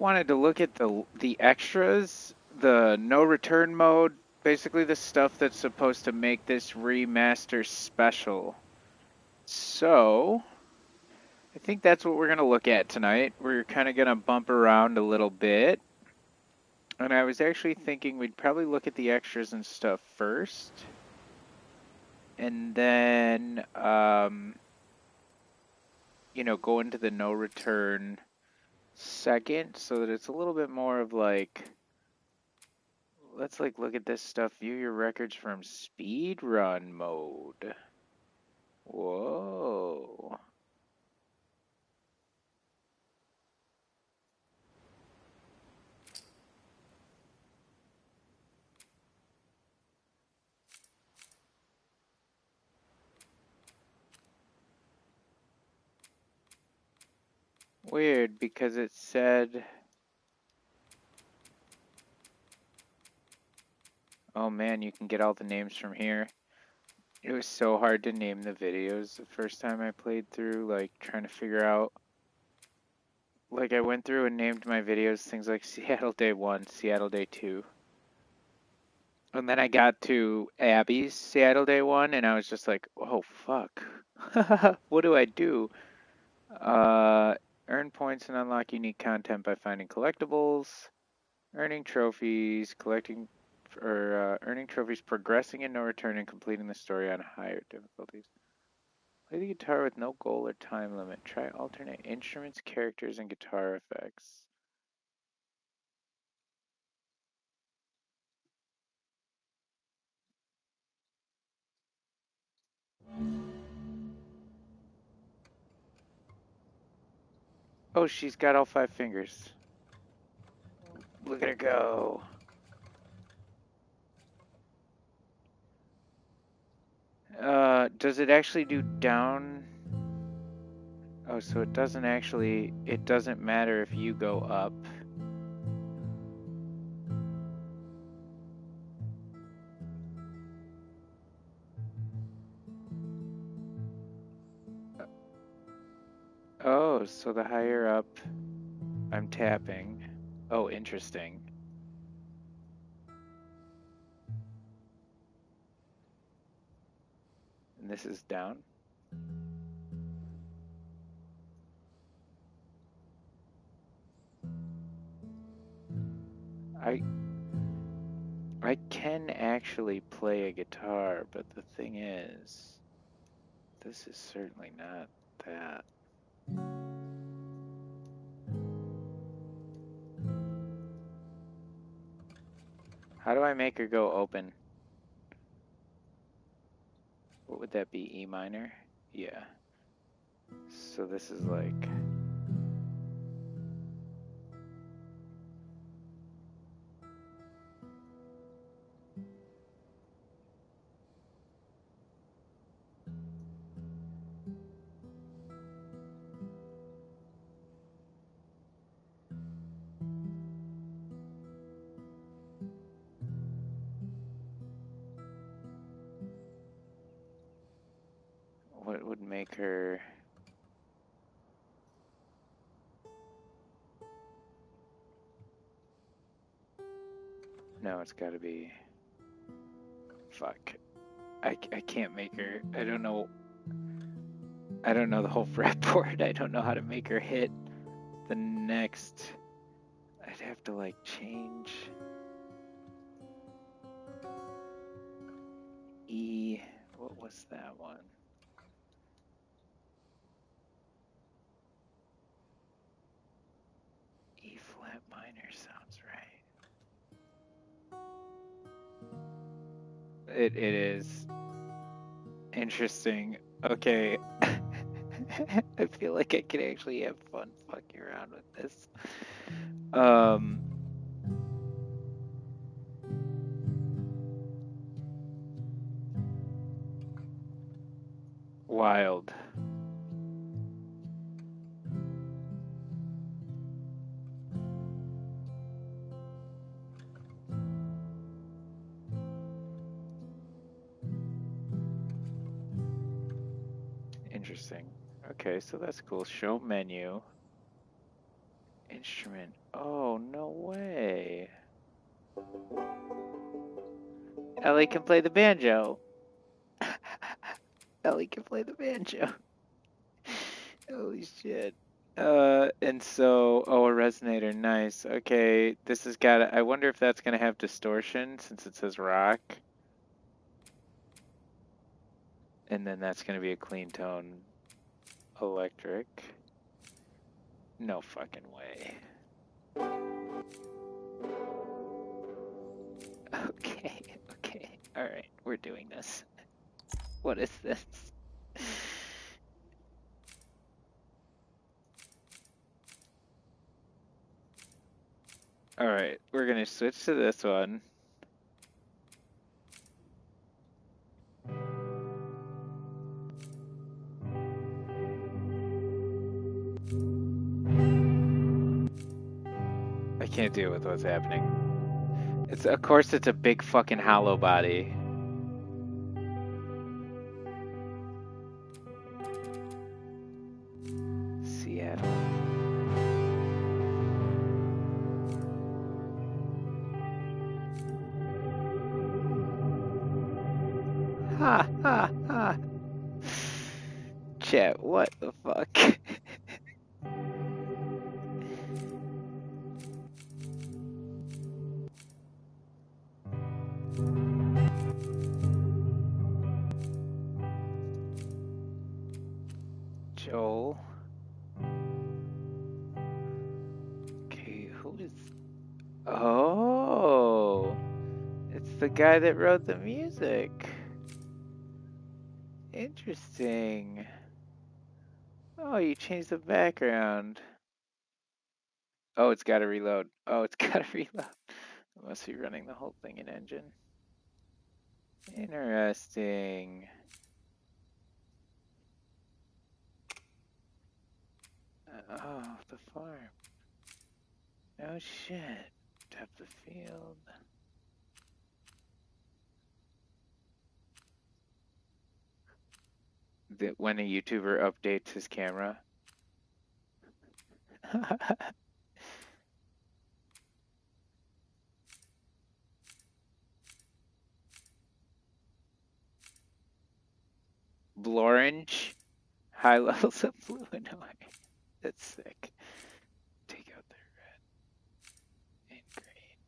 wanted to look at the extras, the no return mode, basically the stuff that's supposed to make this remaster special. So, I think that's what we're going to look at tonight. We're kind of going to bump around a little bit. And I was actually thinking we'd probably look at the extras and stuff first. And then, go into the no return second so that it's a little bit more of like, let's look at this stuff. View your records from speedrun mode. Whoa. Weird, because it said... Oh man, you can get all the names from here. It was so hard to name the videos the first time I played through, trying to figure out... I went through and named my videos things like Seattle Day 1, Seattle Day 2. And then I got to Abby's Seattle Day 1, and I was just like, oh, fuck. What do I do? Earn points and unlock unique content by finding collectibles, earning trophies, earning trophies, progressing in no return, and completing the story on higher difficulties. Play the guitar with no goal or time limit. Try alternate instruments, characters, and guitar effects. Oh, she's got all 5 fingers. Look at her go. Does it actually do down? Oh, so it doesn't matter if you go up. Oh, so the higher up I'm tapping. Oh, interesting. And this is down? I can actually play a guitar, but the thing is, this is certainly not that. How do I make her go open? What would that be, E minor? Yeah. So this is like... What would make her... No, it's gotta be... Fuck. I can't make her... I don't know the whole fretboard. I don't know how to make her hit the next... I'd have to change... E... What was that one? E flat minor sounds right. It is interesting. Okay. I feel like I could actually have fun fucking around with this. Wild. Interesting. Okay, so that's cool. Show menu. Instrument. Oh, no way. Ellie can play the banjo. Ellie can play the banjo. Holy shit. And so, oh, a resonator, nice. Okay, this has got, I wonder if that's gonna have distortion since it says rock. And then that's gonna be a clean tone electric. No fucking way. Okay, okay. Alright, we're doing this. What is this? Alright, we're gonna switch to this one. I can't deal with what's happening. It's, of course, it's a big fucking hollow body. Seattle. Ha ha ha. Chat, what the fuck? Joel. Okay, who is... Oh! It's the guy that wrote the music. Interesting. Oh, you changed the background. Oh, it's gotta reload. Oh, it's gotta reload. It must be running the whole thing in engine. Interesting. Oh, the farm. Oh shit. Tap the field. When a YouTuber updates his camera. Blorange. High levels of blue annoying. That's sick. Take out the red and green.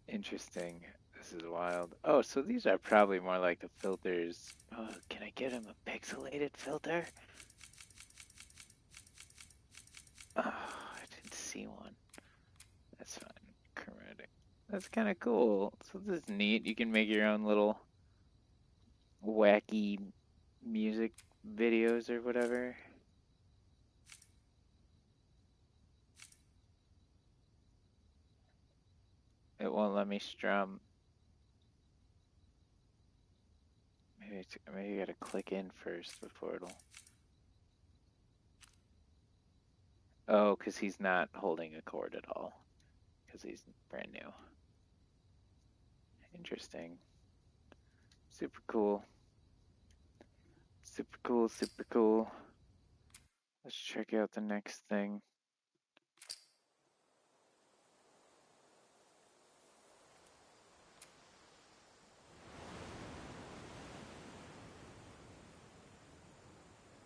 Interesting. This is wild. Oh, so these are probably more like the filters. Oh, can I get him a pixelated filter? Oh, I didn't see one. That's fine. Chromatic. That's kind of cool. So this is neat. You can make your own little wacky music videos or whatever. It won't let me strum. Maybe you gotta click in first before it'll. Oh, because he's not holding a chord at all. Because he's brand new. Interesting. Super cool. Super cool, super cool. Let's check out the next thing.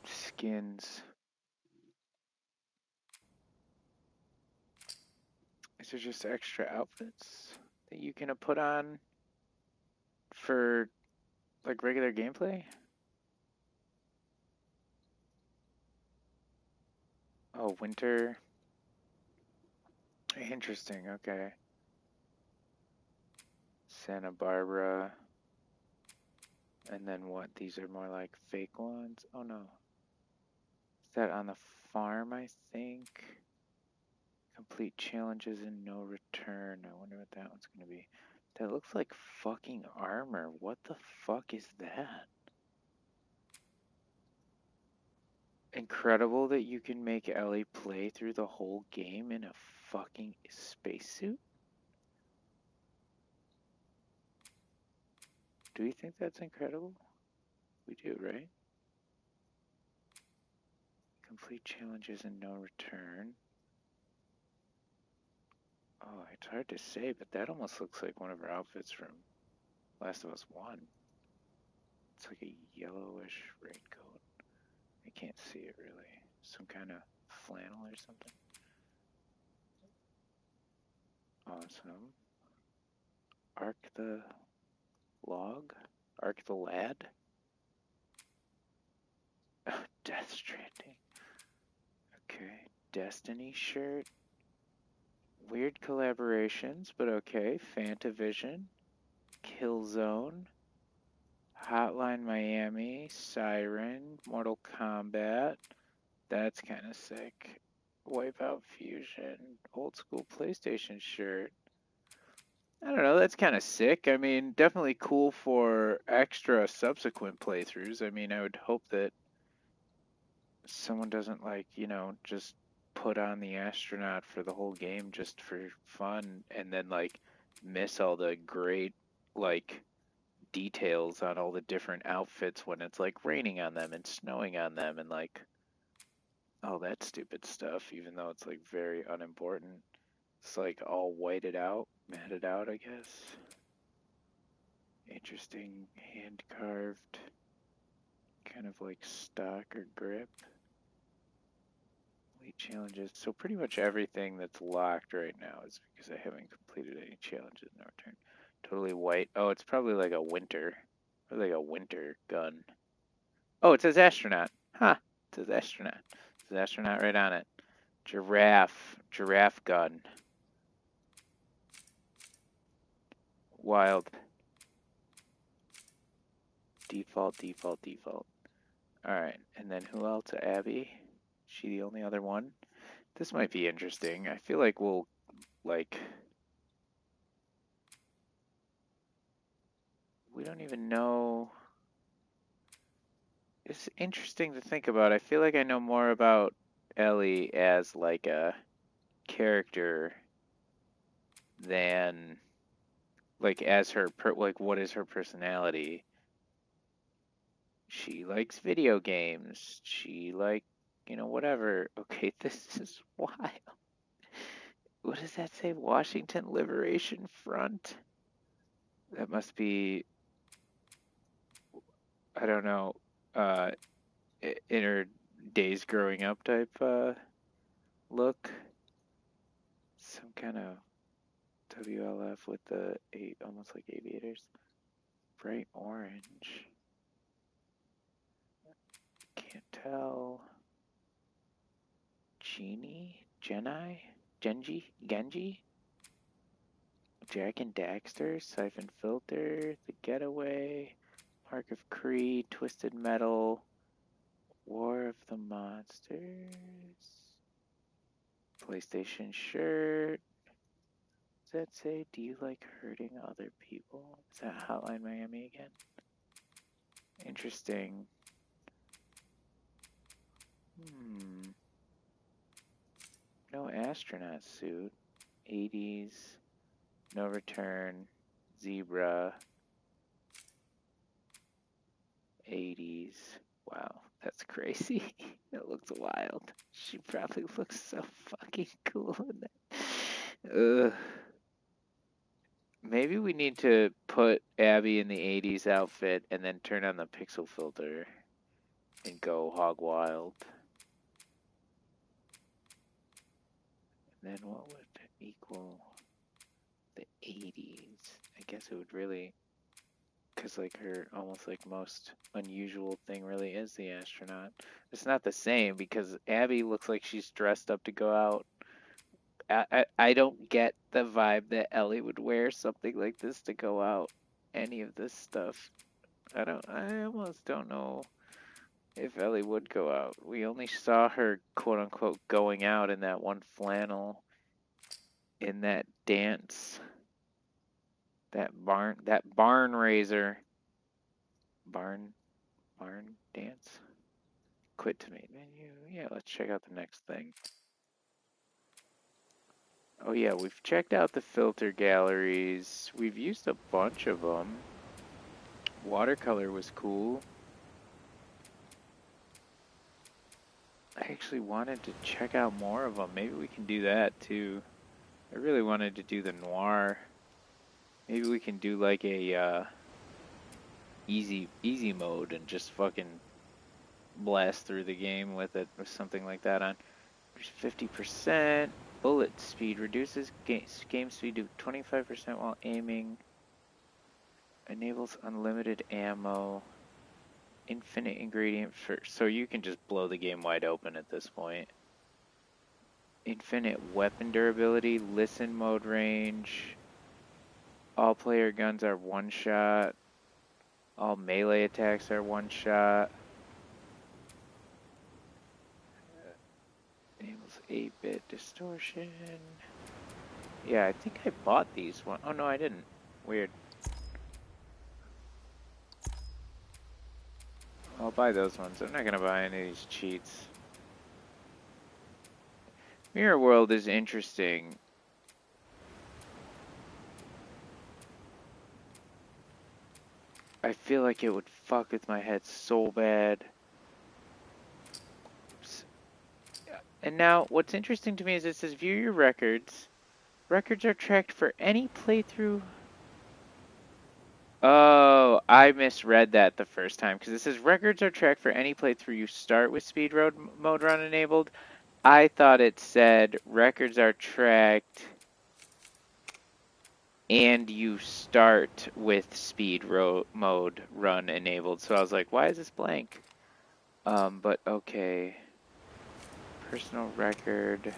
Skins. These are just extra outfits that you can put on for like regular gameplay. Oh, winter. Interesting, okay. Santa Barbara. And then what? These are more like fake ones? Oh no. Is that on the farm, I think? Complete challenges and no return. I wonder what that one's gonna be. That looks like fucking armor. What the fuck is that? Incredible that you can make Ellie play through the whole game in a fucking spacesuit? Do we think that's incredible? We do, right? Complete challenges and no return. Oh, it's hard to say, but that almost looks like one of her outfits from Last of Us 1. It's like a yellowish raincoat. I can't see it really. Some kind of flannel or something. Awesome. Arc the log? Arc the lad? Oh, Death Stranding. Okay. Destiny shirt. Weird collaborations, but okay. Fantavision. Killzone. Hotline Miami. Siren. Mortal Kombat. That's kind of sick. Wipeout Fusion. Old school PlayStation shirt. I don't know, that's kind of sick. I mean, definitely cool for extra subsequent playthroughs. I mean, I would hope that someone doesn't, like, just put on the astronaut for the whole game just for fun and then, like, miss all the great, like, details on all the different outfits when it's, like, raining on them and snowing on them and, like, all that stupid stuff, even though it's, like, very unimportant. It's, like, all whited out, matted out, I guess. Interesting hand carved, kind of like stock or grip. Elite challenges. So pretty much everything that's locked right now is because I haven't completed any challenges in return. Totally white. Oh, it's probably like a winter. Or like a winter gun. Oh, it says astronaut. Huh. It says astronaut. It says astronaut right on it. Giraffe. Giraffe gun. Wild. Default, default, default. Alright, and then who else? Abby? She the only other one? This might be interesting. I feel like we'll, like, we don't even know. It's interesting to think about. I feel like I know more about Ellie as, like, a character than, like, as her, like, what is her personality? She likes video games. She, like, whatever. Okay, this is wild. What does that say? Washington Liberation Front? That must be, I don't know, uh, in her days growing up type look. Some kind of WLF with the almost like aviators. Bright orange. Can't tell. Genie? Genji? Jack and Daxter? Siphon Filter? The Getaway? Mark of Creed? Twisted Metal? War of the Monsters? PlayStation shirt? Does that say, do you like hurting other people? Is that Hotline Miami again? Interesting. No astronaut suit. 80s. No return. Zebra. 80s. Wow, that's crazy. That looks wild. She probably looks so fucking cool in that. Ugh. Maybe we need to put Abby in the 80s outfit and then turn on the pixel filter and go hog wild. And then what would equal the 80s? I guess it would really, because like her almost like most unusual thing really is the astronaut. It's not the same because Abby looks like she's dressed up to go out. I don't get the vibe that Ellie would wear something like this to go out. Any of this stuff. I almost don't know if Ellie would go out. We only saw her quote unquote going out in that one flannel in that dance. That barn raiser. Barn dance. Quit to me menu. Yeah, let's check out the next thing. Oh yeah, we've checked out the filter galleries. We've used a bunch of them. Watercolor was cool. I actually wanted to check out more of them. Maybe we can do that too. I really wanted to do the noir. Maybe we can do like a easy mode and just fucking blast through the game with it or something like that on. 50%. Bullet speed reduces game speed to 25% while aiming. Enables unlimited ammo. Infinite ingredient for, so you can just blow the game wide open at this point. Infinite weapon durability, listen mode range. All player guns are one shot. All melee attacks are one shot. Enables 8-bit distortion. Yeah, I think I bought these one. Oh no, I didn't. Weird. I'll buy those ones. I'm not gonna buy any of these cheats. Mirror World is interesting. I feel like it would fuck with my head so bad. And now, what's interesting to me is it says view your records. Records are tracked for any playthrough. Oh, I misread that the first time because it says records are tracked for any playthrough you start with speed mode run enabled. I thought it said records are tracked and you start with speed mode run enabled. So I was like, why is this blank? But okay. Personal record.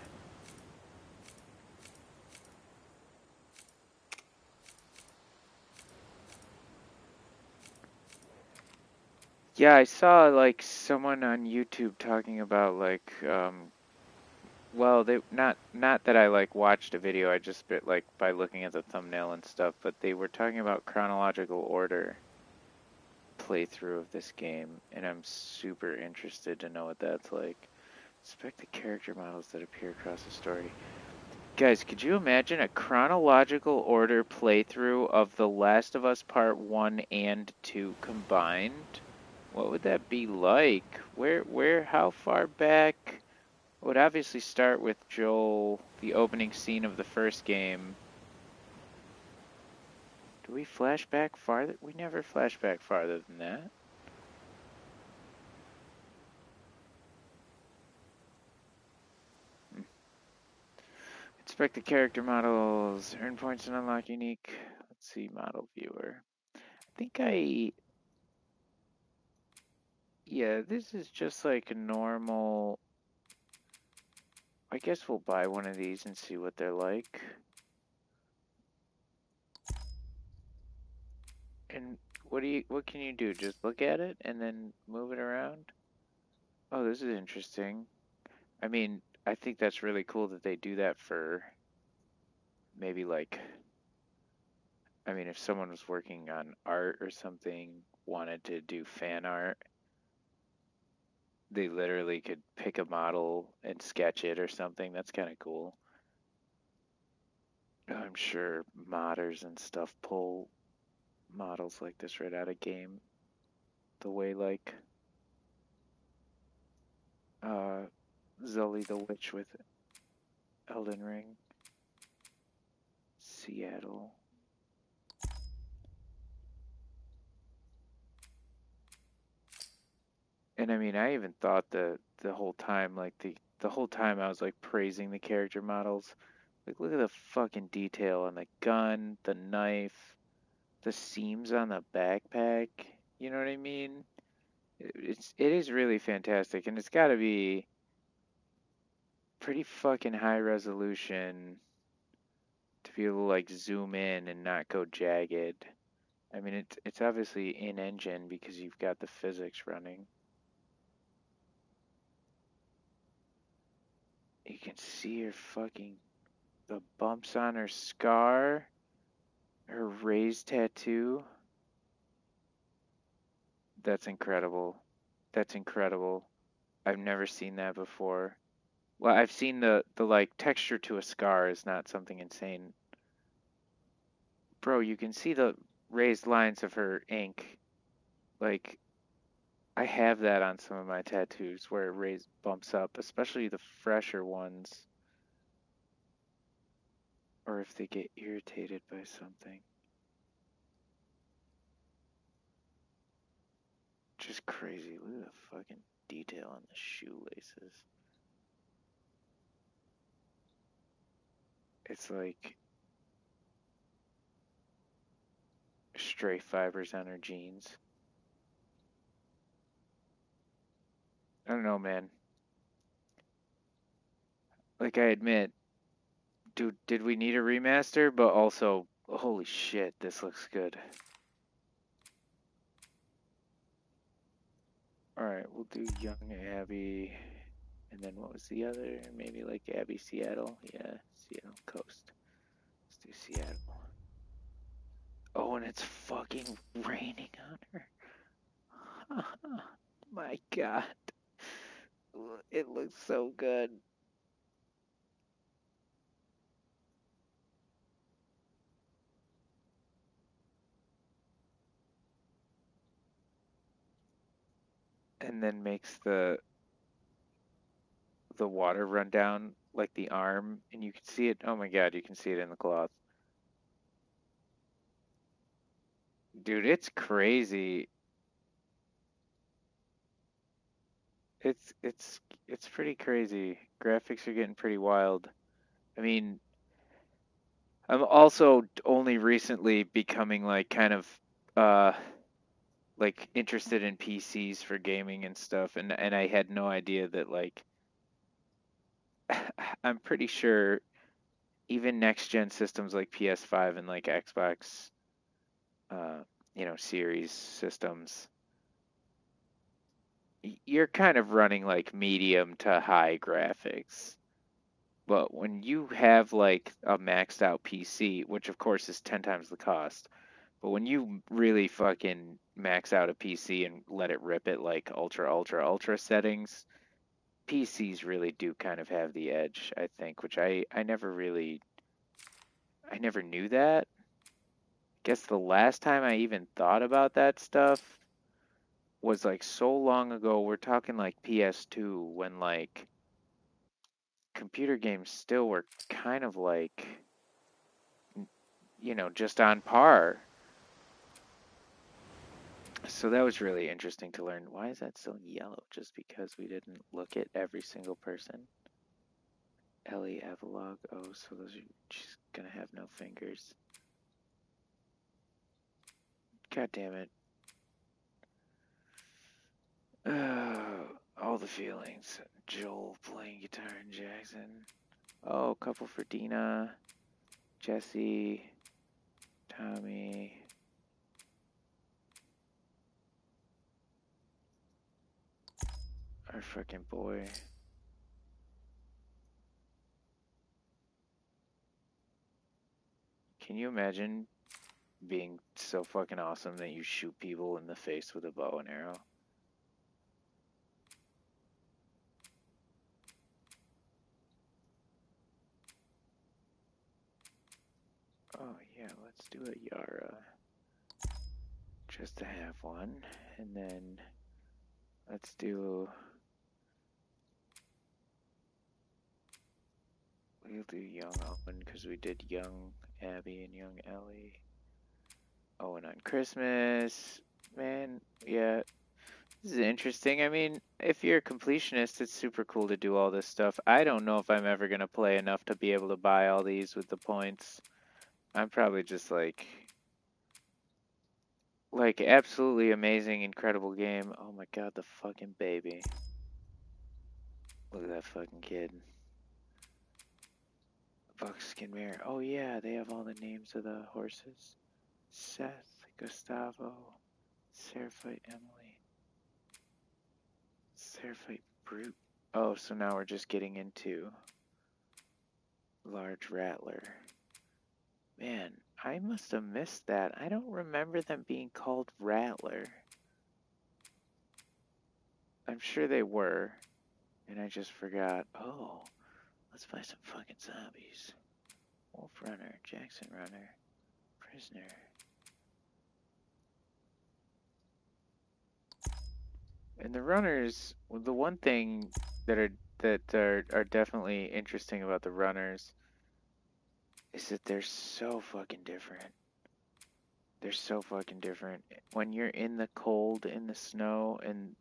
Yeah, I saw like someone on YouTube talking about like well, they not that I like watched a video, I just bit like by looking at the thumbnail and stuff, but they were talking about chronological order playthrough of this game, and I'm super interested to know what that's like. Inspect the character models that appear across the story. Guys, could you imagine a chronological order playthrough of The Last of Us Part 1 and 2 combined? What would that be like? How far back? It would obviously start with Joel, the opening scene of the first game. Do we flash back farther? We never flash back farther than that. Inspect the character models. Earn points and unlock unique. Let's see, model viewer. I think yeah, this is just like a normal. I guess we'll buy one of these and see what they're like. And what can you do? Just look at it and then move it around? Oh, this is interesting. I mean, I think that's really cool that they do that for maybe like, I mean, if someone was working on art or something, wanted to do fan art, they literally could pick a model and sketch it or something. That's kind of cool. I'm sure modders and stuff pull models like this right out of game. The way like uh Zully the Witch with Elden Ring. Seattle. And I mean, I even thought the whole time, like the whole time I was like praising the character models. Like, look at the fucking detail on the gun, the knife, the seams on the backpack. You know what I mean? It is really fantastic, and it's got to be pretty fucking high resolution to be able to like zoom in and not go jagged. I mean, it's obviously in engine because you've got the physics running. You can see her fucking the bumps on her scar, her raised tattoo. That's incredible. That's incredible. I've never seen that before. Well, I've seen the like texture to a scar is not something insane. Bro, you can see the raised lines of her ink. Like I have that on some of my tattoos where it raised bumps up, especially the fresher ones. or if they get irritated by something. Just crazy. Look at the fucking detail on the shoelaces. It's like stray fibers on her jeans. I don't know, man. Like, I admit, dude, did we need a remaster? But also, holy shit, this looks good. Alright, we'll do Young Abby. And then what was the other? Maybe like Abby Seattle? Yeah, Seattle Coast. Let's do Seattle. Oh, and it's fucking raining on her. My god. It looks so good. And then makes the water run down like the arm, and you can see it. Oh my god, you can see it in the cloth. Dude, it's crazy. It's pretty crazy. Graphics are getting pretty wild. I mean, I'm also only recently becoming like kind of uh like interested in PCs for gaming and stuff, and I had no idea that like I'm pretty sure even next gen systems like PS5 and like Xbox uh series systems, you're kind of running like medium to high graphics. But when you have like a maxed out PC, which of course is 10 times the cost, but when you really fucking max out a PC and let it rip at like ultra, ultra, ultra settings, PCs really do kind of have the edge, I think, which I never knew that. Guess the last time I even thought about that stuff was like so long ago. We're talking like PS2 when like computer games still were kind of like, just on par. So that was really interesting to learn. Why is that still yellow? Just because we didn't look at every single person? Ellie Avalog. Oh, so she's gonna have no fingers. God damn it. All the feelings. Joel playing guitar and Jackson. Oh, couple for Dina. Jesse. Tommy. Our fucking boy. Can you imagine being so fucking awesome that you shoot people in the face with a bow and arrow? Oh yeah, let's do a Yara. Just to have one. And then let's do... We'll do Young Owen because we did Young Abby and Young Ellie. Oh, and on Christmas, man, yeah, this is interesting. I mean, if you're a completionist, it's super cool to do all this stuff. I don't know if I'm ever gonna play enough to be able to buy all these with the points. I'm probably just like absolutely amazing, incredible game. Oh my god, the fucking baby. Look at that fucking kid. Buckskin mare. Oh yeah, they have all the names of the horses. Seth, Gustavo, Seraphite Emily, Seraphite Brute. Oh, so now we're just getting into Large Rattler. Man, I must have missed that. I don't remember them being called Rattler. I'm sure they were, and I just forgot. Oh, let's buy some fucking zombies. Wolf Runner, Jackson Runner, Prisoner. And the runners, well, the one thing that are definitely interesting about the runners is that they're so fucking different. They're so fucking different. When you're in the cold, in the snow, and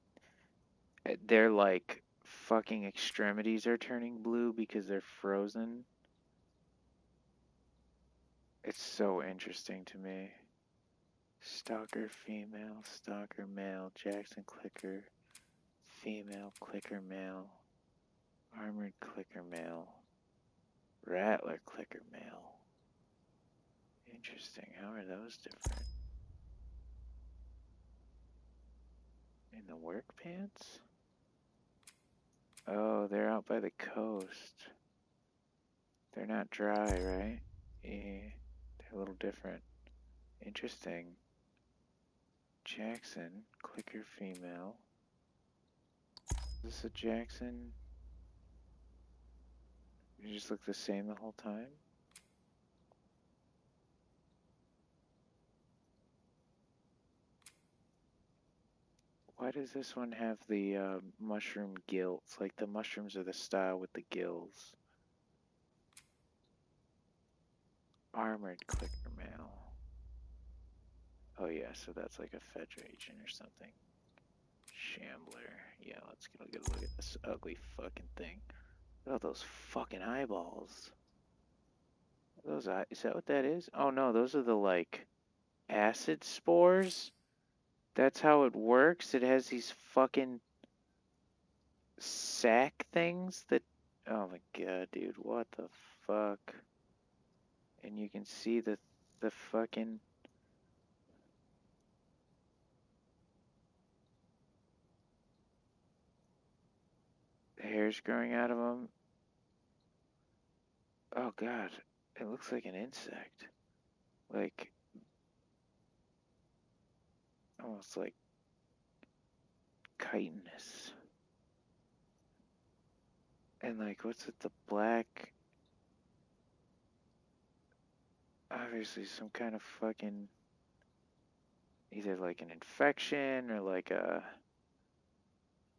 they're like fucking extremities are turning blue because they're frozen. It's so interesting to me. Stalker female, stalker male, Jackson clicker, female, clicker male, armored clicker male, rattler clicker male. Interesting. How are those different? In the work pants? Oh, they're out by the coast. They're not dry, right? Yeah, they're a little different. Interesting. Jackson, clicker female. Is this a Jackson? You just look the same the whole time? Why does this one have the mushroom gills? Like the mushrooms are the style with the gills. Armored clicker male. Oh yeah, so that's like a Fedra agent or something. Shambler. Yeah, let's get a look at this ugly fucking thing. Look at all those fucking eyeballs. Those eyes, is that what that is? Oh no, those are the like acid spores. That's how it works. It has these fucking sack things that. Oh my god, dude, what the fuck? And you can see the fucking hairs growing out of them. Oh god, it looks like an insect, like almost like chitinous. And like, what's with the black? Obviously, some kind of fucking either like an infection or like a.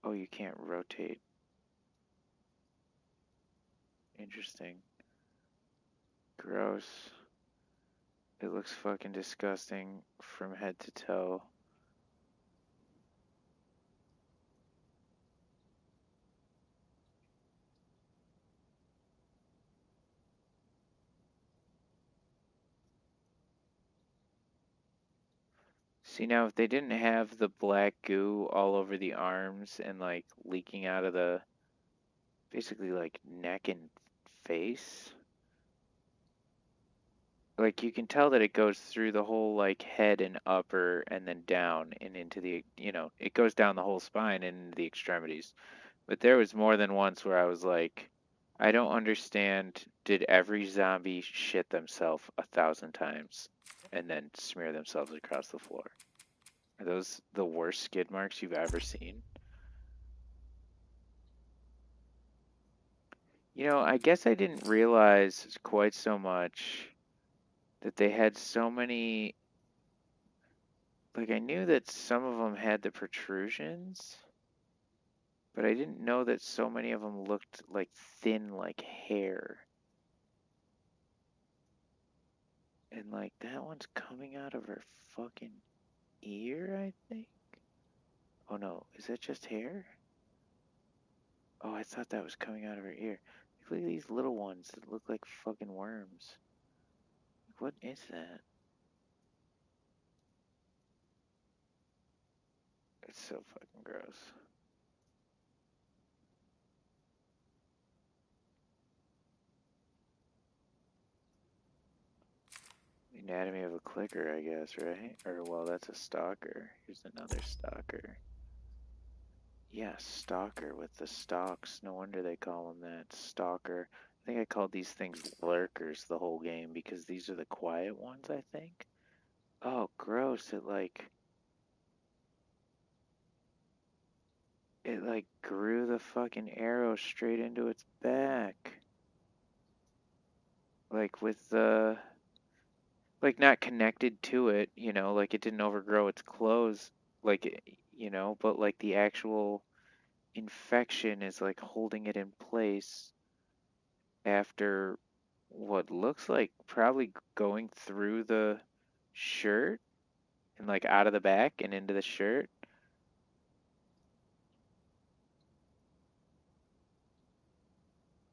Oh, you can't rotate. Interesting. Gross. It looks fucking disgusting from head to toe. See, now if they didn't have the black goo all over the arms and like leaking out of the basically like neck and face, like you can tell that it goes through the whole like head and upper and then down and into the, it goes down the whole spine and into the extremities. But there was more than once where I was like, I don't understand. Did every zombie shit themselves 1,000 times and then smear themselves across the floor? Are those the worst skid marks you've ever seen? I guess I didn't realize quite so much that they had so many. Like, I knew that some of them had the protrusions, but I didn't know that so many of them looked like thin, like hair. And, like, that one's coming out of her fucking ear, I think? Oh no, is that just hair? Oh, I thought that was coming out of her ear. Look at these little ones that look like fucking worms. What is that? It's so fucking gross. The anatomy of a clicker, I guess, right? Or, well, that's a stalker. Here's another stalker. Yeah, stalker with the stalks. No wonder they call them that. Stalker. I think I called these things lurkers the whole game because these are the quiet ones, I think. Oh, gross. It grew the fucking arrow straight into its back. Like with the like not connected to it, like it didn't overgrow its clothes, like but like the actual infection is like holding it in place after what looks like probably going through the shirt and like out of the back and into the shirt.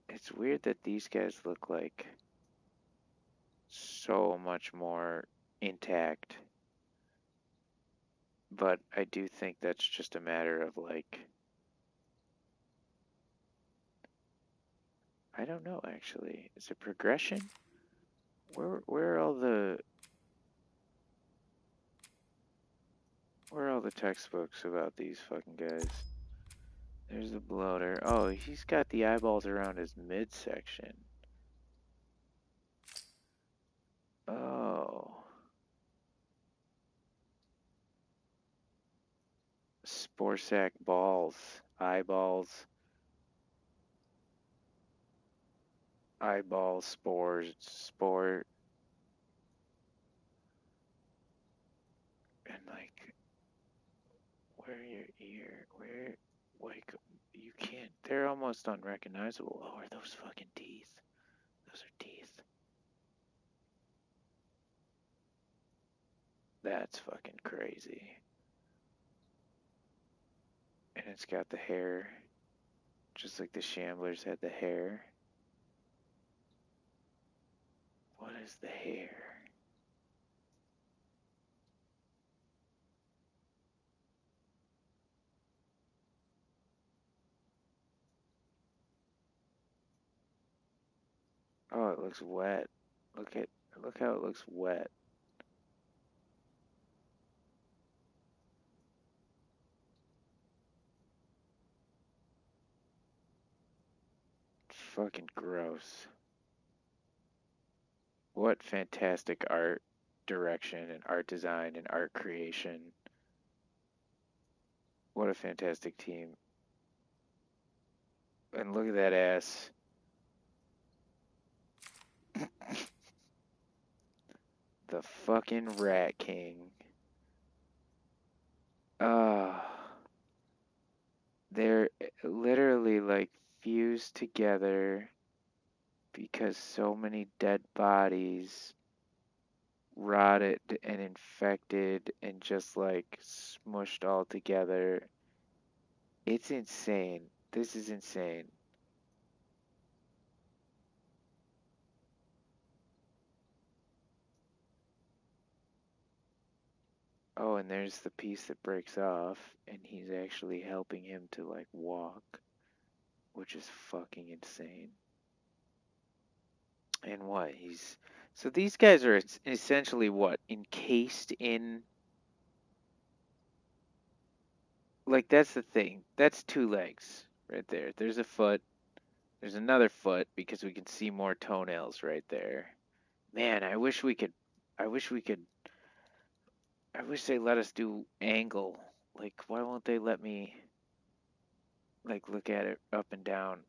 It's weird that these guys look like so much more intact. But I do think that's just a matter of like, I don't know actually. Is it progression? Where are all the textbooks about these fucking guys? There's the bloater. Oh, he's got the eyeballs around his midsection. Oh. Spore sac balls. Eyeballs. Eyeballs, spores, spore. And like, where your ear? Where? Like, you can't. They're almost unrecognizable. Oh, are those fucking teeth? Those are teeth. That's fucking crazy. And it's got the hair, just like the Shamblers had the hair. What is the hair? Oh, it looks wet. Look how it looks wet. Fucking gross. What fantastic art direction and art design and art creation. What a fantastic team. And look at that ass. The fucking Rat King. Uh, they're literally like fused together because so many dead bodies rotted and infected and just like smushed all together. It's insane. This is insane. Oh, and there's the piece that breaks off, and he's actually helping him to like walk, which is fucking insane. And what? So these guys are essentially what? Encased in, like, that's the thing. That's two legs right there. There's a foot. There's another foot because we can see more toenails right there. Man, I wish we could I wish they let us do angle. Like, why won't they let me like look at it up and down?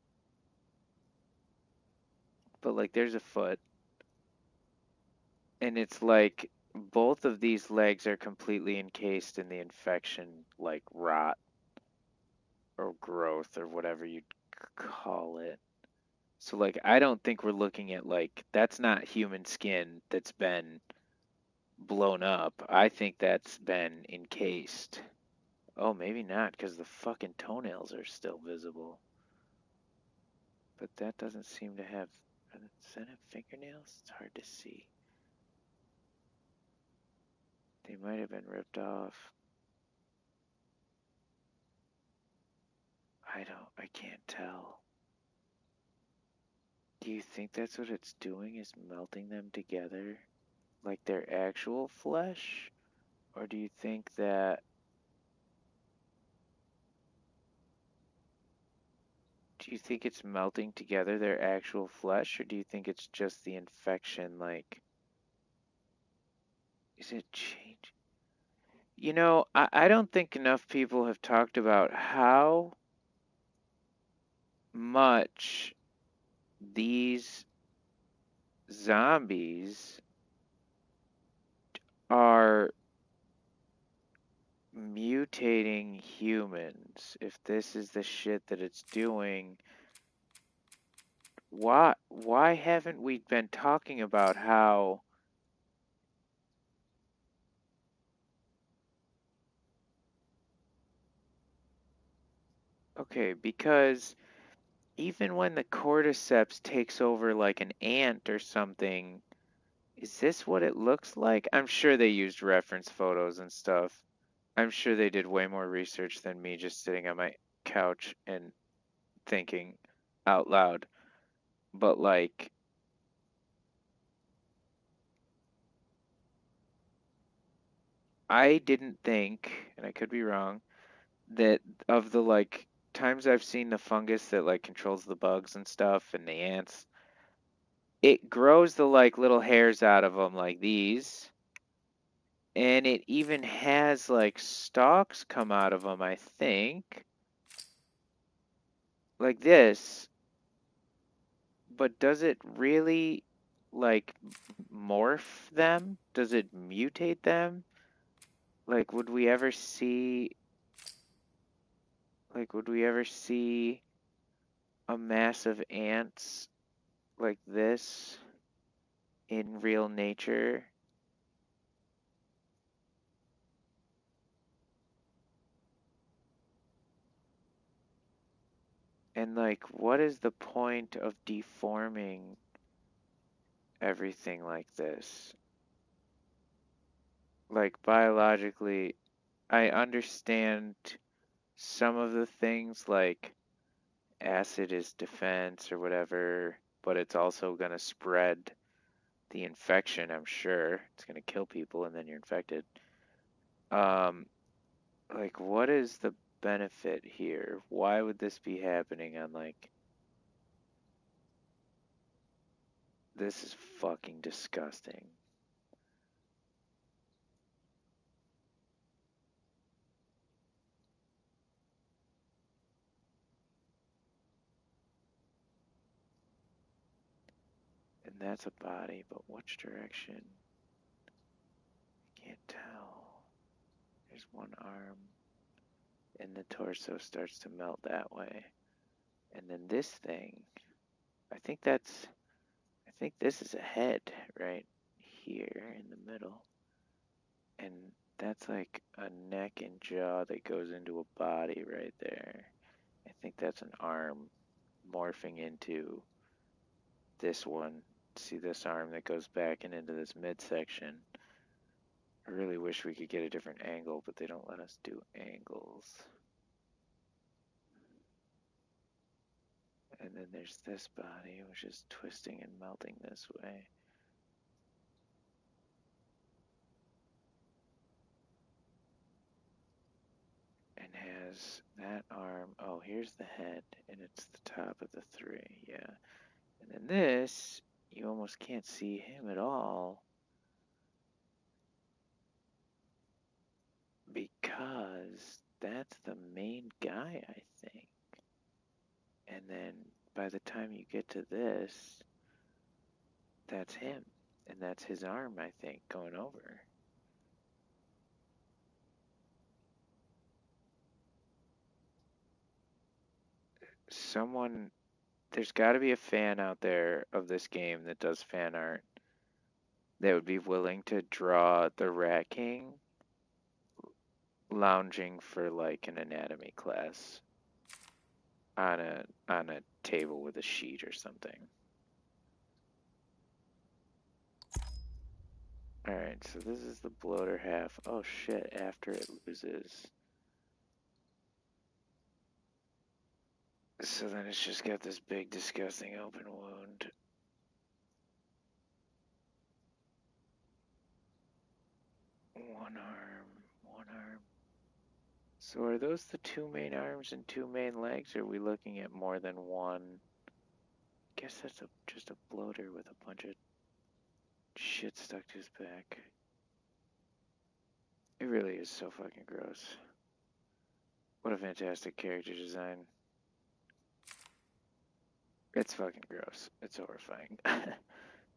But like there's a foot and it's like both of these legs are completely encased in the infection, like rot or growth or whatever you'd call it. So like I don't think we're looking at like that's not human skin that's been blown up. I think that's been encased. Oh, maybe not because the fucking toenails are still visible. But that doesn't seem to have. Does that have fingernails? It's hard to see. They might have been ripped off. I can't tell. Do you think that's what it's doing, is melting them together? Like their actual flesh? Or do you think that. Do you think it's melting together their actual flesh? Or do you think it's just the infection? Like. Is it change? I don't think enough people have talked about how much these zombies are mutating humans. If this is the shit that it's doing, why haven't we been talking about how... Okay, because even when the cordyceps takes over like an ant or something, is this what it looks like? I'm sure they used reference photos and stuff. I'm sure they did way more research than me just sitting on my couch and thinking out loud. But like, I didn't think, and I could be wrong, that of the like times I've seen the fungus that like controls the bugs and stuff and the ants, it grows the like little hairs out of them like these, and it even has like stalks come out of them, I think, like this. But does it really like morph them? Does it mutate them? Like would we ever see a mass of ants like this in real nature? And like, what is the point of deforming everything like this? Like, biologically, I understand some of the things, like acid is defense or whatever, but it's also going to spread the infection, I'm sure. It's going to kill people and then you're infected. Um, like, what is the benefit here? Why would this be happening on, like, this is fucking disgusting. And that's a body, but which direction? Can't tell. There's one arm, and the torso starts to melt that way. And then this thing, I think that's, I think this is a head right here in the middle. And that's like a neck and jaw that goes into a body right there. I think that's an arm morphing into this one. See this arm that goes back and into this midsection. I really wish we could get a different angle, but they don't let us do angles. And then there's this body, which is twisting and melting this way. And has that arm. Oh, here's the head, and it's the top of the three, yeah. And then this, you almost can't see him at all because that's the main guy, I think. And then by the time you get to this, that's him. And that's his arm, I think, going over. Someone, there's got to be a fan out there of this game that does fan art that would be willing to draw the Rat King lounging for like an anatomy class on a table with a sheet or something. Alright, so this is the bloater half. Oh shit, after it loses. So then it's just got this big disgusting open wound. One arm, one arm. So are those the two main arms and two main legs, or are we looking at more than one? I guess that's just a bloater with a bunch of shit stuck to his back. It really is so fucking gross. What a fantastic character design. It's fucking gross. It's horrifying.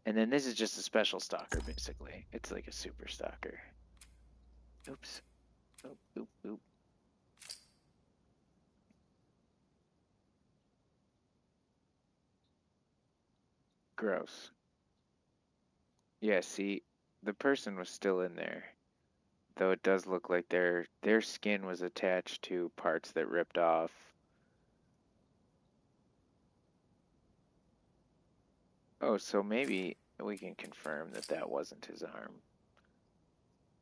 And then this is just a special stalker, basically. It's like a super stalker. Oops. Oop, oop, oop. Gross. Yeah, see, the person was still in there. Though it does look like their skin was attached to parts that ripped off. Oh, so maybe we can confirm that that wasn't his arm.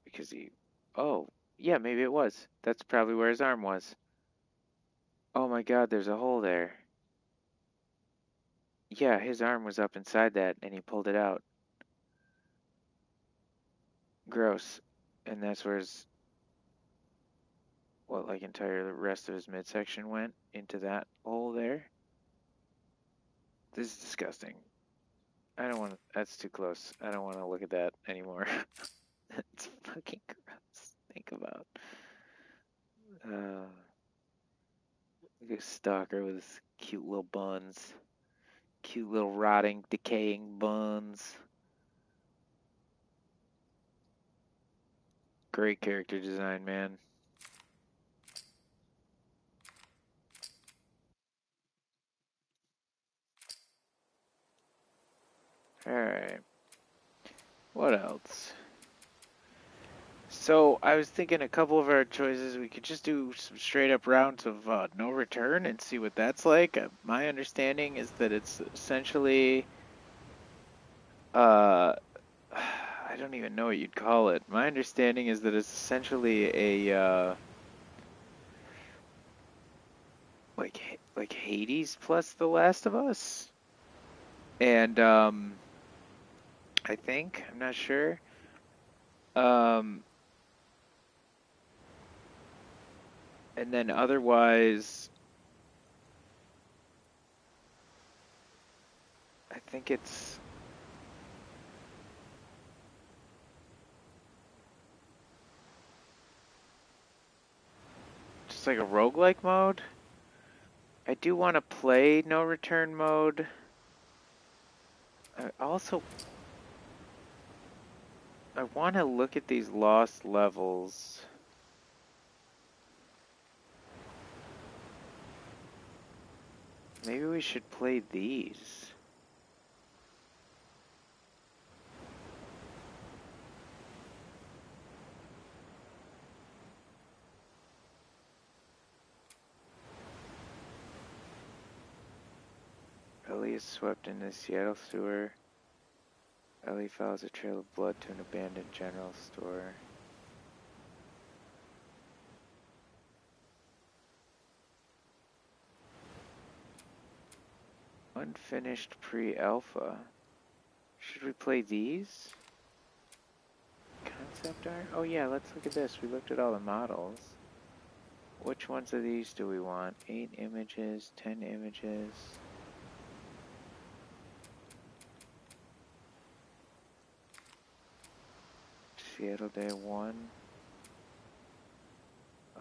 Because he... Oh, yeah, maybe it was. That's probably where his arm was. Oh my god, there's a hole there. Yeah, his arm was up inside that, and he pulled it out. Gross. And that's where his... What, like entire the rest of his midsection went into that hole there? This is disgusting. I don't want to... That's too close. I don't want to look at that anymore. It's fucking gross. Think about. Uh, like a stalker with his cute little buns. Cute little rotting, decaying buns. Great character design, man. Alright. What else? So, I was thinking a couple of our choices, we could just do some straight up rounds of no return and see what that's like. My understanding is that it's essentially, uh, I don't even know what you'd call it. My understanding is that it's essentially a, like Hades plus The Last of Us. And, I think, I'm not sure. Um, and then otherwise, I think it's just like a roguelike mode. I do want to play no return mode. I want to look at these lost levels. Maybe we should play these. Ellie is swept into the Seattle sewer. Ellie follows a trail of blood to an abandoned general store. Unfinished pre-alpha. Should we play these? Concept art? Oh yeah, let's look at this. We looked at all the models. Which ones of these do we want? 8 images, 10 images. Seattle Day 1.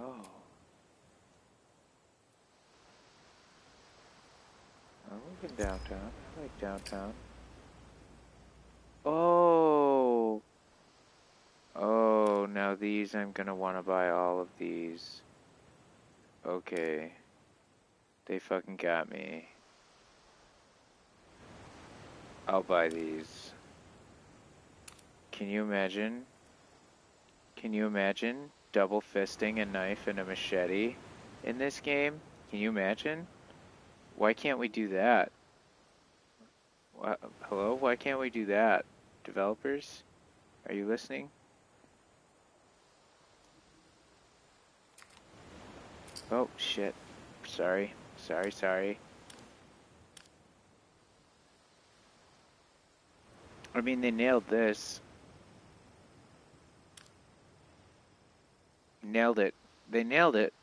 Oh. I'm looking downtown. I like downtown. Oh! Oh, now these, I'm gonna want to buy all of these. Okay. They fucking got me. I'll buy these. Can you imagine? Can you imagine double fisting a knife and a machete in this game? Can you imagine? Why can't we do that? Hello? Why can't we do that? Developers? Are you listening? Oh, shit. Sorry. Sorry. I mean, they nailed this. Nailed it. They nailed it.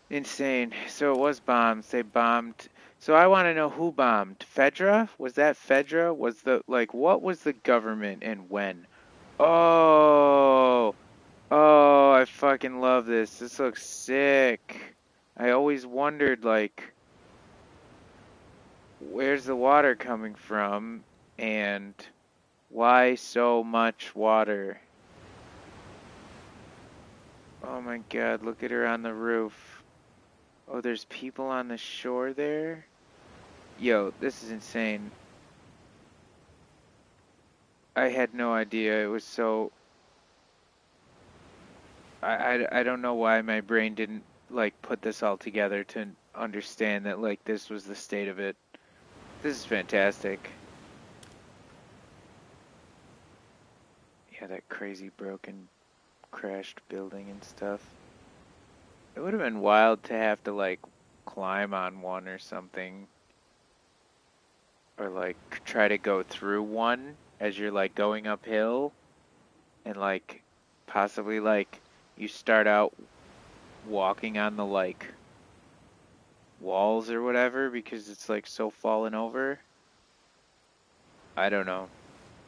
Insane. So it was bombs. They bombed. So I want to know who bombed. Fedra? Was that Fedra? What was the government and when? Oh, I fucking love this. This looks sick. I always wondered, like, where's the water coming from and why so much water? Oh my god, look at her on the roof. Oh, there's people on the shore there? Yo, this is insane. I had no idea it was so... I don't know why my brain didn't, like, put this all together to understand that, like, this was the state of it. This is fantastic. Yeah, that crazy broken, crashed building and stuff. It would have been wild to have to, like, climb on one or something. Or, like, try to go through one as you're, like, going uphill. And, like, possibly, like, you start out walking on the, like, walls or whatever because it's, like, so fallen over. I don't know.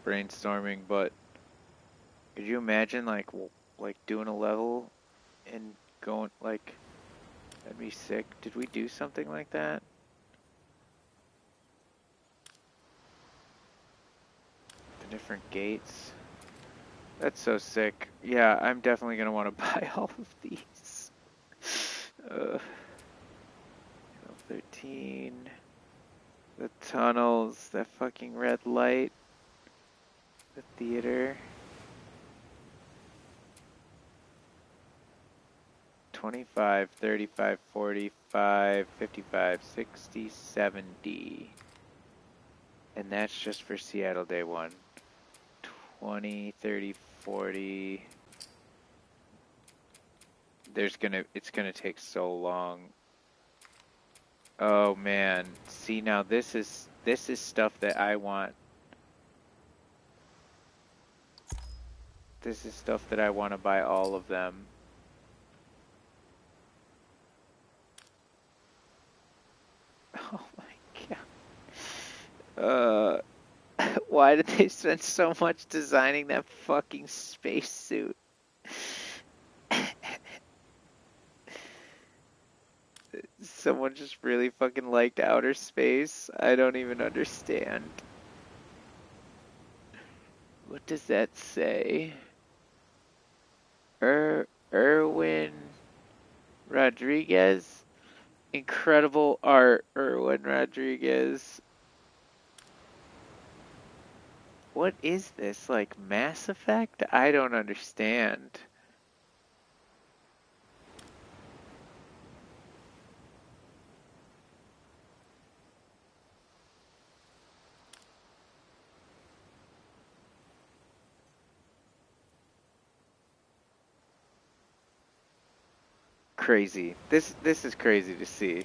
Brainstorming, but could you imagine, like, like, doing a level and going, like, that'd be sick. Did we do something like that? The different gates. That's so sick. Yeah, I'm definitely gonna want to buy all of these. 13. The tunnels, that fucking red light, the theater. 25, 35, 45, 55, 60, 70. And that's just for Seattle Day 1. 20, 30, 40. It's gonna take so long. Oh man. See, now this is stuff that I want. This is stuff that I want to buy all of them. Oh my god. Why did they spend so much designing that fucking spacesuit? Someone just really fucking liked outer space. I don't even understand. What does that say? Erwin Rodriguez? Incredible art, Erwin Rodriguez. What is this? Like Mass Effect? I don't understand. Crazy. This is crazy to see.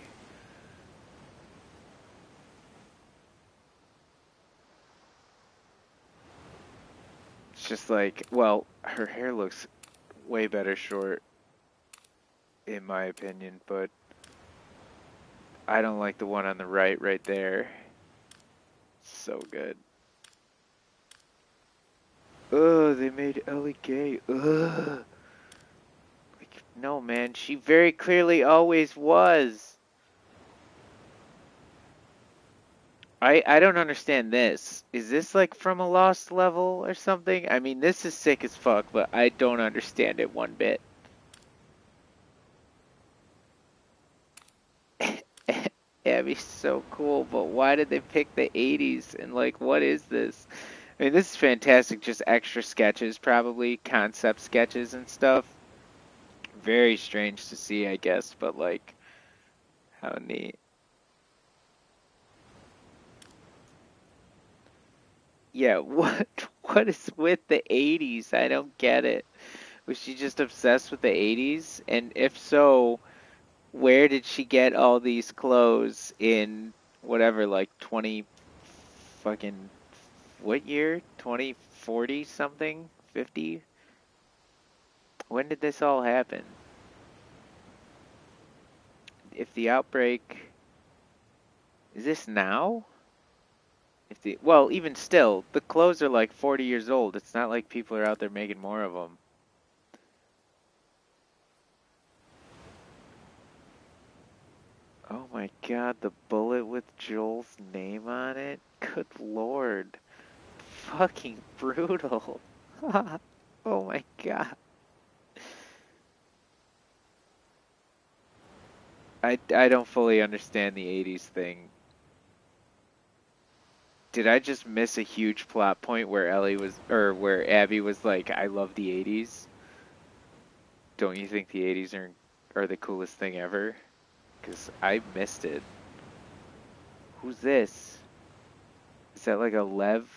It's just like, well, her hair looks way better short, in my opinion, but I don't like the one on the right there. So good. Ugh, they made Ellie gay. Ugh. Like, no, man, she very clearly always was. I don't understand this. Is this like from a Lost level or something? I mean, this is sick as fuck, but I don't understand it one bit. Abby's so cool, but why did they pick the 80s? And like, what is this? I mean, this is fantastic. Just extra sketches, probably concept sketches and stuff. Very strange to see, I guess, but like, how neat. Yeah, what is with the 80s? I don't get it. Was she just obsessed with the 80s? And if so, where did she get all these clothes in whatever, like 20 fucking what year? 2040 something? 50? When did this all happen? If the outbreak is this now? If the well, even still, the clothes are like 40 years old. It's not like people are out there making more of them. Oh my god, the bullet with Joel's name on it? Good lord. Fucking brutal. Oh my god. I don't fully understand the 80s thing. Did I just miss a huge plot point where Ellie was, or where Abby was like, "I love the 80s"? Don't you think the 80s are the coolest thing ever? Because I missed it. Who's this? Is that like a Lev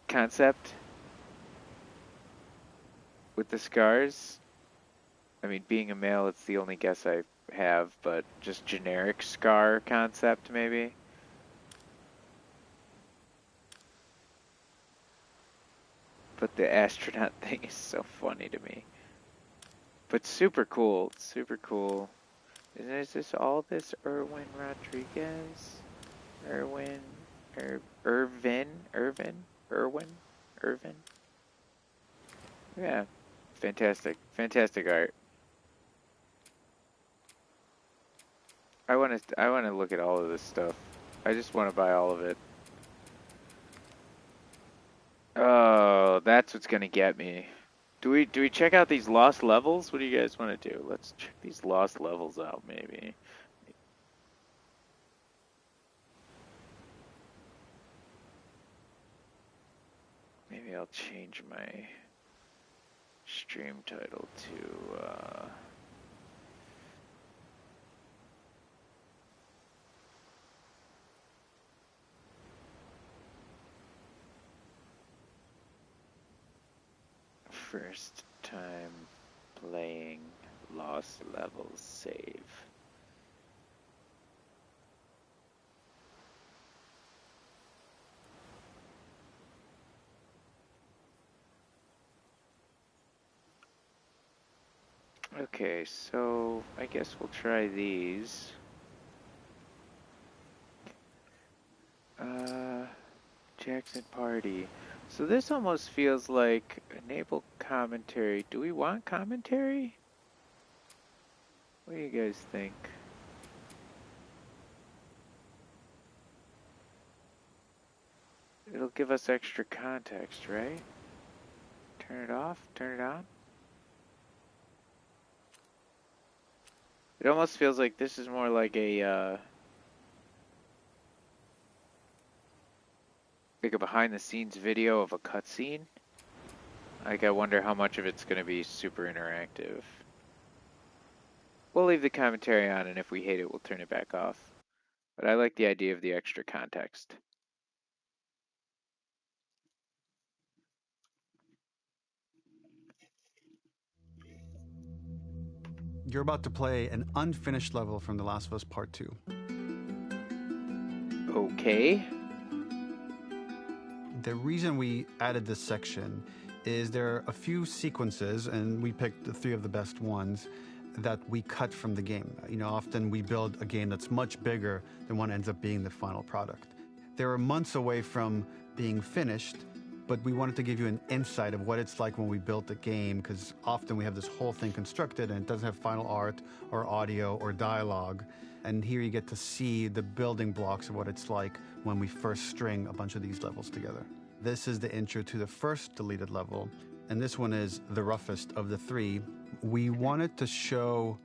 concept with the scars? I mean, being a male, it's the only guess I have, but just generic scar concept, maybe. But the astronaut thing is so funny to me. But super cool, super cool. Is this all this Erwin Rodriguez? Erwin, Irvin? Irvin? Yeah, fantastic, fantastic art. I want to look at all of this stuff. I just want to buy all of it. Oh, that's what's gonna get me. Do we check out these lost levels? What do you guys want to do? Let's check these lost levels out, maybe. Maybe I'll change my stream title to first time playing lost levels save. Okay, so I guess we'll try these. Jackson Party. So this almost feels like enable commentary. Do we want commentary? What do you guys think? It'll give us extra context, right? Turn it off, turn it on. It almost feels like this is more like a behind the scenes video of a cutscene. Like, I wonder how much of it's going to be super interactive. We'll leave the commentary on, and if we hate it, we'll turn it back off. But I like the idea of the extra context. You're about to play an unfinished level from The Last of Us Part 2. Okay. The reason we added this section is there are a few sequences, and we picked the 3 of the best ones, that we cut from the game. You know, often we build a game that's much bigger than what ends up being the final product. They were months away from being finished, but we wanted to give you an insight of what it's like when we built the game, because often we have this whole thing constructed and it doesn't have final art or audio or dialogue. And here you get to see the building blocks of what it's like when we first string a bunch of these levels together. This is the intro to the first deleted level, and this one is the roughest of the 3. We wanted to show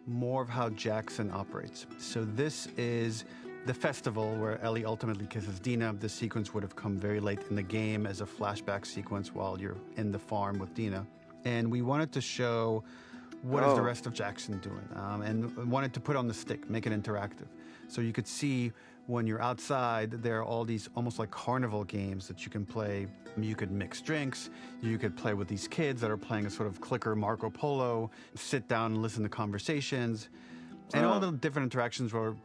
more of how Jackson operates. So this is the festival where Ellie ultimately kisses Dina. This sequence would have come very late in the game as a flashback sequence while you're in the farm with Dina. And we wanted to show what is the rest of Jackson doing, and wanted to put on the stick, make it interactive. So you could see when you're outside, there are all these almost like carnival games that you can play. You could mix drinks, you could play with these kids that are playing a sort of clicker Marco Polo, sit down and listen to conversations. And all the different interactions were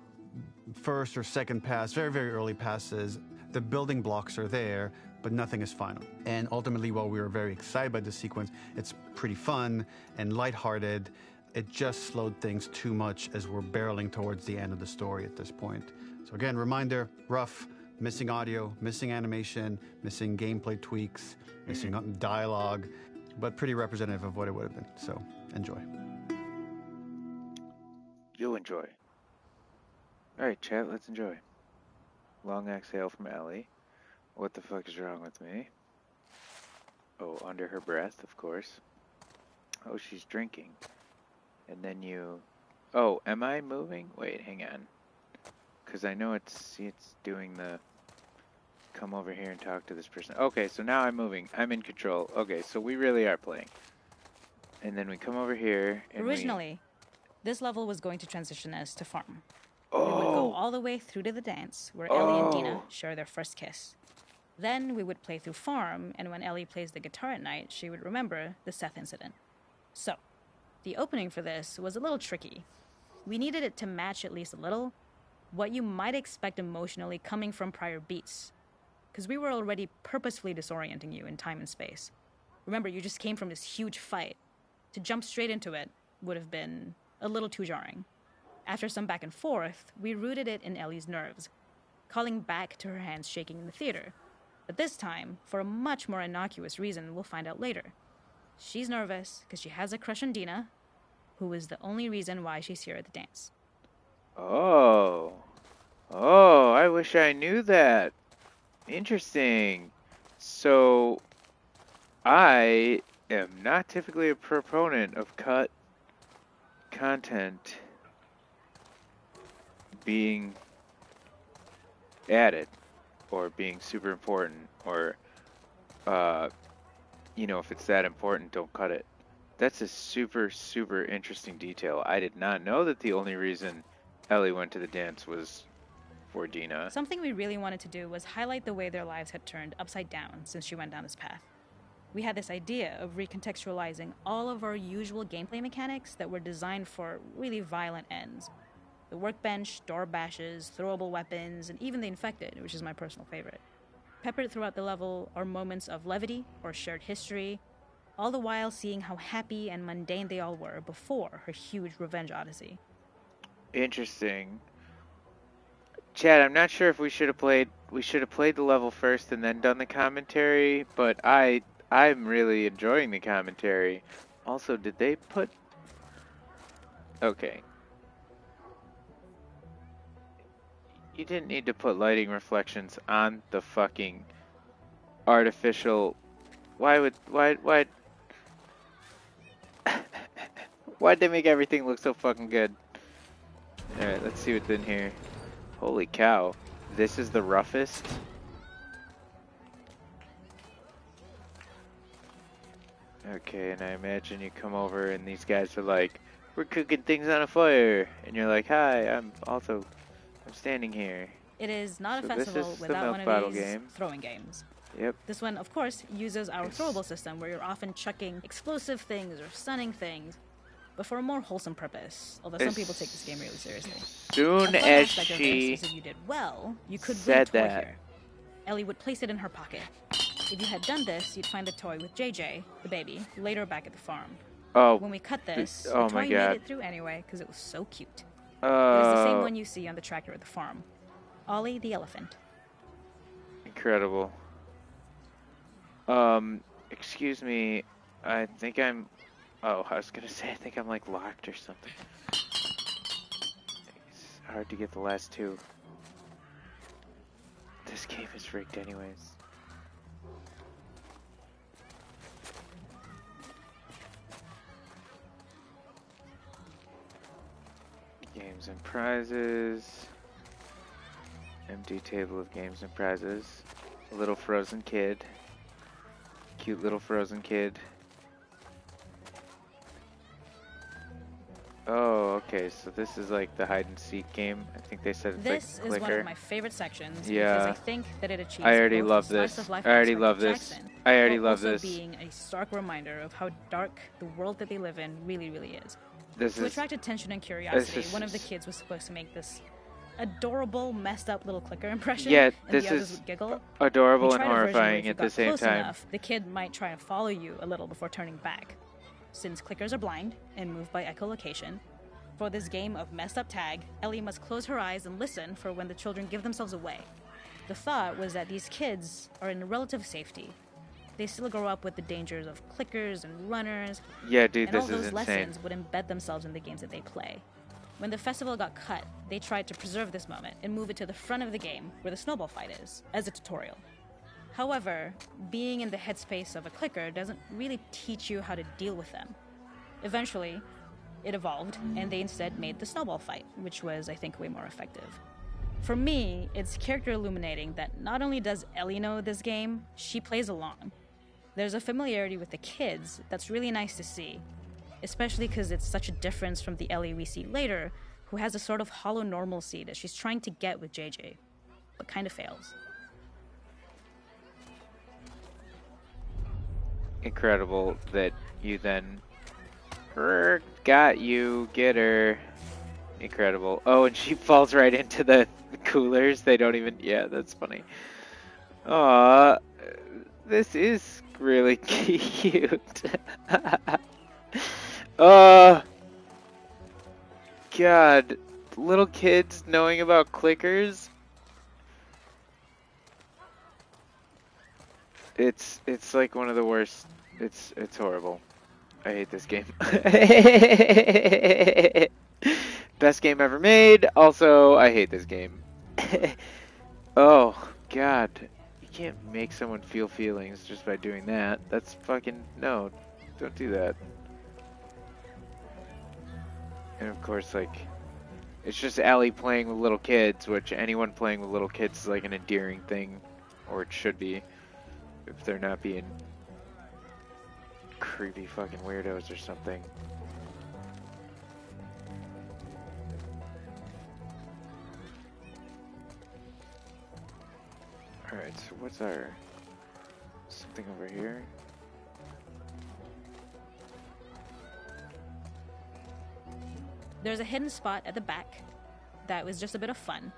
first or second pass, very, very early passes. The building blocks are there, but nothing is final. And ultimately, while we were very excited by the sequence, it's pretty fun and lighthearted. It just slowed things too much as we're barreling towards the end of the story at this point. So again, reminder, rough, missing audio, missing animation, missing gameplay tweaks, missing dialogue, but pretty representative of what it would have been. So enjoy. You'll enjoy. Alright, chat, let's enjoy. Long exhale from Ellie. What the fuck is wrong with me? Oh, under her breath, of course. Oh, she's drinking. And then you Oh, am I moving? Wait, hang on. Because I know it's doing the come over here and talk to this person. Okay, so now I'm moving. I'm in control. Okay, so we really are playing. And then we come over here and Originally, this level was going to transition us to farm. we... We would go Oh! all the way through to the dance, where Ellie and Dina Oh! share their first kiss. Then we would play through farm, and when Ellie plays the guitar at night, she would remember the Seth incident. So, the opening for this was a little tricky. We needed it to match at least a little what you might expect emotionally coming from prior beats, because we were already purposefully disorienting you in time and space. Remember, you just came from this huge fight. To jump straight into it would have been a little too jarring. After some back and forth, we rooted it in Ellie's nerves, calling back to her hands shaking in the theater. But this time, for a much more innocuous reason we'll find out later. She's nervous because she has a crush on Dina, who is the only reason why she's here at the dance. Oh. Oh, I wish I knew that. Interesting. So, I am not typically a proponent of cut content being added or being super important or, if it's that important, don't cut it. That's a super, super interesting detail. I did not know that the only reason Ellie went to the dance was for Dina. Something we really wanted to do was highlight the way their lives had turned upside down since she went down this path. We had this idea of recontextualizing all of our usual gameplay mechanics that were designed for really violent ends. The workbench, door bashes, throwable weapons, and even the infected, which is my personal favorite. Peppered throughout the level are moments of levity or shared history, all the while seeing how happy and mundane they all were before her huge revenge odyssey. Interesting. Chad, I'm not sure if we should have played the level first and then done the commentary, but I'm really enjoying the commentary. Also, did they put... Okay. You didn't need to put lighting reflections on the fucking artificial... Why'd they make everything look so fucking good? Alright, let's see what's in here. Holy cow. This is the roughest? Okay, and I imagine you come over and these guys are like, we're cooking things on a fire. And you're like, hi, I'm standing here. It is not So a festival this is the without milk one of bottle these game. throwing games. Yep. This one, of course, uses our throwable system where you're often chucking explosive things or stunning things, but for a more wholesome purpose, although some people take this game really seriously. Soon A fun as aspect of she this is if you did well, you could win a said toy that. here. Ellie would place it in her pocket. If you had done this, you'd find the toy with JJ, the baby, later back at the farm. Oh. When we cut this, Oh the my toy God. made it through anyway because it was so cute. It is the same one you see on the tractor at the farm. Ollie the elephant. Incredible. Excuse me. I think I'm... Oh, I was gonna say, I think I'm like locked or something. It's hard to get the last two. This game is rigged anyways. Games and prizes. Empty table of games and prizes. A little frozen kid. Cute little frozen kid. Oh, okay, so this is like the hide and seek game. I think they said it's This like is clicker. one of my favorite sections Yeah. because I think that it achieves I already both love the this. slice of life I already aspect love of this. Jackson, I already while love also this. being a stark reminder of how dark the world that they live in really, really is. This To is attract attention and curiosity, is- one of the kids was supposed to make this adorable, messed up little clicker impression, Yeah, and this the others is would giggle. adorable We and tried a version where horrifying if you at the got same close time. enough, the kid might try and follow you a little before turning back. Since clickers are blind and move by echolocation, for this game of messed up tag, Ellie must close her eyes and listen for when the children give themselves away. The thought was that these kids are in relative safety. They still grow up with the dangers of clickers and runners, Yeah, dude, and all this is those insane. lessons would embed themselves in the games that they play. When the festival got cut, they tried to preserve this moment and move it to the front of the game where the snowball fight is, as a tutorial. However, being in the headspace of a clicker doesn't really teach you how to deal with them. Eventually, It evolved, and they instead made the snowball fight, which was, I think, way more effective. For me, it's character illuminating that not only does Ellie know this game, she plays along. There's a familiarity with the kids that's really nice to see, especially because it's such a difference from the Ellie we see later, who has a sort of hollow normalcy that she's trying to get with JJ, but kind of fails. Incredible that you then got you, get her. Incredible. Oh, and she falls right into the coolers. They don't even, yeah, that's funny. Aw, this is really cute. God, little kids knowing about clickers. It's like one of the worst. It's horrible. I hate this game. Best game ever made. Also, I hate this game. Oh, God. You can't make someone feel feelings just by doing that. That's fucking... No, don't do that. And of course, like... It's just Ellie playing with little kids, which anyone playing with little kids is like an endearing thing. Or it should be. If they're not being... creepy fucking weirdos or something. Alright, so what's our... something over here? There's a hidden spot at the back that was just a bit of fun.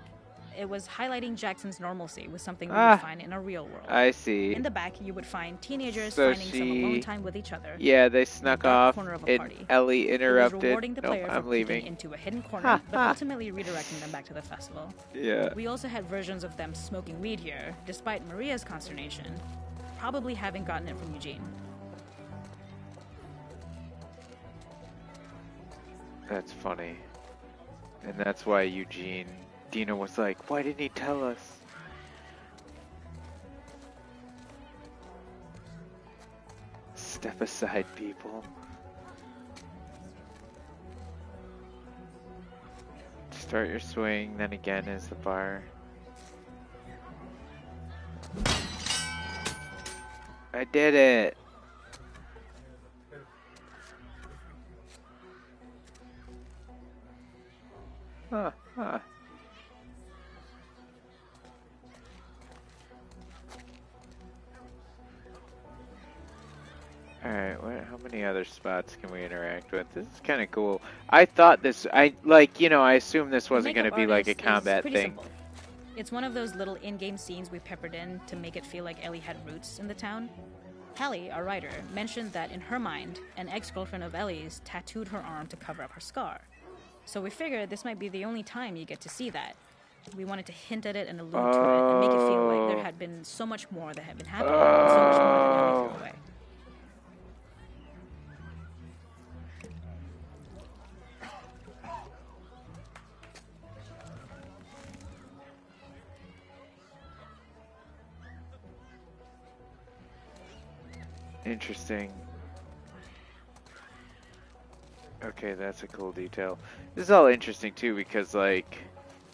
It was highlighting Jackson's normalcy with something we would find in a real world. I see. In the back, you would find teenagers So finding some alone time with each other. Yeah, they snuck off, corner of a and party. Ellie It was interrupted. rewarding the Nope, player I'm for leaving. peeking into a hidden corner, but ultimately redirecting them back to the festival. Yeah. We also had versions of them smoking weed here, despite Maria's consternation, probably having gotten it from Eugene. That's funny. And that's why Dina was like, why didn't he tell us? Step aside, people. Start your swing, then again is the bar. I did it! Huh. Alright, how many other spots can we interact with? This is kind of cool. I thought this, I assumed this wasn't going to be like a combat thing. Simple. It's one of those little in-game scenes we peppered in to make it feel like Ellie had roots in the town. Hallie, our writer, mentioned that in her mind, an ex-girlfriend of Ellie's tattooed her arm to cover up her scar. So we figured this might be the only time you get to see that. We wanted to hint at it and allude to it and make it feel like there had been so much more that had been happening, so much more than Ellie threw away. Interesting. Okay, that's a cool detail. This is all interesting too because like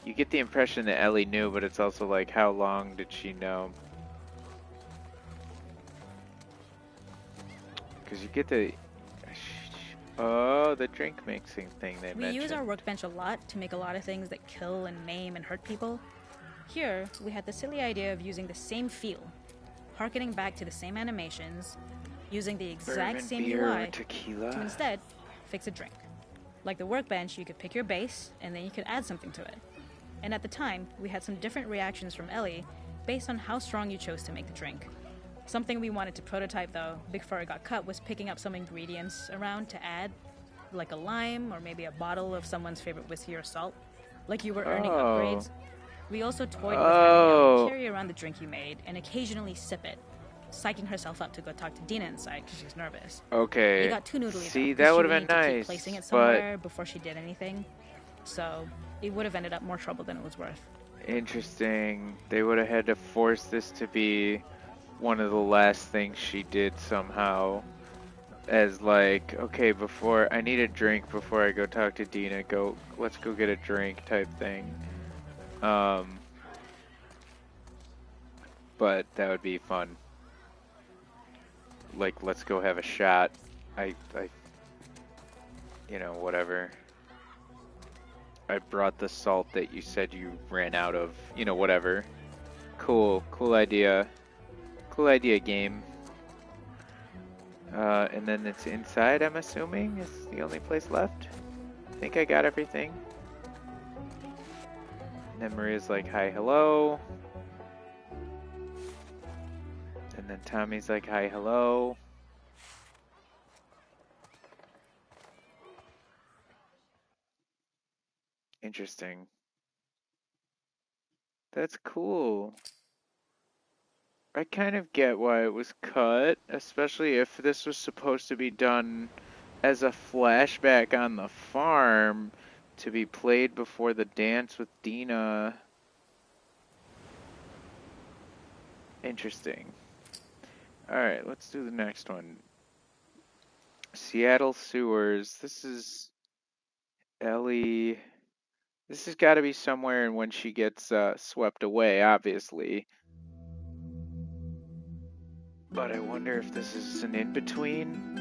you get the impression that Ellie knew, but it's also like how long did she know? Because you get the the drink mixing thing they mentioned. We use our workbench a lot to make a lot of things that kill and maim and hurt people. Here, we had the silly idea of using the same feel, harkening back to the same animations, using the exact Bourbon, same beer, UI tequila. to instead fix a drink. Like the workbench, you could pick your base, and then you could add something to it. And at the time, we had some different reactions from Ellie based on how strong you chose to make the drink. Something we wanted to prototype, though, before it got cut, was picking up some ingredients around to add, like a lime or maybe a bottle of someone's favorite whiskey or salt, like you were earning upgrades. We also toyed with having Ellie carry around the drink you made and occasionally sip it, psyching herself up to go talk to Dina inside because she's nervous. Okay. It got too noodly. See, though, that would have she been would need to nice. keep placing it somewhere before she did anything, so it would have ended up more trouble than it was worth. Interesting. They would have had to force this to be one of the last things she did somehow. as like, okay, before I need a drink before I go talk to Dina. Let's go get a drink type thing. But that would be fun. Like, let's go have a shot. Whatever. I brought the salt that you said you ran out of. Whatever. Cool idea. Cool idea, game. And then it's inside, I'm assuming, is the only place left. I think I got everything. And then Maria's like, hi, hello. And then Tommy's like, hi, hello. Interesting. That's cool. I kind of get why it was cut, especially if this was supposed to be done as a flashback on the farm to be played before the dance with Dina. Interesting. Alright, let's do the next one. Seattle sewers. This is Ellie. This has got to be somewhere in when she gets swept away, obviously. But I wonder if this is an in-between.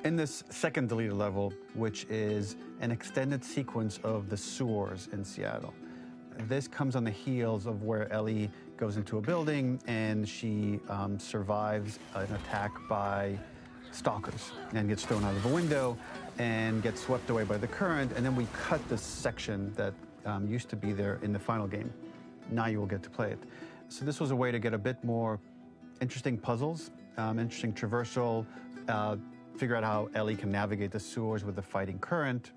In this second deleted level, which is an extended sequence of the sewers in Seattle, this comes on the heels of where Ellie goes into a building and she survives an attack by stalkers and gets thrown out of a window and gets swept away by the current. And then we cut this section that used to be there in the final game. Now you will get to play it. So this was a way to get a bit more interesting puzzles, interesting traversal, figure out how Ellie can navigate the sewers with the fighting current.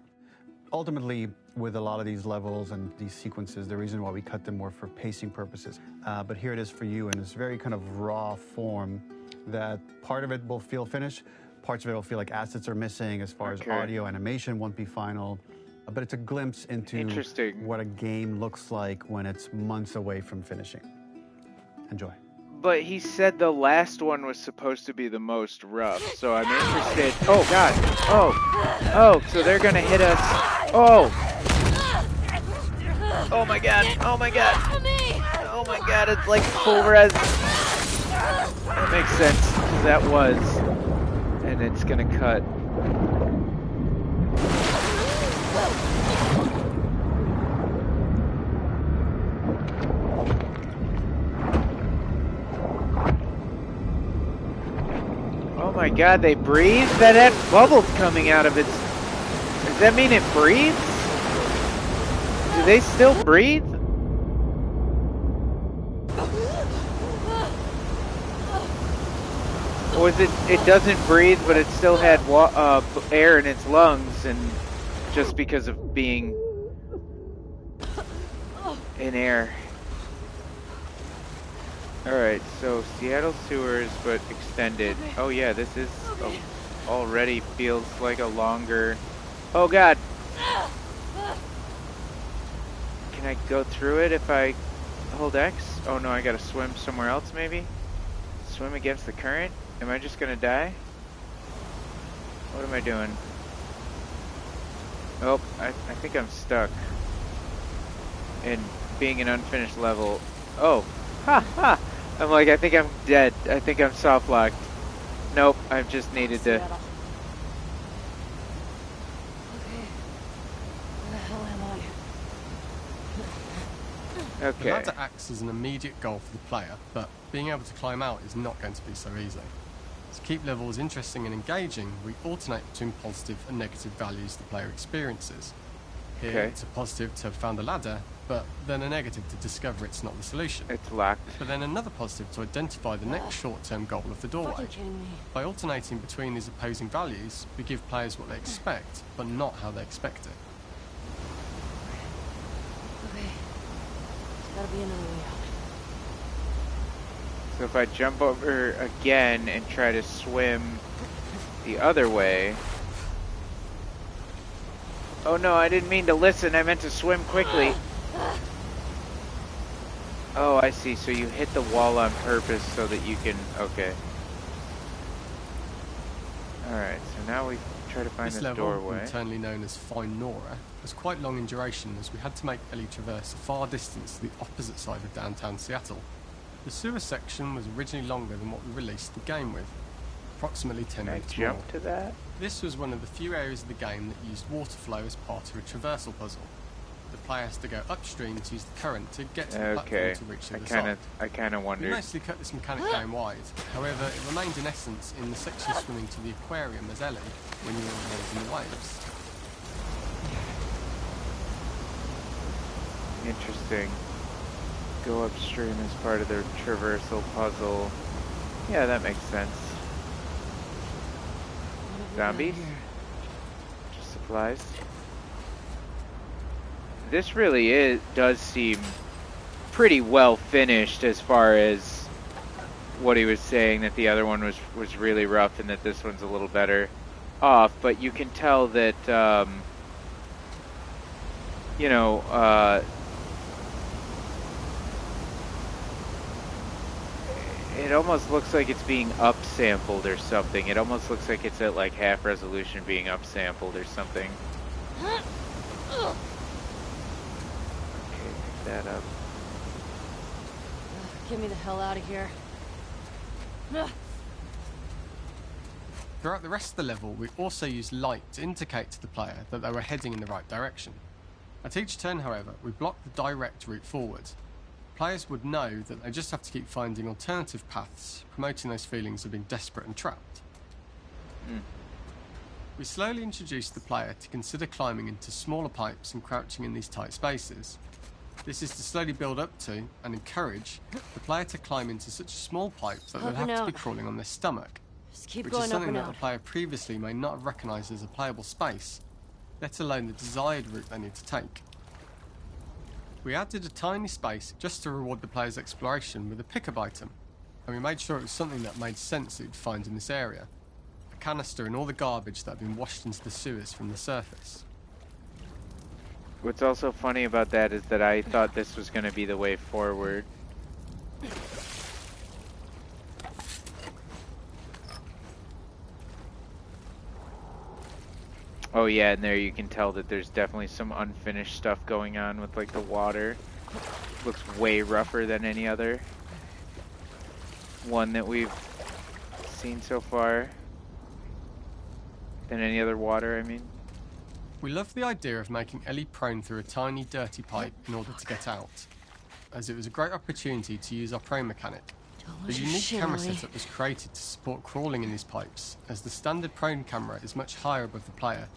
Ultimately, with a lot of these levels and these sequences, the reason why we cut them were for pacing purposes. But here it is for you in this very kind of raw form that part of it will feel finished, parts of it will feel like assets are missing as far as audio, animation won't be final. But it's a glimpse into what a game looks like when it's months away from finishing. Enjoy. But he said the last one was supposed to be the most rough, so I'm interested. Oh, God. Oh, so they're going to hit us. Oh. Oh, my God. Oh, my God. Oh, my God. It's like full res. That makes sense, because that was. And it's going to cut. Oh my God, they breathe? That had bubbles coming out of it. Does that mean it breathes? Do they still breathe? Or is it doesn't breathe, but it still had air in its lungs, and just because of being in air. Alright, so Seattle sewers, but extended. Oh yeah, this is already feels like a longer... Oh God! Can I go through it if I hold X? Oh no, I gotta swim somewhere else maybe? Swim against the current? Am I just gonna die? What am I doing? Oh, I think I'm stuck. In being an unfinished level. Oh! Ha ha! I'm like, I think I'm dead. I think I'm soft locked. Nope, I've just needed to. Okay. Where the hell am I? Okay. The ladder acts as an immediate goal for the player, but being able to climb out is not going to be so easy. To keep levels interesting and engaging, we alternate between positive and negative values the player experiences. Here, it's a positive to have found a ladder, but then a negative to discover it's not the solution. It's locked. But then another positive to identify the next short-term goal of the doorway. By alternating between these opposing values, we give players what they expect, but not how they expect it. Okay. There's gotta be another way out. So if I jump over again and try to swim the other way... Oh no, I didn't mean to listen, I meant to swim quickly. Oh, I see, so you hit the wall on purpose so that you can... Okay. Alright, so now we try to find This this level, doorway. internally known as Find Nora, was quite long in duration as we had to make Ellie traverse a far distance to the opposite side of downtown Seattle. The sewer section was originally longer than what we released the game with, approximately 10 Can I minutes more. jump to that? This was one of the few areas of the game that used water flow as part of a traversal puzzle. The player has to go upstream to use the current to get to the Okay, platform to reach the other side. I kind of We wondered. mostly cut this mechanic game wide, however it remained in essence in the section swimming to the aquarium as Ellie when you were avoiding the waves. Interesting. Go upstream as part of the traversal puzzle. Yeah, that makes sense. Zombies? Just supplies. This really does seem pretty well finished as far as what he was saying, that the other one was really rough and that this one's a little better off, but you can tell that it almost looks like it's being upsampled or something. It almost looks like it's at like half resolution being upsampled or something. Okay, pick that up. Get me the hell out of here. Throughout the rest of the level, we also used light to indicate to the player that they were heading in the right direction. At each turn, however, we blocked the direct route forward. Players would know that they just have to keep finding alternative paths, promoting those feelings of being desperate and trapped. We slowly introduced the player to consider climbing into smaller pipes and crouching in these tight spaces. This is to slowly build up to, and encourage, the player to climb into such a small pipe that they'll have to be crawling on their stomach, Just keep which going is up something and that out. the player previously may not have recognised as a playable space, let alone the desired route they need to take. We added a tiny space just to reward the player's exploration with a pickup item, and we made sure it was something that made sense that you'd find in this area. A canister and all the garbage that had been washed into the sewers from the surface. What's also funny about that is that I thought this was going to be the way forward. Oh yeah, and there you can tell that there's definitely some unfinished stuff going on with like the water. Looks way rougher than any other one that we've seen so far. Than any other water, I mean. We loved the idea of making Ellie prone through a tiny, dirty pipe in order to get out, as it was a great opportunity to use our prone mechanic. Don't The lose your unique shit, camera Ellie. setup was created to support crawling in these pipes, as the standard prone camera is much higher above the player.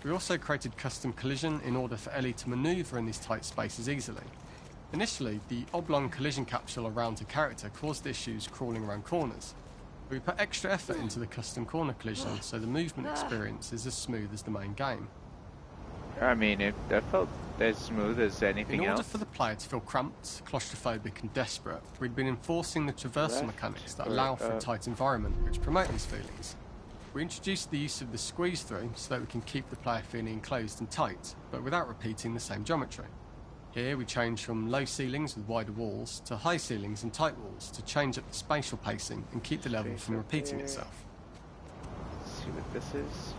We also created custom collision in order for Ellie to manoeuvre in these tight spaces easily. Initially, the oblong collision capsule around her character caused issues crawling around corners. We put extra effort into the custom corner collision, so the movement experience is as smooth as the main game. I mean, that felt as smooth as In anything order else. for the player to feel cramped, claustrophobic and desperate, we'd been enforcing the traversal Left mechanics that or allow for a up? tight environment which promote these feelings. We introduced the use of the squeeze through so that we can keep the player feeling enclosed and tight, but without repeating the same geometry. Here we change from low ceilings with wider walls to high ceilings and tight walls to change up the spatial pacing and keep the level Space from up repeating there. itself. Let's see what this is.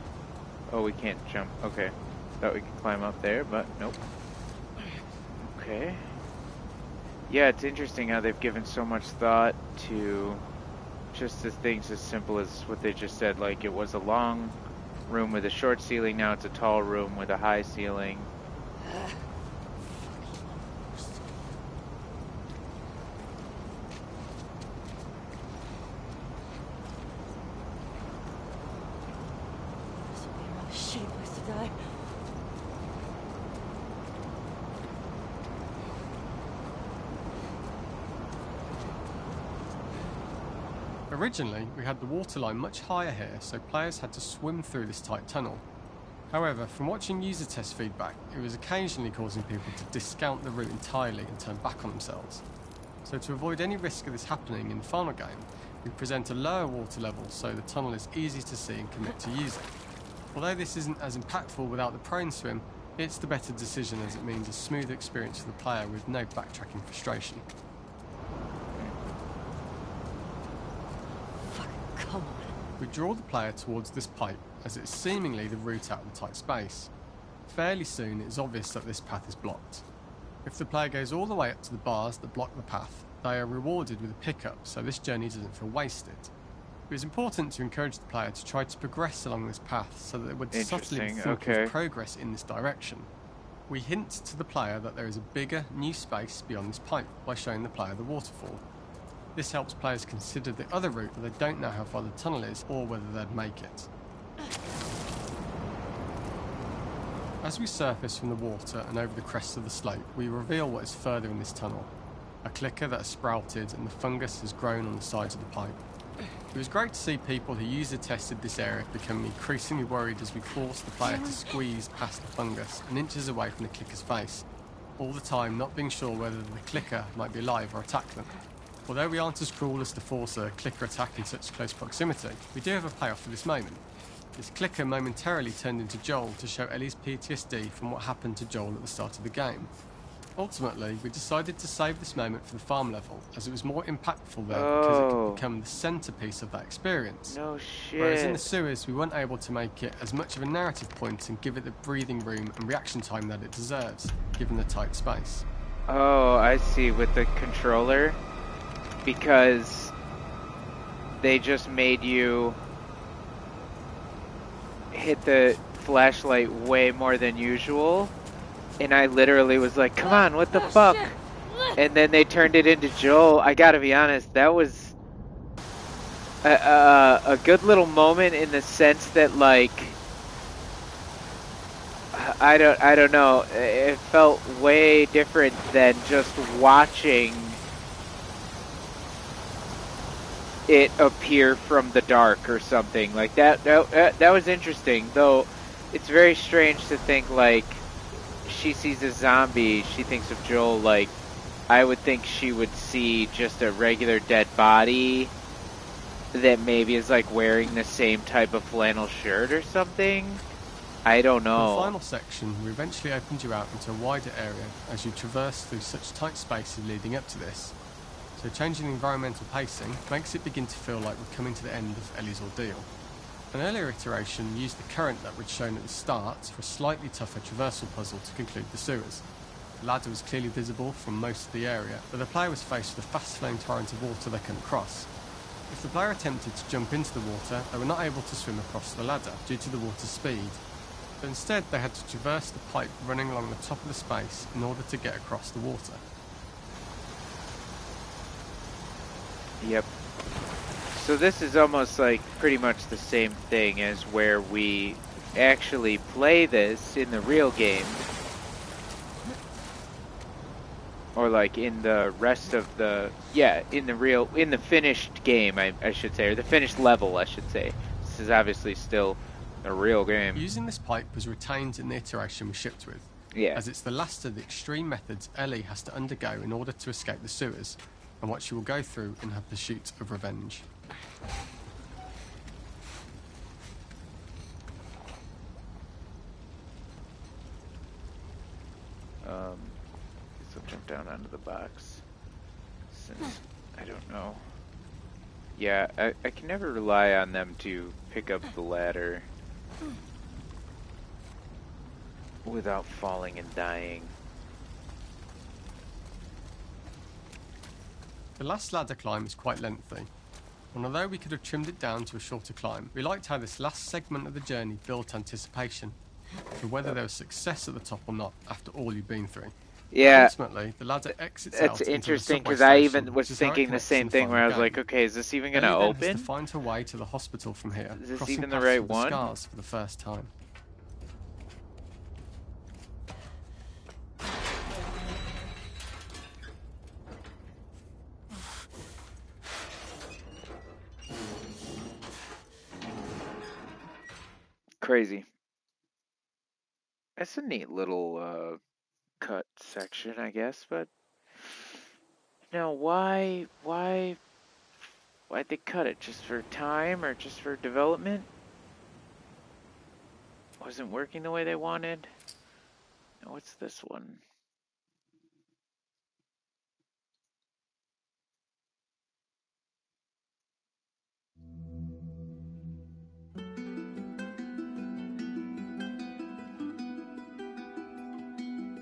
Oh, we can't jump. Okay. Thought we could climb up there, but nope. Okay. Yeah, it's interesting how they've given so much thought to just the things as simple as what they just said. Like, it was a long room with a short ceiling, now it's a tall room with a high ceiling. This would be a really shitty place to die. Originally, we had the waterline much higher here, so players had to swim through this tight tunnel. However, from watching user test feedback, it was occasionally causing people to discount the route entirely and turn back on themselves. So to avoid any risk of this happening in the final game, we present a lower water level so the tunnel is easy to see and commit to using. Although this isn't as impactful without the prone swim, it's the better decision as it means a smooth experience for the player with no backtracking frustration. Fucking come on. We draw the player towards this pipe as it is seemingly the route out of the tight space. Fairly soon it is obvious that this path is blocked. If the player goes all the way up to the bars that block the path, they are rewarded with a pickup so this journey doesn't feel wasted. It was important to encourage the player to try to progress along this path so that they would subtly think okay. of progress in this direction. We hint to the player that there is a bigger, new space beyond this pipe by showing the player the waterfall. This helps players consider the other route that they don't know how far the tunnel is or whether they'd make it. As we surface from the water and over the crest of the slope, we reveal what is further in this tunnel. A clicker that has sprouted and the fungus has grown on the sides of the pipe. It was great to see people who used and tested this area becoming increasingly worried as we forced the player to squeeze past the fungus and inches away from the clicker's face, all the time not being sure whether the clicker might be alive or attack them. Although we aren't as cruel as to force a clicker attack in such close proximity, we do have a payoff for this moment. This clicker momentarily turned into Joel to show Ellie's PTSD from what happened to Joel at the start of the game. Ultimately, we decided to save this moment for the farm level, as it was more impactful there because it could become the centrepiece of that experience. No shit. Whereas in the sewers, we weren't able to make it as much of a narrative point and give it the breathing room and reaction time that it deserves, given the tight space. Oh, I see, with the controller. Because they just made you hit the flashlight way more than usual. And I literally was like, come on, what the fuck? Shit. And then they turned it into Joel. I gotta be honest, that was a good little moment in the sense that, like, I don't know, it felt way different than just watching it appear from the dark or something like that. That was interesting, though. It's very strange to think, like, she sees a zombie, she thinks of Joel. Like, I would think she would see just a regular dead body that maybe is like wearing the same type of flannel shirt or something. I don't know. In the final section, we eventually opened you out into a wider area as you traverse through such tight spaces leading up to this. So changing the environmental pacing makes it begin to feel like we're coming to the end of Ellie's ordeal. An earlier iteration used the current that we'd shown at the start for a slightly tougher traversal puzzle to conclude the sewers. The ladder was clearly visible from most of the area, but the player was faced with a fast-flowing torrent of water they couldn't cross. If the player attempted to jump into the water, they were not able to swim across the ladder due to the water's speed. But instead they had to traverse the pipe running along the top of the space in order to get across the water. Yep. So this is almost like pretty much the same thing as where we actually play this in the real game. Or like in the rest of the, in the finished game, I should say, or the finished level, I should say. This is obviously still a real game. Using this pipe was retained in the iteration we shipped with, as it's the last of the extreme methods Ellie has to undergo in order to escape the sewers, and what she will go through in her pursuit of revenge. So jump down onto the box, since I don't know. Yeah, I can never rely on them to pick up the ladder without falling and dying. The last ladder climb is quite lengthy, and although we could have trimmed it down to a shorter climb, we liked how this last segment of the journey built anticipation for whether there was success at the top or not after all you've been through. Yeah, ultimately, the ladder exits that's out interesting into the because subway I station, even which was is how it thinking the connects same in the thing where I final was like, game. okay, is this even gonna Ellie then has open? to find her way to the hospital from here, Is this crossing even the paths right with the one? scars for the first time. Crazy. That's a neat little cut section, I guess, but now why'd they cut it? Just for time or just for development? Wasn't working the way they wanted? Now what's this one?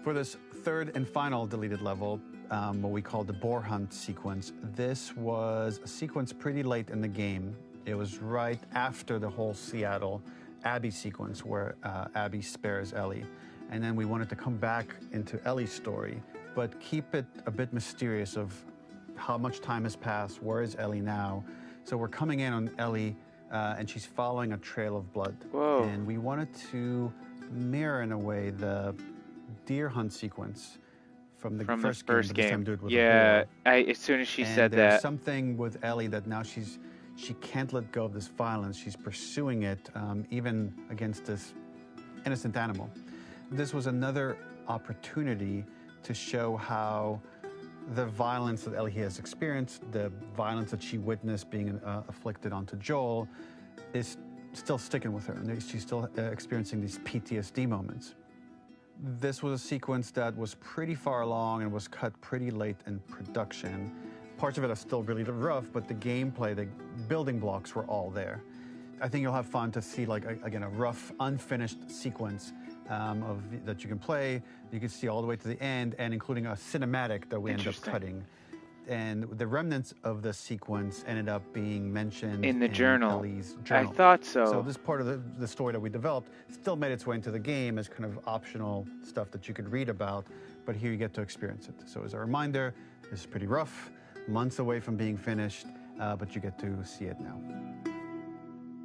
For this third and final deleted level, what we call the boar hunt sequence, this was a sequence pretty late in the game. It was right after the whole Seattle Abby sequence where Abby spares Ellie. And then we wanted to come back into Ellie's story, but keep it a bit mysterious of how much time has passed, where is Ellie now? So we're coming in on Ellie, and she's following a trail of blood. Whoa. And we wanted to mirror, in a way, the deer hunt sequence from the first game, but this time do it with a Yeah, boar. as soon as she And said there's that, something with Ellie that now she can't let go of this violence. She's pursuing it, even against this innocent animal. This was another opportunity to show how the violence that Ellie has experienced, the violence that she witnessed being afflicted onto Joel, is still sticking with her, and she's still experiencing these PTSD moments. This was a sequence that was pretty far along and was cut pretty late in production. Parts of it are still really rough, but the gameplay, the building blocks were all there. I think you'll have fun to see, like, again, a rough, unfinished sequence that you can play. You can see all the way to the end, and including a cinematic that we ended up cutting. And the remnants of the sequence ended up being mentioned in the journal. Ellie's journal. I thought so. So this part of the story that we developed still made its way into the game as kind of optional stuff that you could read about, but here you get to experience it. So as a reminder, this is pretty rough, months away from being finished, but you get to see it now.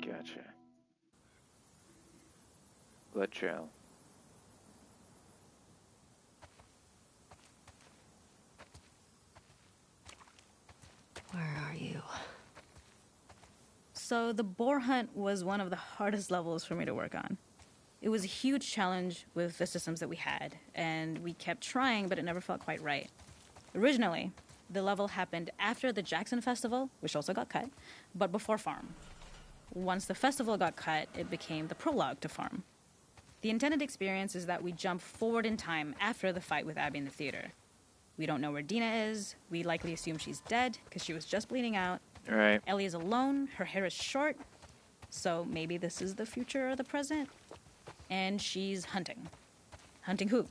Gotcha. Blood trail. Where are you? So the boar hunt was one of the hardest levels for me to work on. It was a huge challenge with the systems that we had, and we kept trying, but it never felt quite right. Originally, the level happened after the Jackson Festival, which also got cut, but before Farm. Once the festival got cut, it became the prologue to Farm. The intended experience is that we jump forward in time after the fight with Abby in the theater. We don't know where Dina is. We likely assume she's dead because she was just bleeding out. Right. Ellie is alone. Her hair is short. So maybe this is the future or the present. And she's hunting. Hunting who?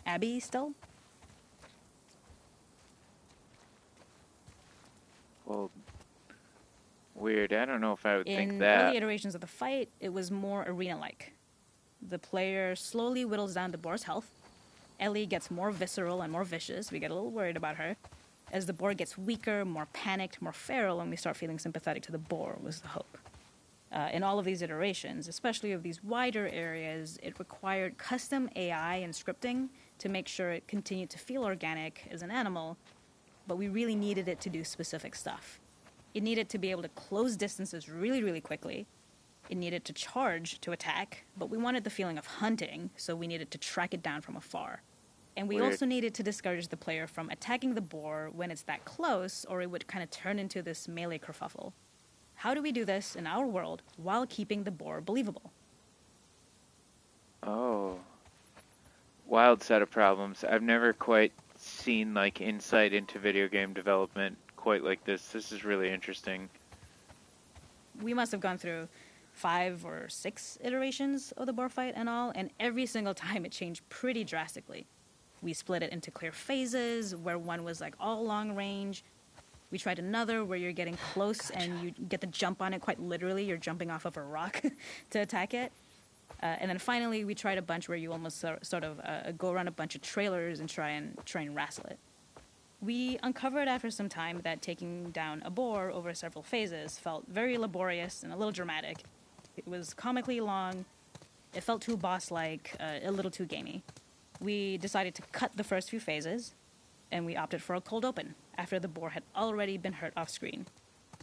Abby still? Well, weird. I don't know if I would think In that. early iterations of the fight, it was more arena-like. The player slowly whittles down the boar's health. Ellie gets more visceral and more vicious. We get a little worried about her. As the boar gets weaker, more panicked, more feral, and we start feeling sympathetic to the boar, was the hope. In all of these iterations, especially of these wider areas, it required custom AI and scripting to make sure it continued to feel organic as an animal, but we really needed it to do specific stuff. It needed to be able to close distances really, really quickly. It needed to charge to attack, but we wanted the feeling of hunting, so we needed to track it down from afar. And we also needed to discourage the player from attacking the boar when it's that close, or it would kind of turn into this melee kerfuffle. How do we do this in our world while keeping the boar believable? Oh. Wild set of problems. I've never quite seen, like, insight into video game development quite like this. This is really interesting. We must have gone through 5 or 6 iterations of the boar fight and all, and every single time it changed pretty drastically. We split it into clear phases, where one was like all long range. We tried another where you're getting close and you get the jump on it quite literally. You're jumping off of a rock to attack it. And then finally we tried a bunch where you almost sort of go around a bunch of trailers and try and wrestle it. We uncovered after some time that taking down a boar over several phases felt very laborious and a little dramatic. It was comically long, it felt too boss-like, a little too gamey. We decided to cut the first few phases, and we opted for a cold open after the boar had already been hurt off-screen.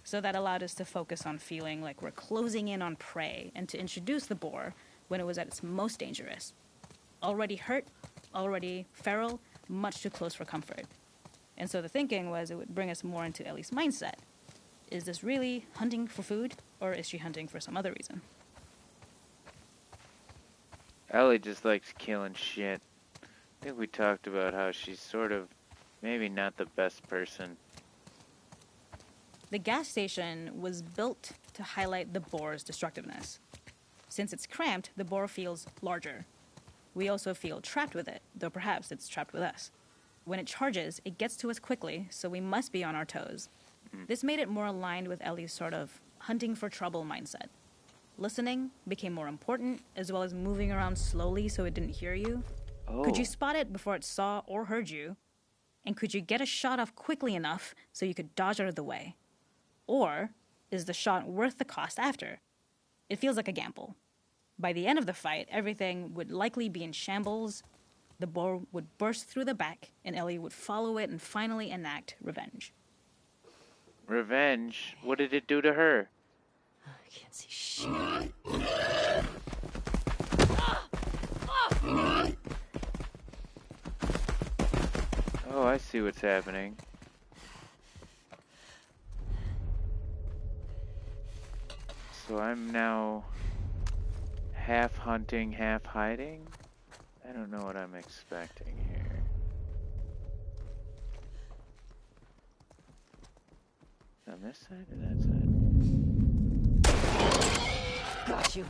So that allowed us to focus on feeling like we're closing in on prey and to introduce the boar when it was at its most dangerous. Already hurt, already feral, much too close for comfort. And so the thinking was it would bring us more into Ellie's mindset. Is this really hunting for food, or is she hunting for some other reason? Ellie just likes killing shit. I think we talked about how she's sort of maybe not the best person. The gas station was built to highlight the boar's destructiveness. Since it's cramped, the boar feels larger. We also feel trapped with it, though perhaps it's trapped with us. When it charges, it gets to us quickly, so we must be on our toes. This made it more aligned with Ellie's sort of hunting for trouble mindset. Listening became more important, as well as moving around slowly so it didn't hear you. Oh. Could you spot it before it saw or heard you? And could you get a shot off quickly enough so you could dodge out of the way? Or is the shot worth the cost after? It feels like a gamble. By the end of the fight, everything would likely be in shambles. The boar would burst through the back, and Ellie would follow it and finally enact revenge. Revenge? What did it do to her? I can't see shit. Oh, I see what's happening. So I'm now half hunting, half hiding? I don't know what I'm expecting here. On this side or that side? Got you.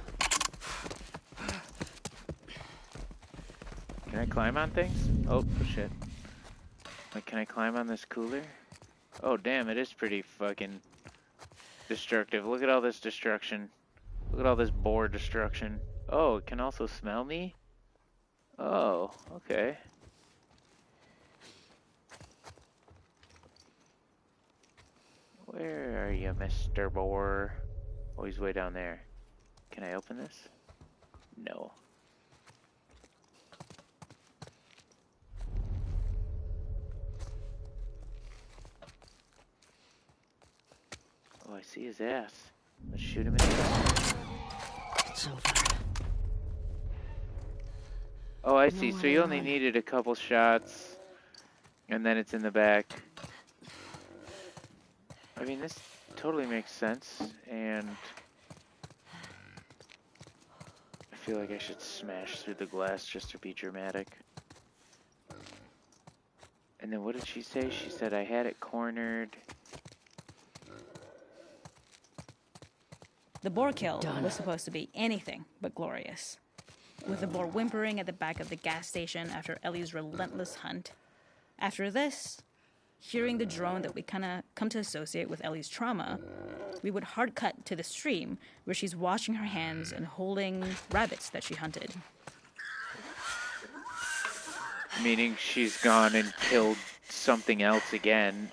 Can I climb on things? Oh, shit. Like, can I climb on this cooler? Oh, damn, it is pretty fucking destructive. Look at all this destruction. Look at all this boar destruction. Oh, it can also smell me? Oh, okay. Where are you, Mr. Boar? Oh, he's way down there. Can I open this? No. Oh, I see his ass. Let's shoot him in the ass. It's over. Oh, I see. No So you way only on. needed a couple shots, and then it's in the back. I mean, this totally makes sense, and I feel like I should smash through the glass just to be dramatic. And then what did she say? She said I had it cornered. The boar kill Done. was supposed to be anything but glorious. With the boar whimpering at the back of the gas station after Ellie's relentless hunt. After this, hearing the drone that we kind of come to associate with Ellie's trauma, we would hard cut to the stream where she's washing her hands and holding rabbits that she hunted. Meaning she's gone and killed something else again.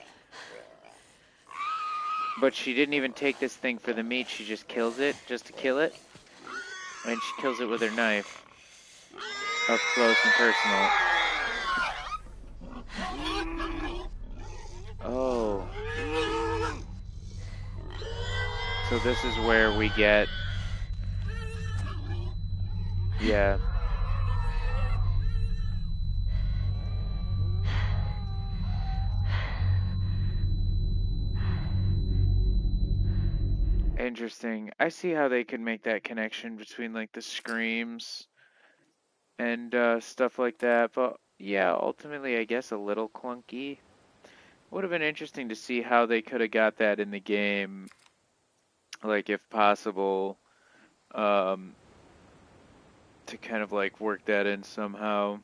But she didn't even take this thing for the meat, she just kills it, just to kill it. And she kills it with her knife. Up close and personal. Oh. So this is where we get... Yeah. Interesting. I see how they could make that connection between like the screams and stuff like that, but yeah, ultimately I guess a little clunky. Would have been interesting to see how they could have got that in the game, like if possible, to kind of like work that in somehow.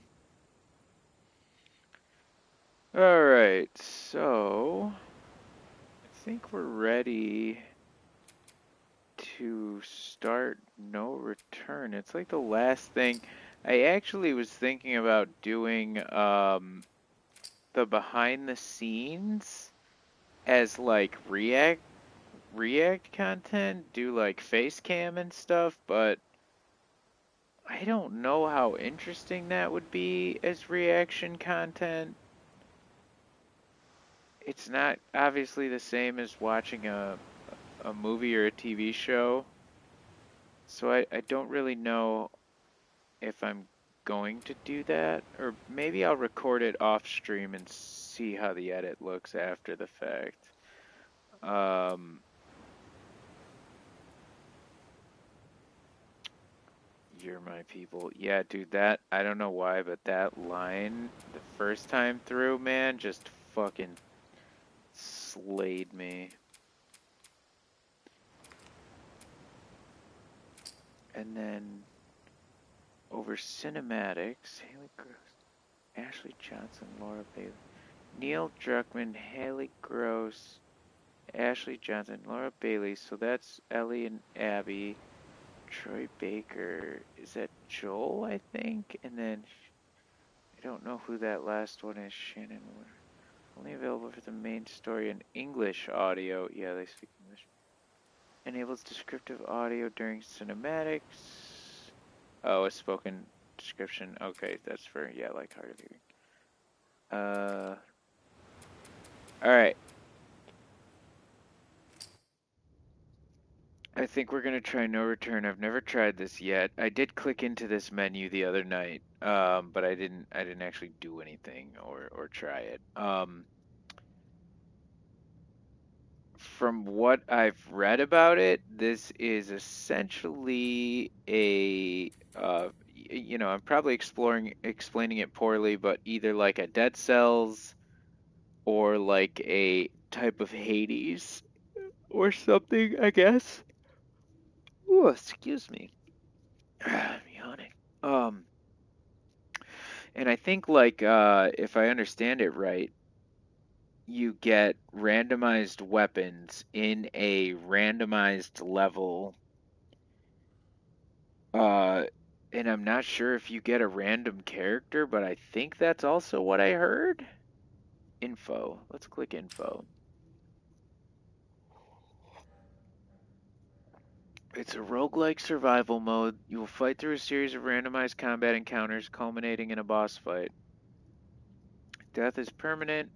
Alright, so I think we're ready to start No Return. It's like the last thing. I actually was thinking about doing the behind the scenes as like react content, do like face cam and stuff, but I don't know how interesting that would be as reaction content. It's not obviously the same as watching a movie or a TV show. So I don't really know if I'm going to do that, or maybe I'll record it off stream and see how the edit looks after the fact. You're my people. Yeah, dude, that, I don't know why, but that line, the first time through, man, just fucking slayed me. And then over cinematics, Haley Gross. Ashley Johnson, Laura Bailey, Neil Druckmann, Haley Gross, Ashley Johnson, Laura Bailey. So that's Ellie and Abby. Troy Baker. Is that Joel, I think? And then I don't know who that last one is. Shannon Wood. Only available for the main story in English audio. Yeah, they speak English. Enables descriptive audio during cinematics. Oh, a spoken description. Okay, that's for, yeah, like hard of hearing. Alright. I think we're gonna try no return. I've never tried this yet. I did click into this menu the other night, but I didn't actually do anything or try it. From what I've read about it, this is essentially a I'm probably explaining it poorly, but either like a Dead Cells or like a type of Hades or something, I guess. Ooh, excuse me. I'm yawning. And I think like if I understand it right, you get randomized weapons in a randomized level. And I'm not sure if you get a random character, but I think that's also what I heard. Info. Let's click info. It's a roguelike survival mode. You will fight through a series of randomized combat encounters culminating in a boss fight. Death is permanent.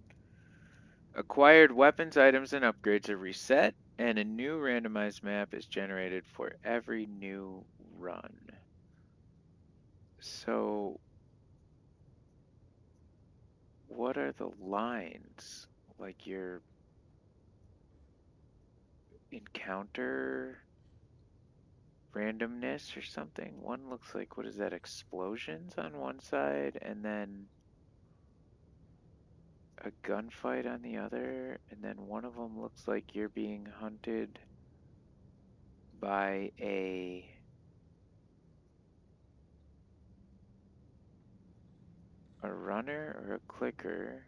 Acquired weapons, items, and upgrades are reset, and a new randomized map is generated for every new run. So, what are the lines? Like your encounter randomness or something? One looks like, what is that, explosions on one side, and then a gunfight on the other, and then one of them looks like you're being hunted by a runner or a clicker.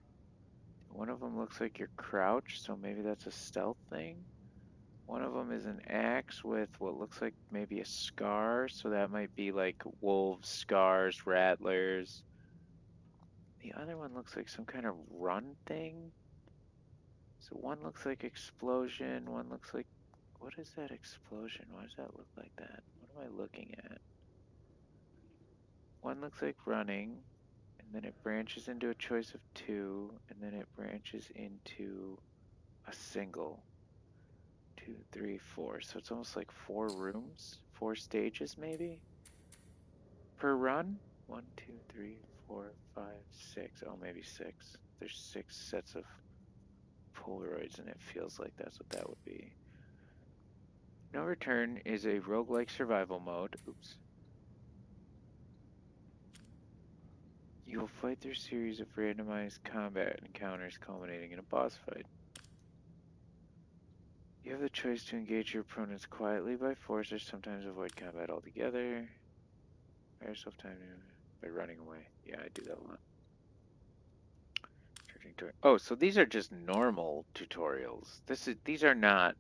One of them looks like you're crouched, so maybe that's a stealth thing. One of them is an axe with what looks like maybe a scar, so that might be like wolves, scars, rattlers. The other one looks like some kind of run thing. So one looks like explosion, one looks like... What is that explosion? Why does that look like that? What am I looking at? One looks like running, and then it branches into a choice of two, and then it branches into a single. 2, 3, 4. So it's almost like 4 rooms, 4 stages maybe per run. 1, 2, 3, 4, 5, 6. Oh, maybe 6. There's 6 sets of Polaroids, and it feels like that's what that would be. No Return is a roguelike survival mode. Oops. You will fight through a series of randomized combat encounters culminating in a boss fight. You have the choice to engage your opponents quietly by force or sometimes avoid combat altogether. Buy yourself time by running away. Yeah, I do that a lot. Oh, so these are just normal tutorials. These are not...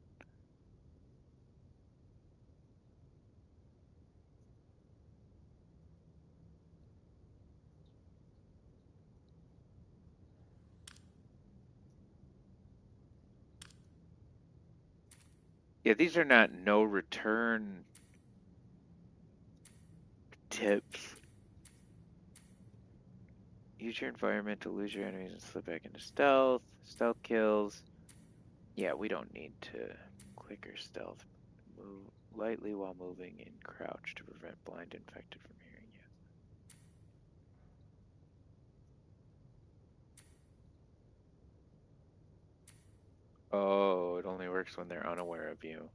Yeah, these are not no return tips. Use your environment to lose your enemies and slip back into stealth. Stealth kills. Yeah, we don't need to click or stealth. Move lightly while moving in crouch to prevent blind infected from hearing you. Oh, it only works when they're unaware of you.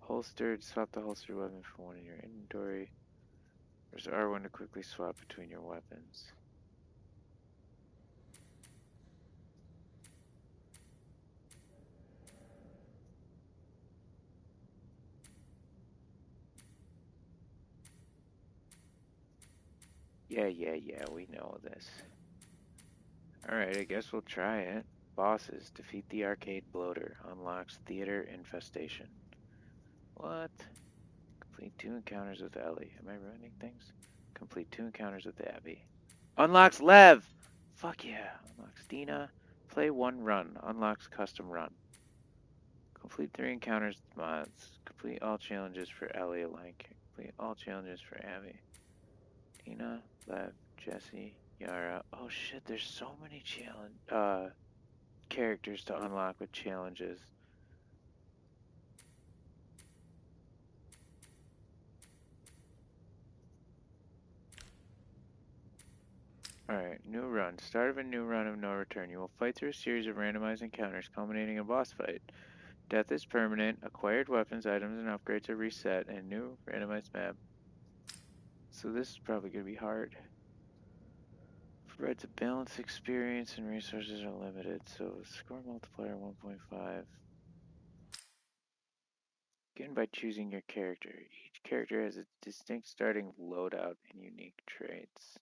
Holstered, swap the holstered weapon from one in your inventory. There's R1 to quickly swap between your weapons. Yeah, we know this. Alright, I guess we'll try it. Bosses. Defeat the arcade bloater. Unlocks theater infestation. What? Complete 2 encounters with Ellie. Am I ruining things? Complete 2 encounters with Abby. Unlocks Lev! Fuck yeah. Unlocks Dina. Play 1 run. Unlocks custom run. Complete 3 encounters with mods. Complete all challenges for Ellie alike. Complete all challenges for Abby. Dina, Lev, Jesse, Yara. Oh shit, there's so many characters to unlock with challenges. Alright, new run. Start of a new run of no return. You will fight through a series of randomized encounters culminating in a boss fight. Death is permanent. Acquired weapons, items, and upgrades are reset, and new randomized map. So this is probably going to be hard. Provides a balanced experience and resources are limited, so score multiplier 1.5. Begin by choosing your character. Each character has a distinct starting loadout and unique traits.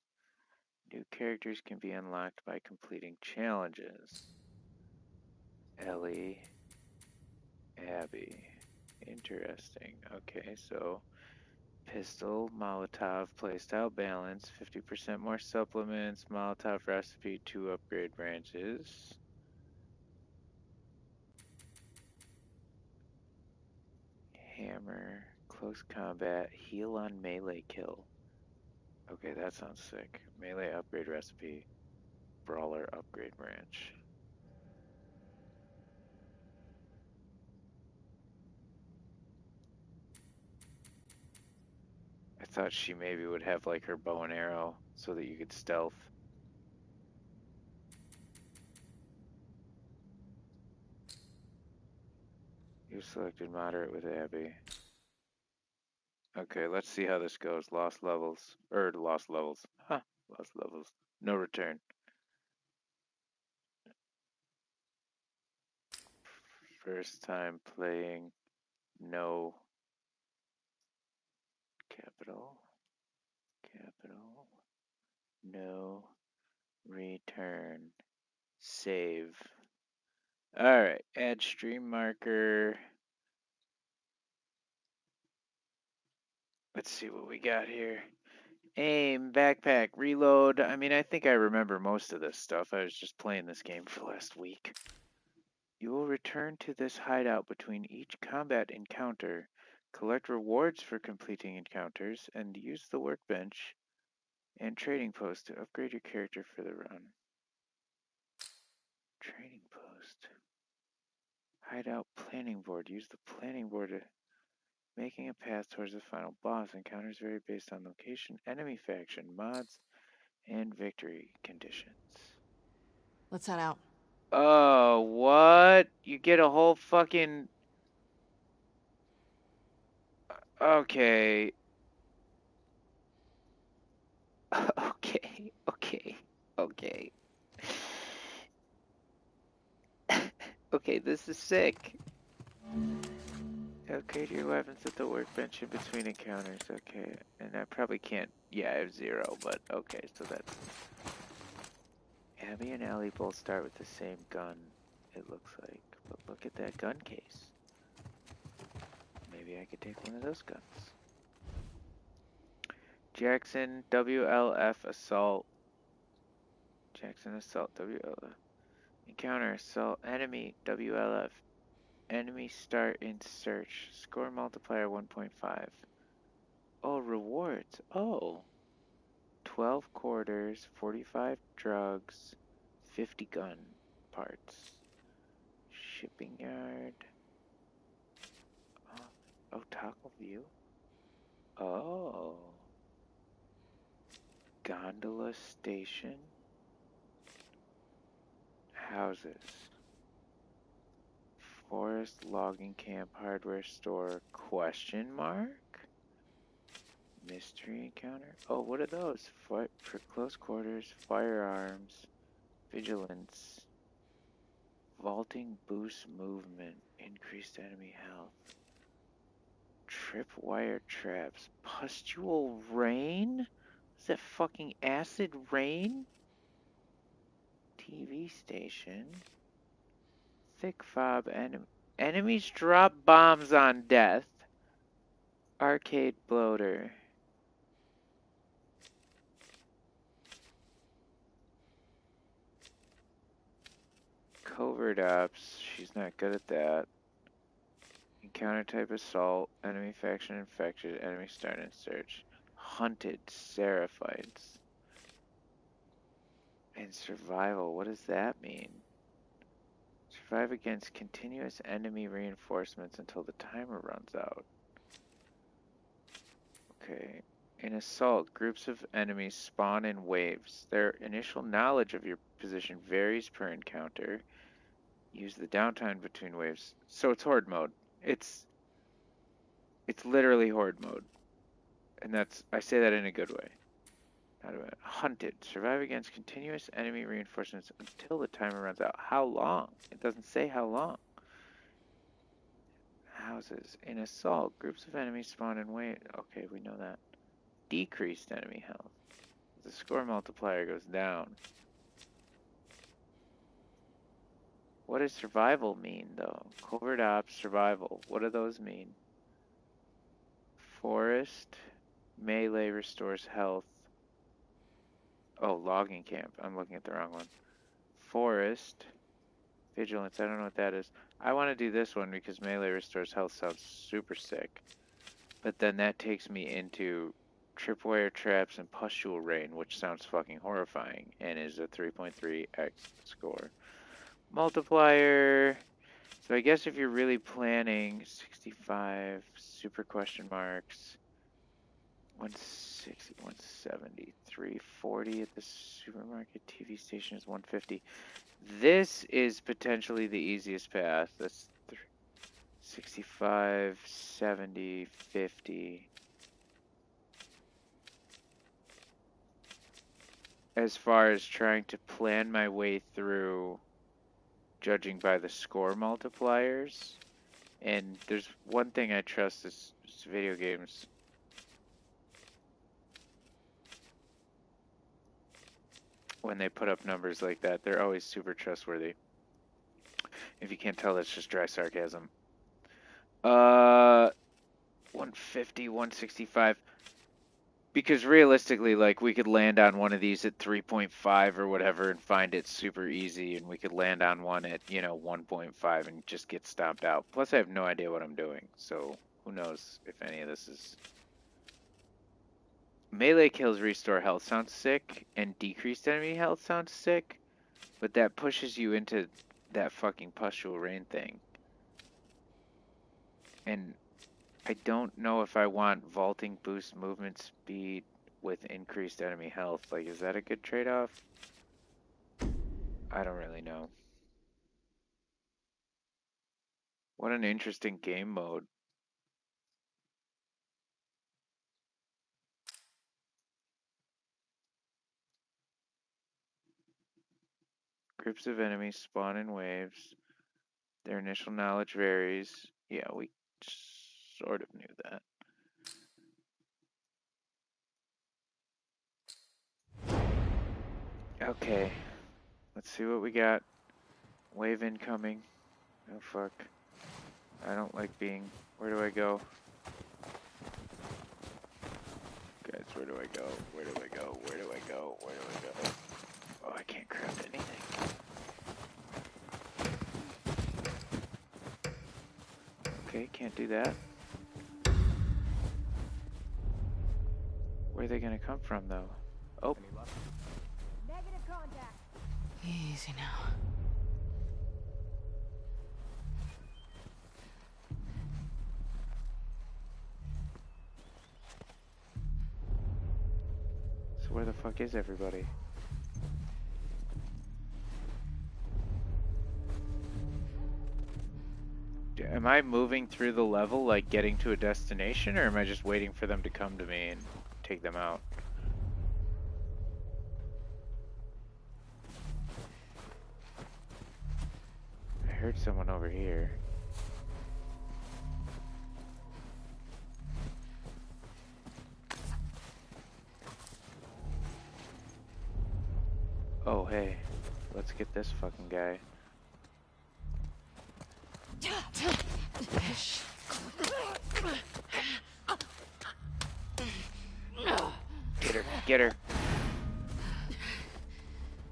New characters can be unlocked by completing challenges. Ellie, Abby. Interesting. Okay, so pistol, Molotov, playstyle balance, 50% more supplements, Molotov recipe, 2 upgrade branches. Hammer, close combat, heal on melee kill. Okay, that sounds sick. Melee upgrade recipe, brawler upgrade branch. I thought she maybe would have like her bow and arrow so that you could stealth. You selected moderate with Abby. Okay, let's see how this goes. Lost levels. Lost levels. Huh. Lost levels. No return. First time playing. No. Capital. Capital. No. Return. Save. Alright. Add stream marker. Let's see what we got here. Aim, backpack, reload. I mean, I think I remember most of this stuff. I was just playing this game for last week. You will return to this hideout between each combat encounter, collect rewards for completing encounters, and use the workbench and trading post to upgrade your character for the run. Trading post. Hideout planning board. Use the planning board to making a path towards the final boss. Encounters vary based on location, enemy faction, mods, and victory conditions. Let's head out. Oh, what? You get a whole fucking... Okay. Okay. Okay, this is sick. Upgrade your weapons at the workbench in between encounters. Okay, and I probably can't... Yeah, I have 0, but okay, so that's... Abby and Ellie both start with the same gun, it looks like. But look at that gun case. Maybe I could take one of those guns. Jackson, WLF Assault. Jackson Assault, WLF. Encounter Assault, Enemy, WLF. Enemy start in search. Score multiplier 1.5. Oh, rewards. Oh. 12 quarters, 45 drugs, 50 gun parts. Shipping yard. Oh, toggle view. Oh. Gondola station. Houses. Forest logging camp hardware store question mark? Mystery encounter? Oh, what are those? For close quarters, firearms, vigilance, vaulting boost movement, increased enemy health, tripwire traps, pustule rain? Is that fucking acid rain? TV station. Thick fob enemies drop bombs on death. Arcade bloater. Covert ops. She's not good at that. Encounter type assault. Enemy faction infected. Enemy start and search. Hunted seraphites. And survival. What does that mean? Survive against continuous enemy reinforcements until the timer runs out. Okay. In assault, groups of enemies spawn in waves. Their initial knowledge of your position varies per encounter. Use the downtime between waves. So it's horde mode. It's literally horde mode. And that's, I say that in a good way. Hunted. Survive against continuous enemy reinforcements until the timer runs out. How long? It doesn't say how long. Houses. In assault, groups of enemies spawn in waves. Okay, we know that. Decreased enemy health. The score multiplier goes down. What does survival mean, though? Covert ops, survival. What do those mean? Forest. Melee restores health. Oh, logging camp. I'm looking at the wrong one. Forest. Vigilance. I don't know what that is. I want to do this one because melee restores health sounds super sick. But then that takes me into tripwire traps and pustule rain, which sounds fucking horrifying and is a 3.3x score. Multiplier. So I guess if you're really planning 65 super question marks, 160, 170, 340 at the supermarket. TV station is 150. This is potentially the easiest path. That's 65, 70, 50. As far as trying to plan my way through, judging by the score multipliers. And there's one thing I trust is video games. When they put up numbers like that, they're always super trustworthy. If you can't tell, that's just dry sarcasm. 150, 165. Because realistically, like, we could land on one of these at 3.5 or whatever and find it super easy, and we could land on one at, 1.5 and just get stomped out. Plus, I have no idea what I'm doing, so who knows if any of this is... Melee kills restore health sounds sick, and decreased enemy health sounds sick, but that pushes you into that fucking pustule rain thing. And I don't know if I want vaulting boost movement speed with increased enemy health. Like, is that a good trade-off? I don't really know. What an interesting game mode. Groups of enemies spawn in waves. Their initial knowledge varies. Yeah, we sort of knew that. Okay. Let's see what we got. Wave incoming. Oh, fuck. I don't like being... Where do I go? Guys, where do I go? Where do I go? Where do I go? Where do I go? Oh, I can't craft anything. Okay, can't do that. Where are they gonna come from, though? Oh. Negative contact. Easy now. So where the fuck is everybody? Am I moving through the level, like getting to a destination, or am I just waiting for them to come to me and take them out? I heard someone over here. Oh, hey. Let's get this fucking guy. Get her. Get her.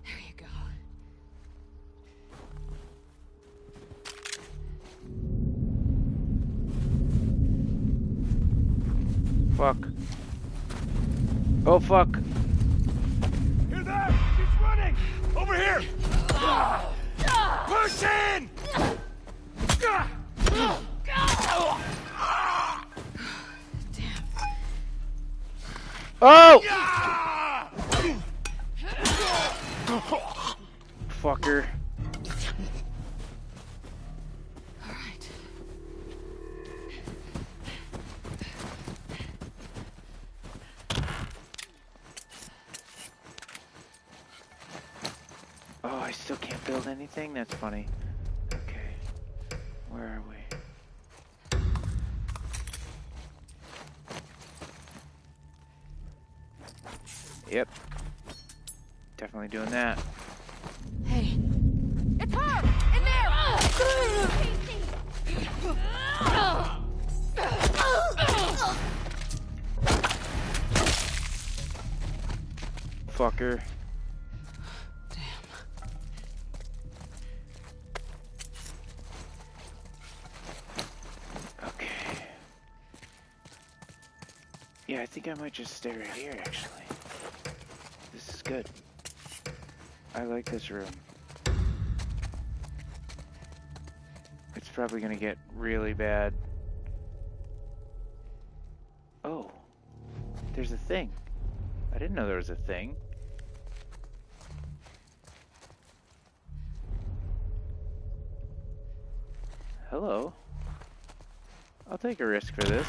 There you go. Fuck. Oh, fuck. Hear that? She's running! Over here! Push in! Oh! Fucker. All right. Oh, I still can't build anything? That's funny. Okay. Where are we? Yep. Definitely doing that. Hey. It's her! In there! Fucker. Okay. Yeah, I think I might just stay right here, actually. This is good. I like this room. It's probably gonna get really bad. Oh. There's a thing. I didn't know there was a thing. Hello. I'll take a risk for this.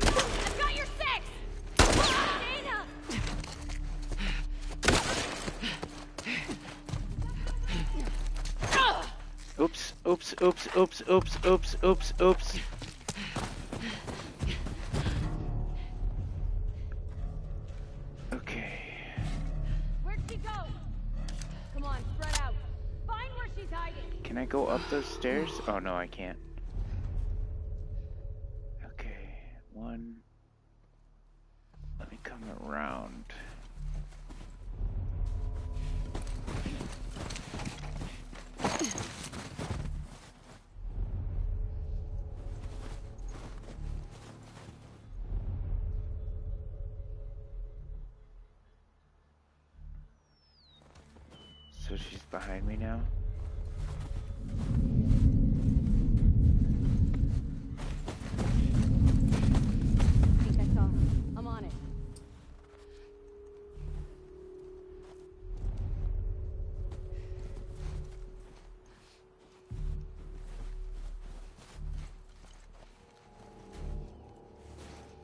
I've got your six! Dana! Oops, oops, oops, oops, oops, oops, oops, oops. Okay. Where'd she go? Come on, spread out. Find where she's hiding. Can I go up those stairs? Oh no, I can't. Okay, one. Let me come around. So she's behind me now? I think I saw her. I'm on it.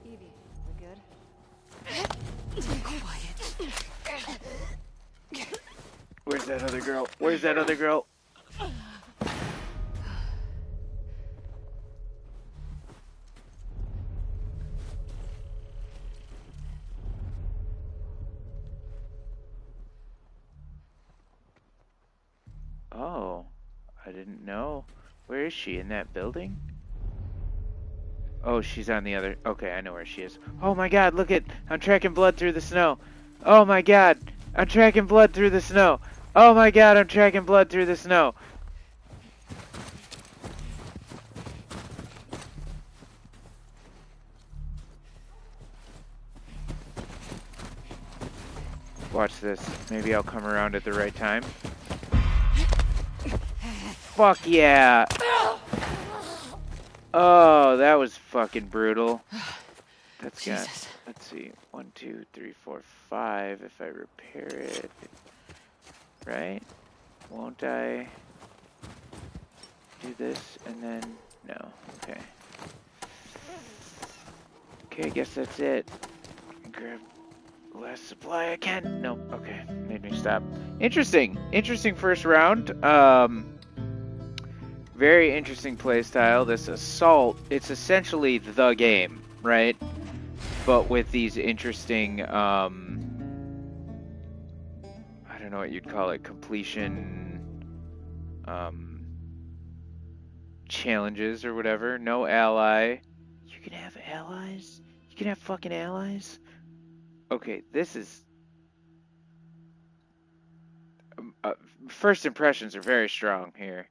Evie, we good? Quiet. Where's that other girl? Where's that other girl? Oh, I didn't know. Where is she? In that building? Oh, she's on the other... Okay, I know where she is. Oh my god, look at... I'm tracking blood through the snow. Oh my god, I'm tracking blood through the snow. Oh my god, I'm tracking blood through the snow. Watch this. Maybe I'll come around at the right time. Fuck yeah! Oh, that was fucking brutal. That's got... Jesus. Let's see. 1, 2, 3, 4, 5. If I repair it... Right? Won't I do this and then... No. Okay. Okay, I guess that's it. Grab the last supply I can. Nope. Okay. Made me stop. Interesting. Interesting first round. Very interesting playstyle. This assault, it's essentially the game, right? But with these interesting, I don't know what you'd call it, completion challenges or whatever. No ally. You can have allies? You can have fucking allies? Okay, this is... first impressions are very strong here.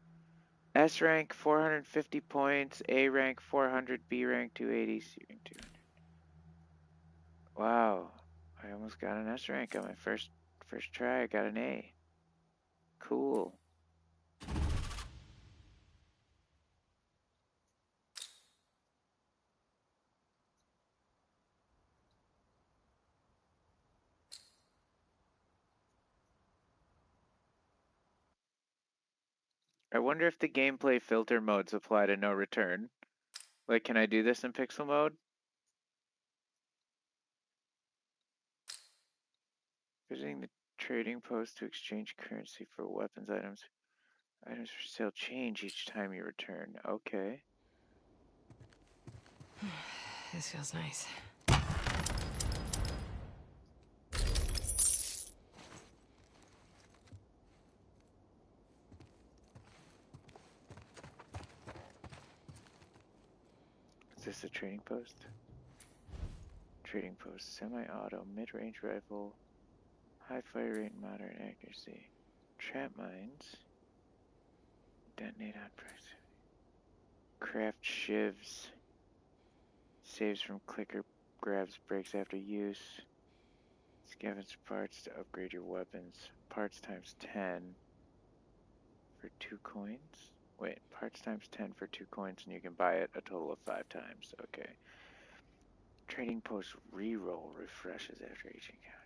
S rank 450 points, A rank 400, B rank 280, C rank 200. Wow, I almost got an S rank on my first try. I got an A. Cool. I wonder if the gameplay filter modes apply to no return. Like, can I do this in pixel mode? Visiting the trading post to exchange currency for weapons items. Items for sale change each time you return. Okay. This feels nice. Is this a trading post? Trading post. Semi-auto. Mid-range rifle. High fire rate and moderate accuracy. Trap mines. Detonate on price. Craft shivs. Saves from clicker grabs breaks after use. Scavenge parts to upgrade your weapons. Parts times 10 for 2 coins. Wait, parts times 10 for 2 coins, and you can buy it a total of 5 times. Okay. Trading post reroll refreshes after each encounter.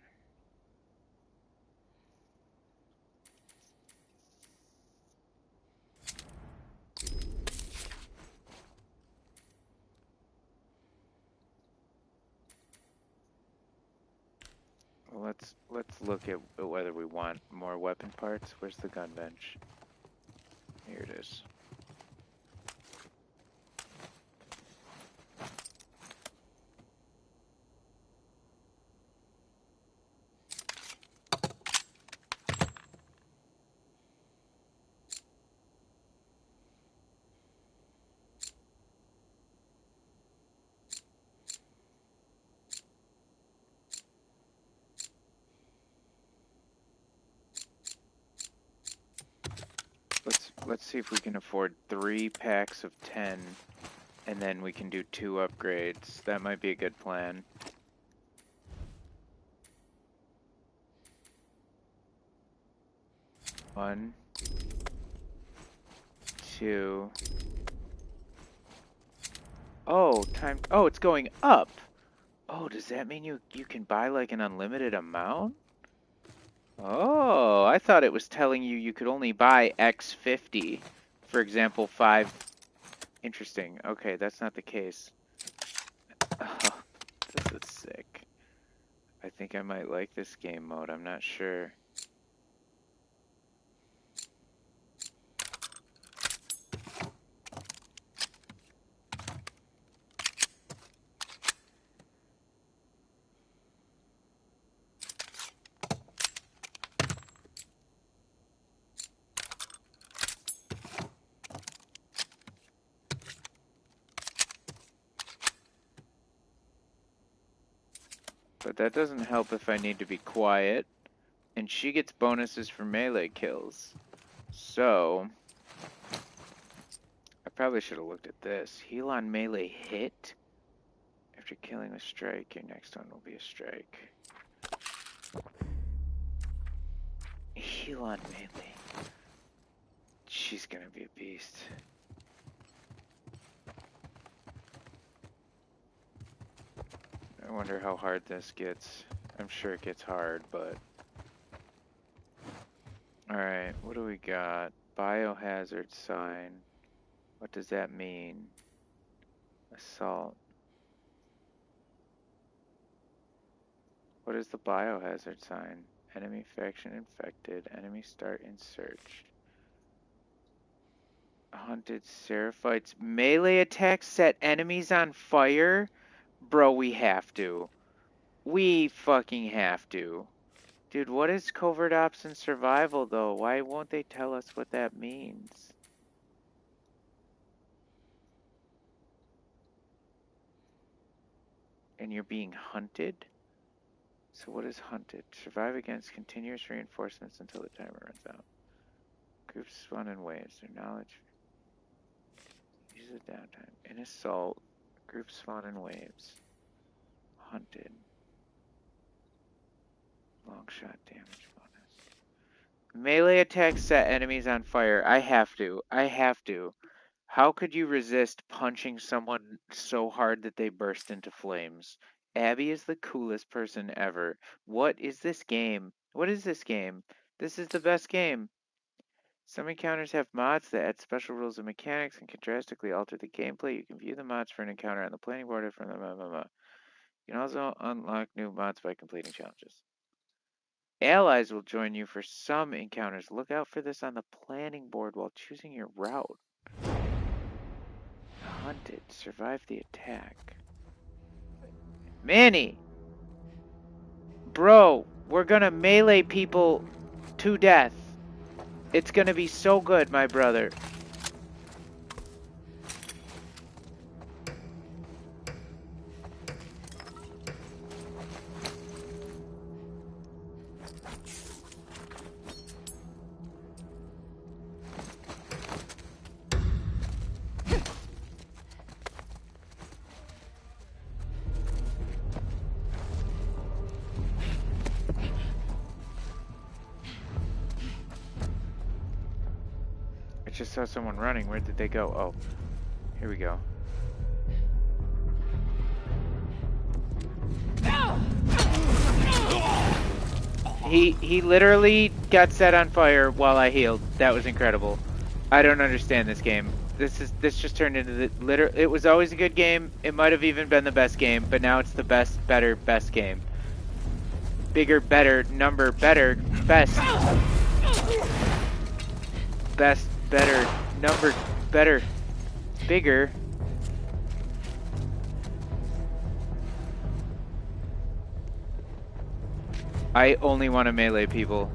Well, let's look at whether we want more weapon parts. Where's the gun bench? Here it is. Let's see if we can afford 3 packs of 10, and then we can do 2 upgrades. That might be a good plan. One, two. Oh, time. Oh, it's going up. Oh, does that mean you can buy like an unlimited amount? Oh, I thought it was telling you you could only buy X50. For example, 5. Interesting. Okay, that's not the case. Oh, this is sick. I think I might like this game mode. I'm not sure. But that doesn't help if I need to be quiet. And she gets bonuses for melee kills. So, I probably should have looked at this. Heal on melee hit. After killing a strike, your next one will be a strike. Heal on melee. She's gonna be a beast. I wonder how hard this gets. I'm sure it gets hard, but... Alright, what do we got? Biohazard sign. What does that mean? Assault. What is the biohazard sign? Enemy faction infected. Enemy start in search. Hunted Seraphites. Melee attacks set enemies on fire? Bro, we have to. We fucking have to. Dude, what is covert ops and survival, though? Why won't they tell us what that means? And you're being hunted? So what is hunted? Survive against continuous reinforcements until the timer runs out. Groups spawn in waves. Their knowledge... Use the downtime. In assault, groups spawn in waves. Hunted. Long shot damage bonus. Melee attacks set enemies on fire. I have to. I have to. How could you resist punching someone so hard that they burst into flames? Abby is the coolest person ever. What is this game? What is this game? This is the best game. Some encounters have mods that add special rules and mechanics and can drastically alter the gameplay. You can view the mods for an encounter on the planning board from the You can also unlock new mods by completing challenges. Allies will join you for some encounters. Look out for this on the planning board while choosing your route. Hunted. Survive the attack. Manny! Bro, we're gonna melee people to death. It's gonna be so good, my brother. I just saw someone running. Where did they go? Oh, here we go. He literally got set on fire while I healed. That was incredible. I don't understand this game. This just turned into the it was always a good game. It might have even been the best game, but now it's the best, better, best game. Bigger, better, number, better, best. Best, better, number, better, bigger. I only want to melee people.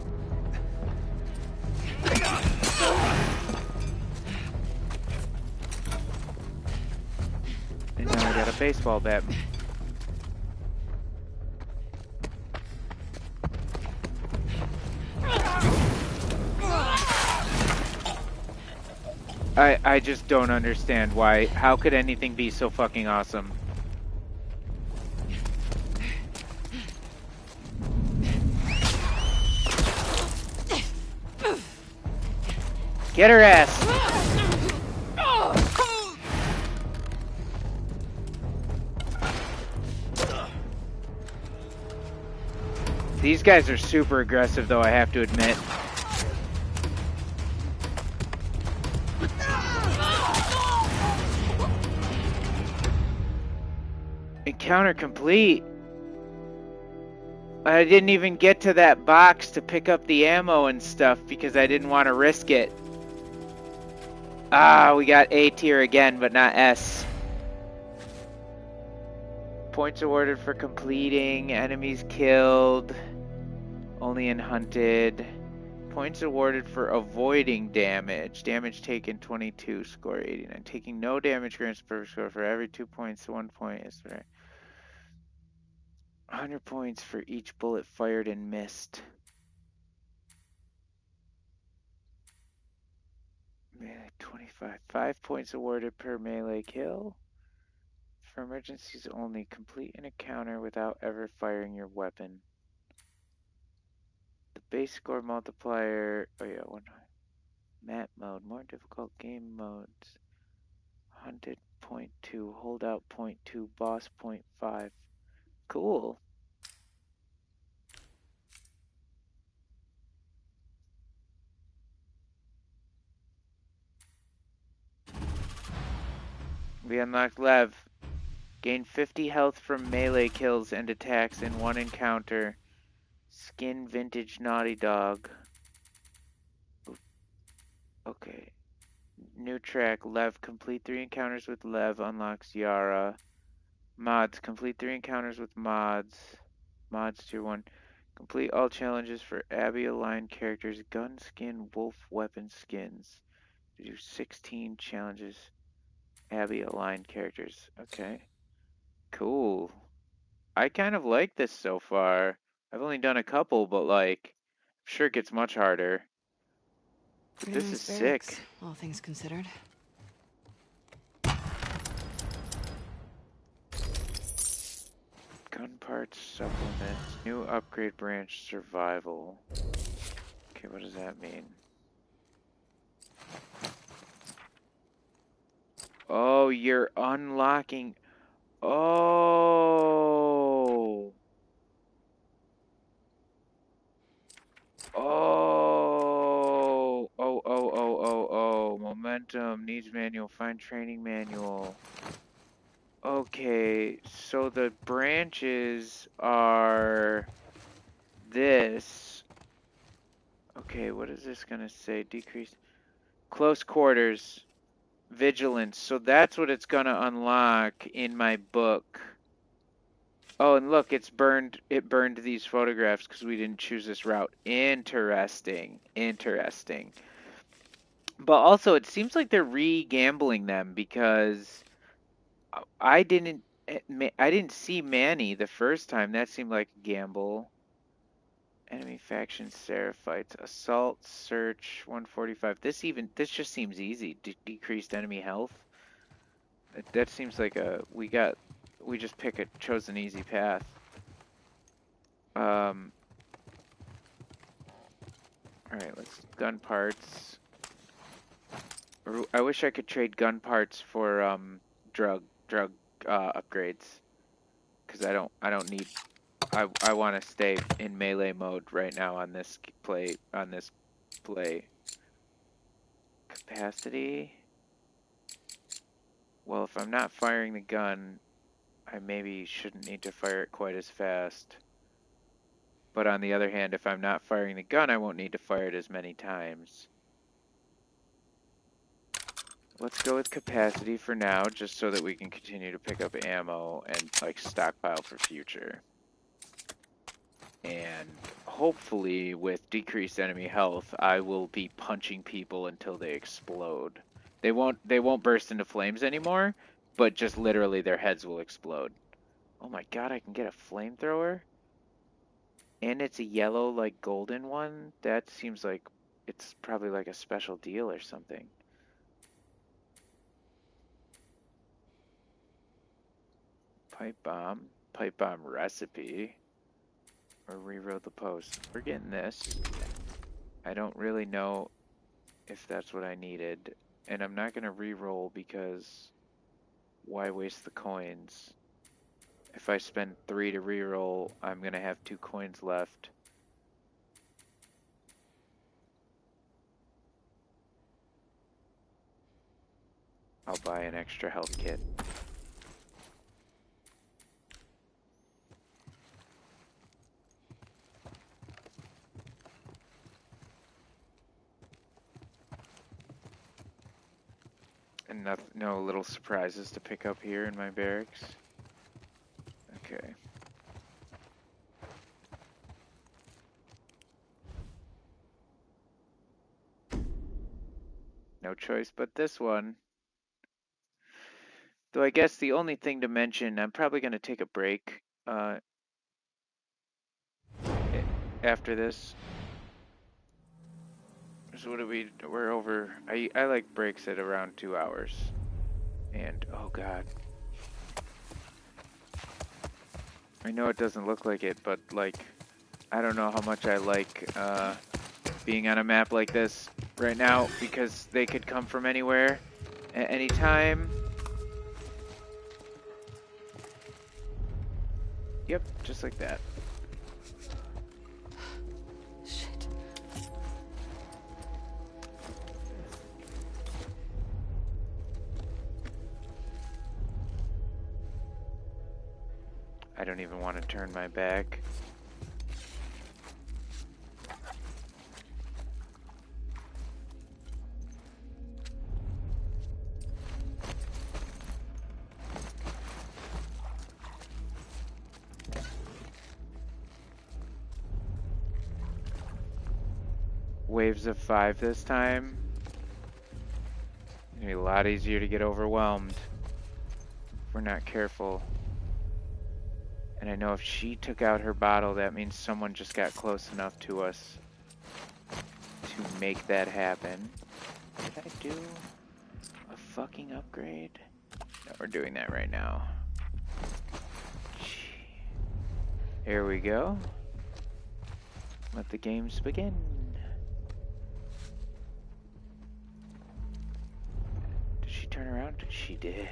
And now I got a baseball bat. I just don't understand why. How could anything be so fucking awesome? Get her ass! These guys are super aggressive, though, I have to admit. Encounter complete. I didn't even get to that box to pick up the ammo and stuff because I didn't want to risk it. Ah, we got A tier again, but not S. Points awarded for completing. Enemies killed. Only in hunted. Points awarded for avoiding damage. Damage taken 22, score 89. Taking no damage grants perfect score for every 2 points. 1 point is for 100 points for each bullet fired and missed. Melee 25. 5 points awarded per melee kill. For emergencies only, complete an encounter without ever firing your weapon. The base score multiplier. Oh yeah, one. Map mode, more difficult game modes. Hunted 0.2, holdout 0.2, boss 0.5. Cool. We unlocked Lev. Gain 50 health from melee kills and attacks in one encounter. Skin vintage Naughty Dog. Okay. New track, Lev. Complete 3 encounters with Lev unlocks Yara. Mods. Complete 3 encounters with mods. Mods tier 1. Complete all challenges for Abby-aligned characters. Gun skin, wolf weapon skins. To do 16 challenges. Abby-aligned characters. Okay. Cool. I kind of like this so far. I've only done a couple, but like, I'm sure it gets much harder. But Pretty this is nice barracks, sick. all things considered. Gun parts, supplements, new upgrade branch, survival. Okay, what does that mean? Oh, you're unlocking. Oh. Oh. Momentum, needs manual, find training manual. Okay, so the branches are this. Okay, what is this gonna say? Decrease close quarters, vigilance. So that's what it's gonna unlock in my book. Oh, and look, it burned these photographs because we didn't choose this route. Interesting. But also, it seems like they're re-gambling them because I didn't see Manny the first time. That seemed like a gamble. Enemy faction Seraphites. Assault, search, 145. This just seems easy. Decreased enemy health. That seems like we just chose an easy path. Alright, let's gun parts. I wish I could trade gun parts for drug upgrades. Cause I don't need I want to stay in melee mode right now on this play. Capacity. Well, if I'm not firing the gun, I maybe shouldn't need to fire it quite as fast. But on the other hand, if I'm not firing the gun, I won't need to fire it as many times. Let's go with capacity for now, just so that we can continue to pick up ammo and like stockpile for future. And hopefully with decreased enemy health, I will be punching people until they explode. They won't burst into flames anymore, but just literally their heads will explode. Oh my god, I can get a flamethrower? And it's a yellow, like, golden one? That seems like it's probably like a special deal or something. Pipe bomb recipe. Or rewrote the post. We're getting this. I don't really know if that's what I needed. And I'm not going to re-roll because why waste the coins? If I spend 3 to re-roll, I'm going to have 2 coins left. I'll buy an extra health kit. And no little surprises to pick up here in my barracks. Okay. No choice but this one. Though I guess the only thing to mention, I'm probably going to take a break after this. So what do we're over, I like breaks at around 2 hours. And, oh god. I know it doesn't look like it, but like, I don't know how much I like being on a map like this right now because they could come from anywhere at any time. Yep, just like that. Shit. I don't even want to turn my back. waves of 5 this time. It's gonna be a lot easier to get overwhelmed if we're not careful. And I know if she took out her bottle, that means someone just got close enough to us to make that happen. Did I do a fucking upgrade? No, we're doing that right now. Here we go. Let the games begin. Did she turn around? She did.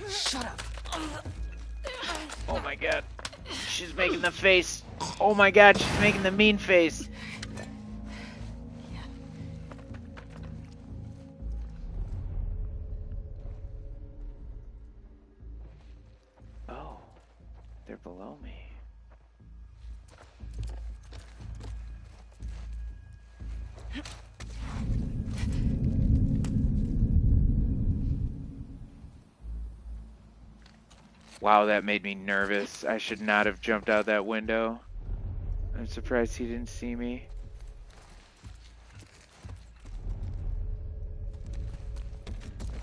Shut up. Oh my god. She's making the face. Oh my god, she's making the mean face. Oh, they're below me. Wow, that made me nervous. I should not have jumped out that window. I'm surprised he didn't see me.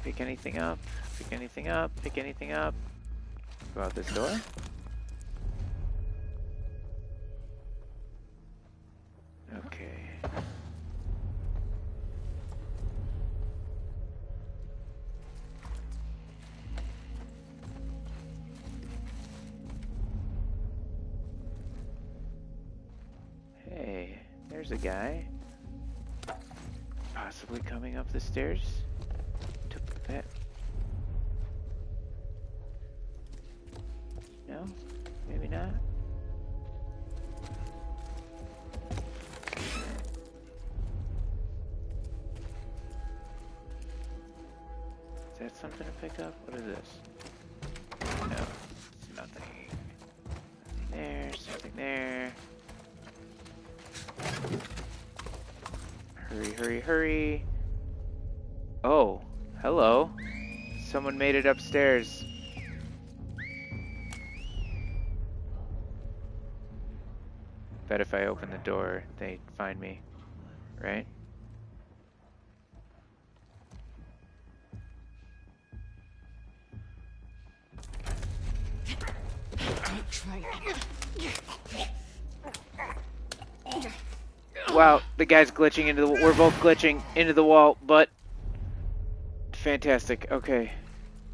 Pick anything up. Pick anything up. Pick anything up. Go out this door. Okay. Hey, there's a guy. Possibly coming up the stairs to pet. No? Maybe not? Is that something to pick up? What is this? No, it's nothing. Nothing there, something there. Hurry, hurry, hurry. Oh, hello. Someone made it upstairs. Bet if I open the door, they find me, right? Don't try. Wow, the guy's glitching into the. We're both glitching into the wall, but fantastic. Okay,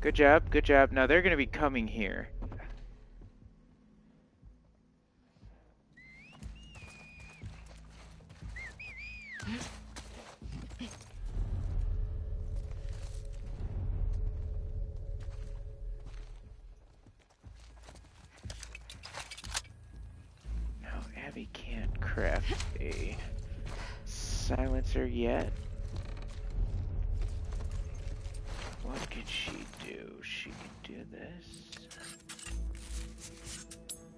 good job, good job. Now they're gonna be coming here. Now Abby can't craft a silencer yet. What could she do? She could do this.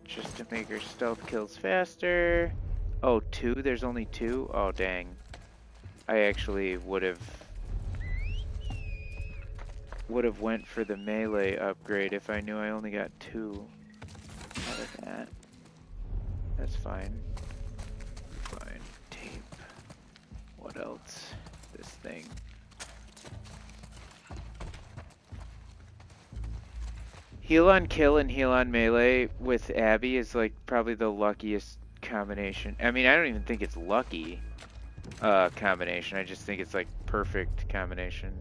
Just to make her stealth kills faster. Oh, 2? There's only 2? Oh, dang. I actually would have went for the melee upgrade if I knew I only got 2 out of that. That's fine. Fine. Tape. What else? This thing. Heal on kill and heal on melee with Abby is like probably the luckiest combination. I mean, I don't even think it's lucky combination. I just think it's like perfect combination.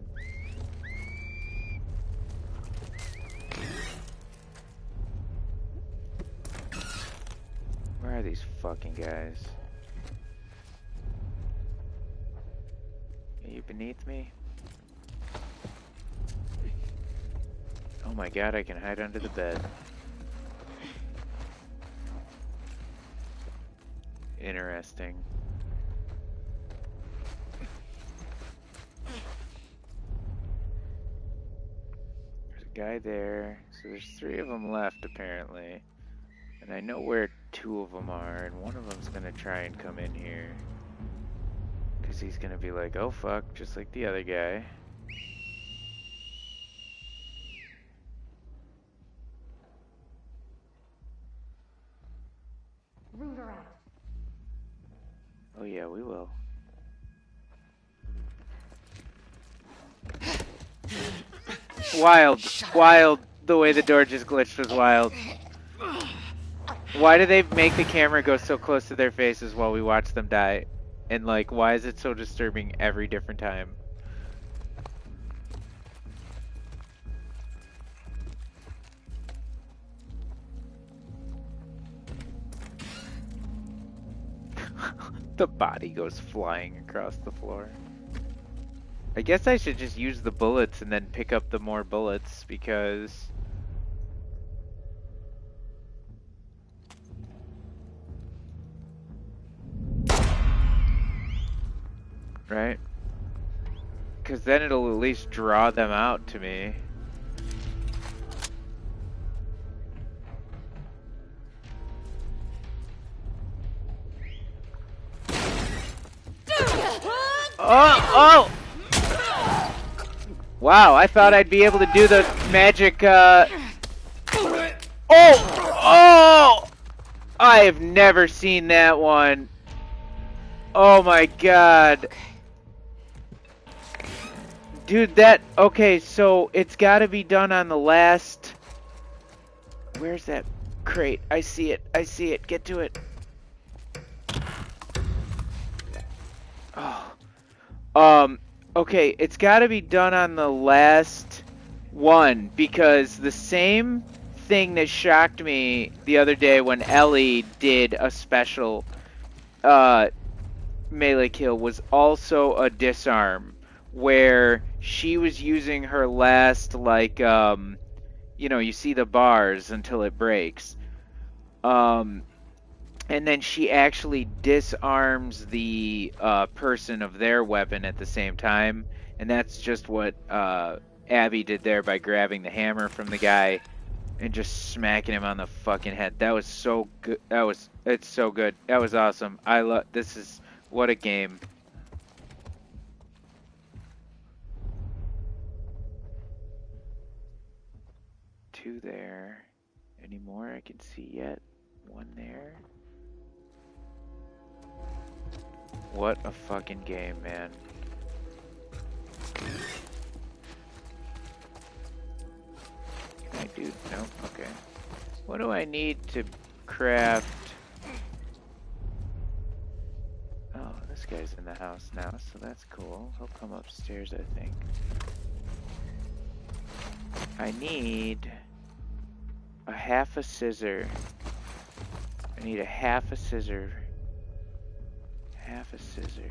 Where are these fucking guys? Are you beneath me? Oh my god, I can hide under the bed. Interesting. There's a guy there. So there's 3 of them left apparently. And I know where 2 of them are, and one of them's gonna try and come in here. Because Because he's gonna be like, oh fuck, just like the other guy. Root her out. Oh yeah, we will. Wild. Wild. The way the door just glitched was wild. Why do they make the camera go so close to their faces while we watch them die? And like, why is it so disturbing every different time? The body goes flying across the floor. I guess I should just use the bullets and then pick up the more bullets because... Right? Because then it'll at least draw them out to me. Oh! Oh! Wow, I thought I'd be able to do the magic, Oh! Oh! I have never seen that one. Oh my god. Dude, that... Okay, so it's gotta be done on the last... Where's that crate? I see it. I see it. Get to it. Oh. Okay, it's gotta be done on the last one, because the same thing that shocked me the other day when Ellie did a special, melee kill was also a disarm, where she was using her last, like, you know, you see the bars until it breaks. And then she actually disarms the person of their weapon at the same time. And that's just what Abby did there by grabbing the hammer from the guy and just smacking him on the fucking head. That was so good. It's so good. That was awesome. This is, what a game. Two there. Any more I can see yet? One there. What a fucking game, man. Can I do? No? Okay. What do I need to craft? Oh, this guy's in the house now, so that's cool. He'll come upstairs, I think. I need a half a scissor. I need a half a scissor. Half a scissor.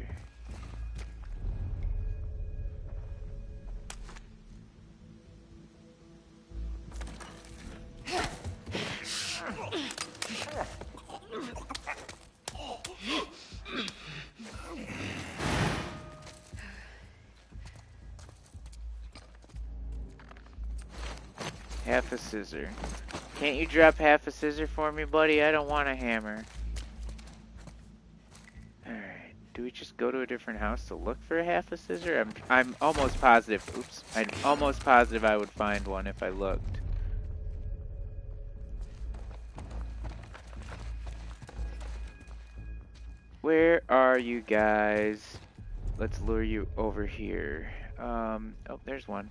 Half a scissor. Can't you drop half a scissor for me, buddy? I don't want a hammer. Alright, do we just go to a different house to look for a half a scissor? I'm almost positive, oops, I'm almost positive I would find one if I looked. Where are you guys? Let's lure you over here. Oh, there's one.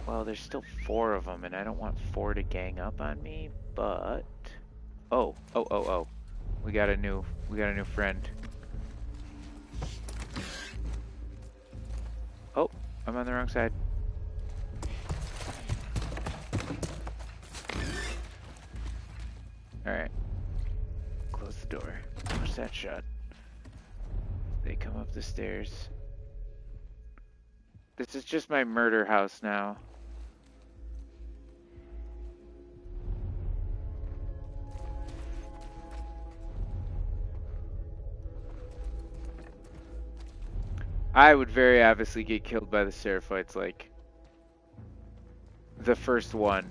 Well, there's still 4 of them, and I don't want 4 to gang up on me, but... Oh. We got a new friend. Oh, I'm on the wrong side. Alright. Close the door. Push that shut. They come up the stairs. This is just my murder house now. I would very obviously get killed by the Seraphites, like the first one.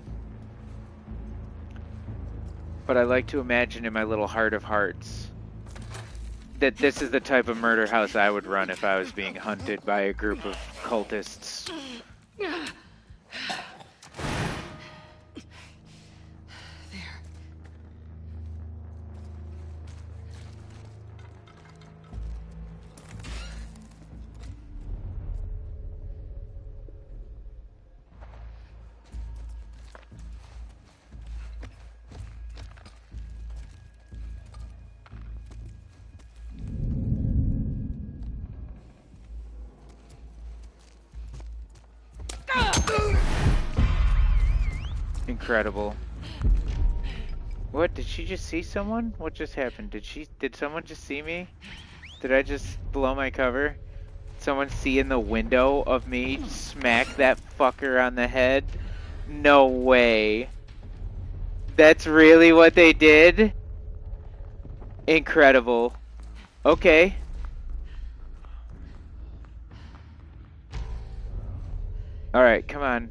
But I like to imagine in my little heart of hearts that this is the type of murder house I would run if I was being hunted by a group of cultists. Incredible. What, did she just see someone? What just happened? Did someone just see me? Did I just blow my cover? Someone see in the window of me smack that fucker on the head? No way. That's really what they did? Incredible. Okay. Alright, come on.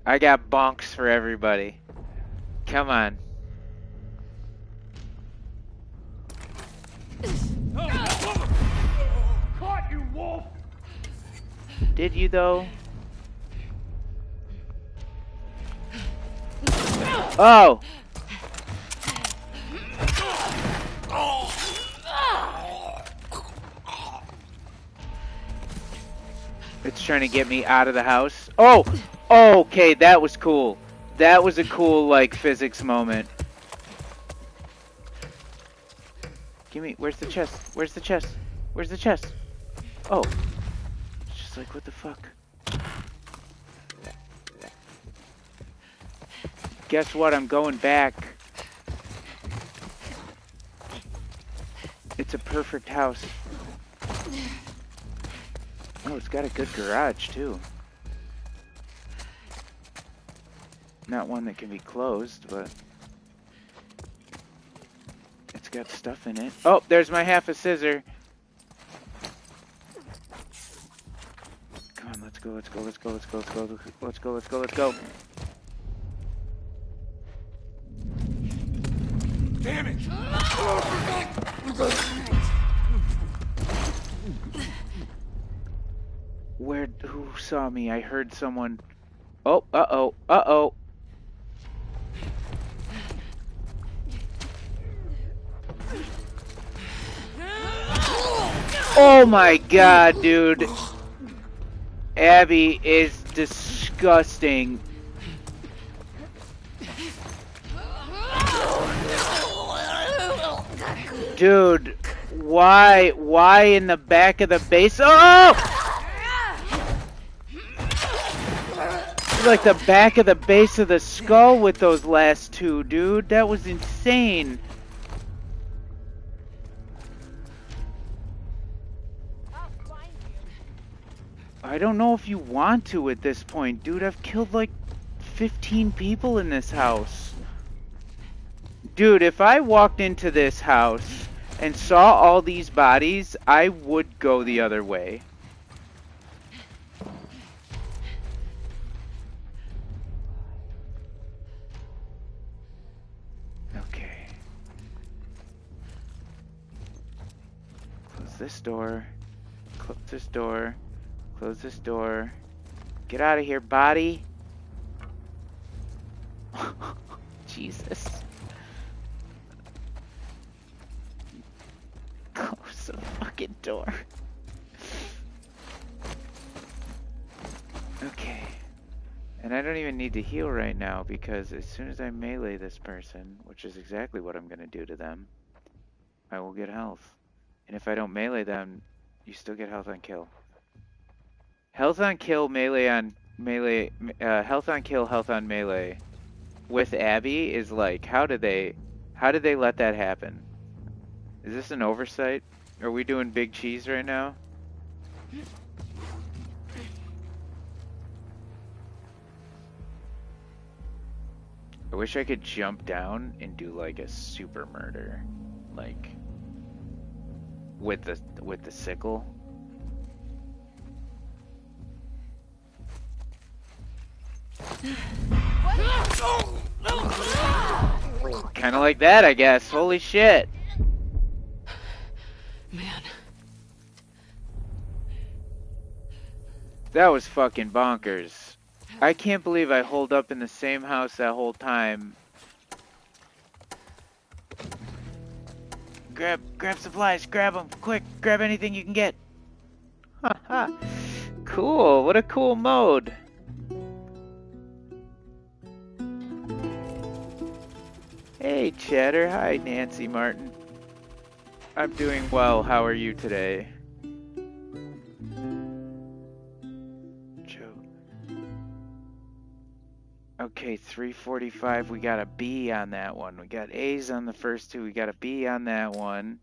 I got bonks for everybody. Come on. Caught you, wolf! Did you though? Oh! It's trying to get me out of the house. Oh! Okay, that was cool. That was a cool, like, physics moment. Gimme, where's the chest? Where's the chest? Where's the chest? Oh. It's just like, what the fuck? Guess what? I'm going back. It's a perfect house. Oh, it's got a good garage, too. Not one that can be closed, but... it's got stuff in it. Oh, there's my half a scissor. Come on, let's go, let's go, let's go, let's go, let's go, let's go, let's go, let's go. Damn it! Who saw me? I heard someone. Oh, uh-oh, uh-oh. Oh my god, dude. Abby is disgusting. Dude, why in the back of the base? Oh! Like the back of the base of the skull with those last two, dude. That was insane. I don't know if you want to at this point, dude. I've killed like 15 people in this house. Dude, if I walked into this house and saw all these bodies, I would go the other way. Okay. Close this door. Close this door. Close this door. Get out of here, body. Jesus. Close the fucking door. Okay. And I don't even need to heal right now because as soon as I melee this person, which is exactly what I'm going to do to them, I will get health. And if I don't melee them, you still get health on kill. Health on kill, melee on melee, health on kill, health on melee with Abby is like, how did they let that happen? Is this an oversight? Are we doing big cheese right now? I wish I could jump down and do like a super murder, like with the sickle. Kind of like that, I guess. Holy shit. Man. That was fucking bonkers. I can't believe I holed up in the same house that whole time. Grab supplies, grab them, quick, grab anything you can get. Haha. Cool, what a cool mode. Hey, Chatter. Hi, Nancy Martin. I'm doing well. How are you today? Joe. Okay, 345. We got a B on that one. We got A's on the first two. We got a B on that one.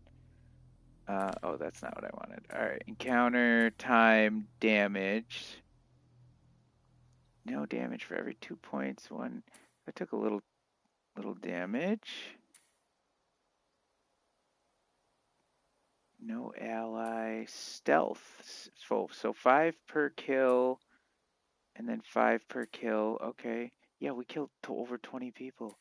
Oh, that's not what I wanted. Alright, encounter, time, damage. No damage for every 2 points. One. I took a little damage. No ally. Stealth. So 5 per kill. And then 5 per kill. Okay. Yeah, we killed over 20 people.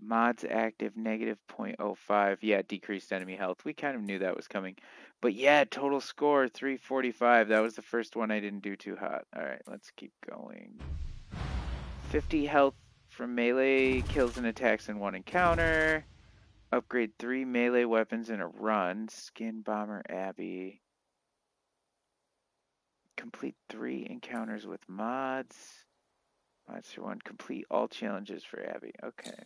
Mods active negative 0.05. Yeah, decreased enemy health. We kind of knew that was coming. But yeah, total score 345. That was the first one I didn't do too hot. Alright, let's keep going. 50 health from melee kills and attacks in one encounter. Upgrade 3 melee weapons in a run. Skin Bomber Abby. Complete 3 encounters with mods. Mods for 1. Complete all challenges for Abby. Okay.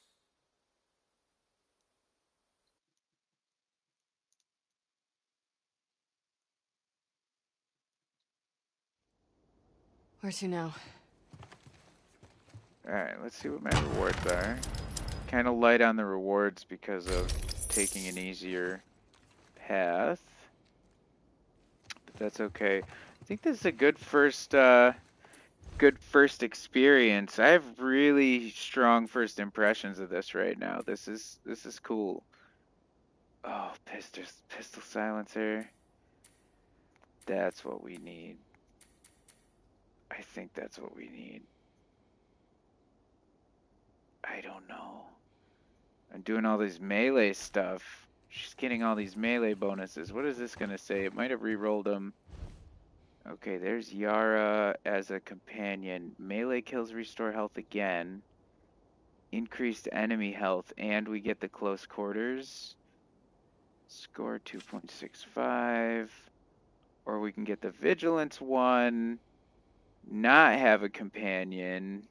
Where to now? Alright, let's see what my rewards are. Kind of light on the rewards because of taking an easier path. But that's okay. I think this is a good first experience. I have really strong first impressions of this right now. This is cool. Oh, pistol silencer. That's what we need. I think that's what we need. I don't know. I'm doing all this melee stuff. She's getting all these melee bonuses. What is this gonna say? It might have re-rolled them. Okay, there's Yara as a companion. Melee kills restore health again. Increased enemy health, and we get the close quarters. Score 2.65. Or we can get the vigilance one. Not have a companion.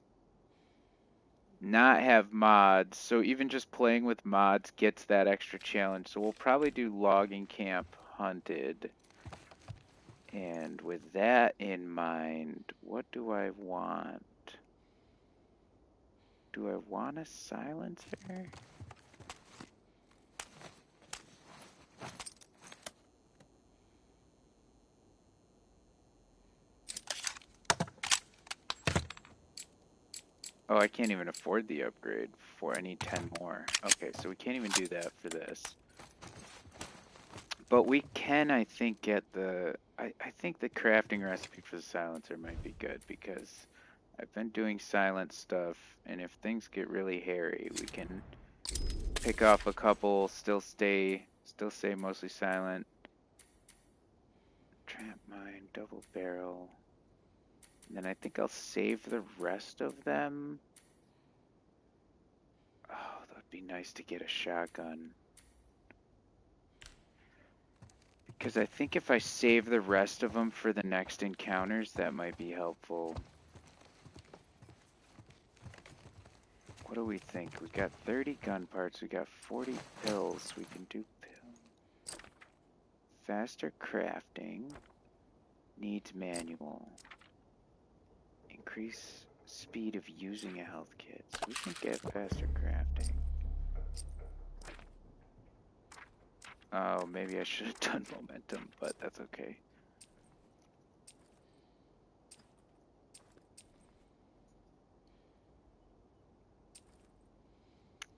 Not have mods, so even just playing with mods gets that extra challenge. So we'll probably do logging camp hunted. And with that in mind, what do I want? Do I want a silencer? Oh, I can't even afford the upgrade for I need 10 more. Okay, so we can't even do that for this. But we can, I think, get the... I think the crafting recipe for the silencer might be good because I've been doing silent stuff, and if things get really hairy, we can pick off a couple, still stay mostly silent. Trap mine, double barrel. And then I think I'll save the rest of them. Oh, that'd be nice to get a shotgun. Because I think if I save the rest of them for the next encounters, that might be helpful. What do we think? We got 30 gun parts, we got 40 pills, we can do pills. Faster crafting. Needs manual. Increase speed of using a health kit. So we can get faster crafting. Oh, maybe I should have done momentum, but that's okay.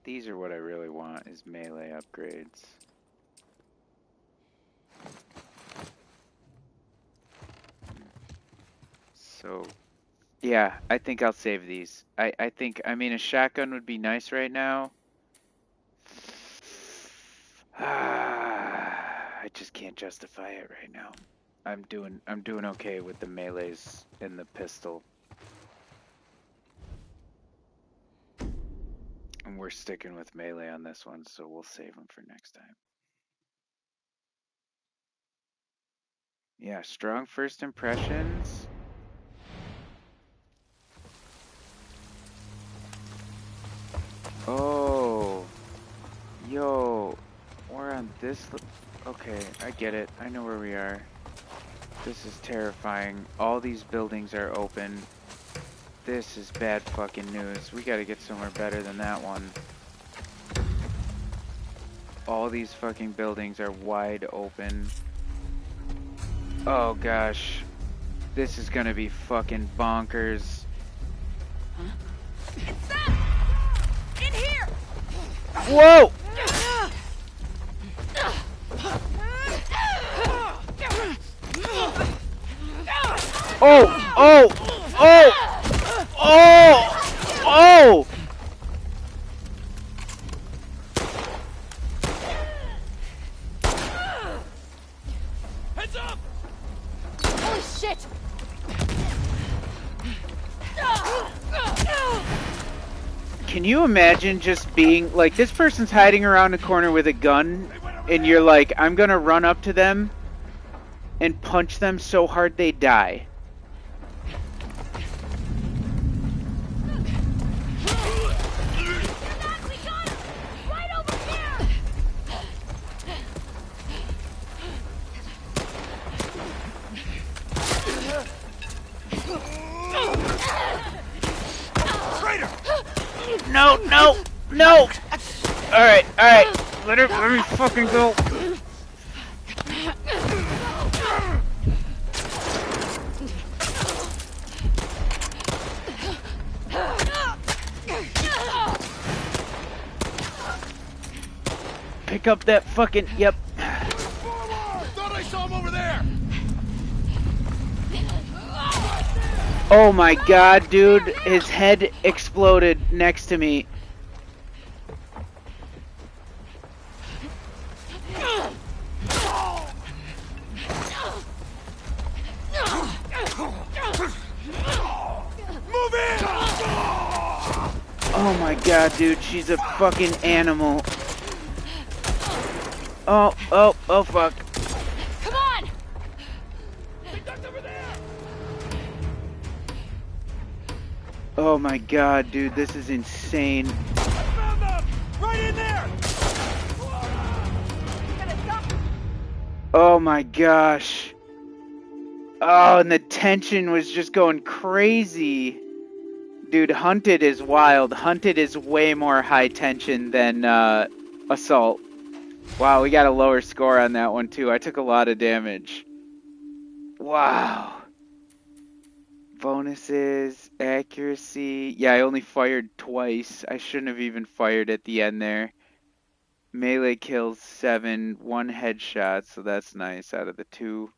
These are what I really want, is melee upgrades. So, yeah, I think I'll save these. I think, I mean, a shotgun would be nice right now. I just can't justify it right now. I'm doing okay with the melees and the pistol. And we're sticking with melee on this one, so we'll save them for next time. Yeah, strong first impressions. Oh. Yo. We're on this. Okay, I get it. I know where we are. This is terrifying. All these buildings are open. This is bad fucking news. We gotta get somewhere better than that one. All these fucking buildings are wide open. Oh gosh. This is gonna be fucking bonkers. Huh? It's them! In here! Whoa! Oh! Oh! Oh! Oh! Oh! Heads up! Holy shit! Can you imagine just being like, this person's hiding around a corner with a gun, and you're like, I'm gonna run up to them and punch them so hard they die. No, no, no! Alright, alright. Let me fucking go. Pick up that fucking, yep. Thought I saw him over there! Oh my god, dude. His head exploded next to me. Move in! Oh my god, dude. She's a fucking animal. Oh, oh, oh fuck. Come on! Over there! Oh my god, dude. This is insane. I found them! Right in there! Oh my gosh. Oh, and the tension was just going crazy. Dude, Hunted is wild. Hunted is way more high tension than Assault. Wow, we got a lower score on that one too. I took a lot of damage. Wow. Bonuses, accuracy. Yeah, I only fired twice. I shouldn't have even fired at the end there. Melee kills 7, 1 headshot, so that's nice out of the 2.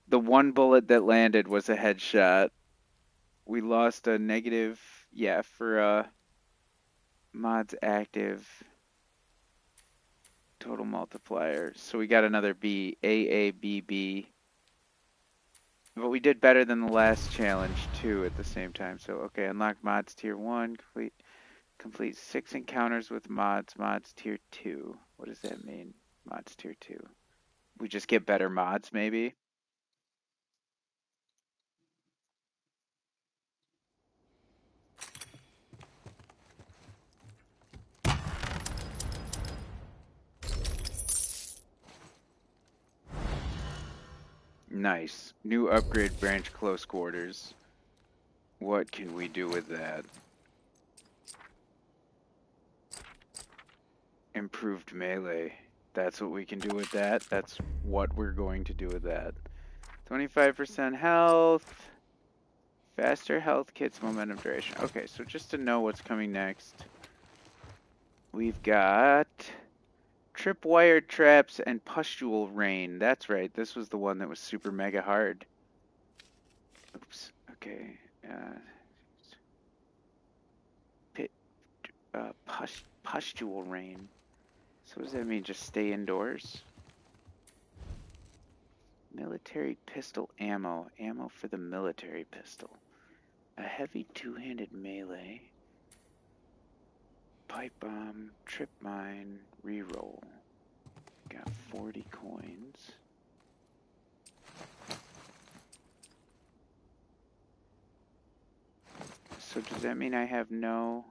The 1 bullet that landed was a headshot. We lost a negative, yeah, for mods active. Total multiplier. So we got another B, AABB. But we did better than the last challenge too at the same time. So okay, unlock mods tier 1, complete 6 encounters with mods tier 2. What does that mean? Mods tier 2. We just get better mods maybe? Nice. New upgrade branch close quarters. What can we do with that? Improved melee. That's what we can do with that. That's what we're going to do with that. 25% health. Faster health kits, momentum duration. Okay, so just to know what's coming next. We've got tripwire traps and pustule rain. That's right. This was the one that was super mega hard. Oops. Okay. Pustule rain. So what does that mean? Just stay indoors? Military pistol ammo. Ammo for the military pistol. A heavy two-handed melee. Pipe bomb, trip mine, reroll. Got 40 coins. So does that mean I have no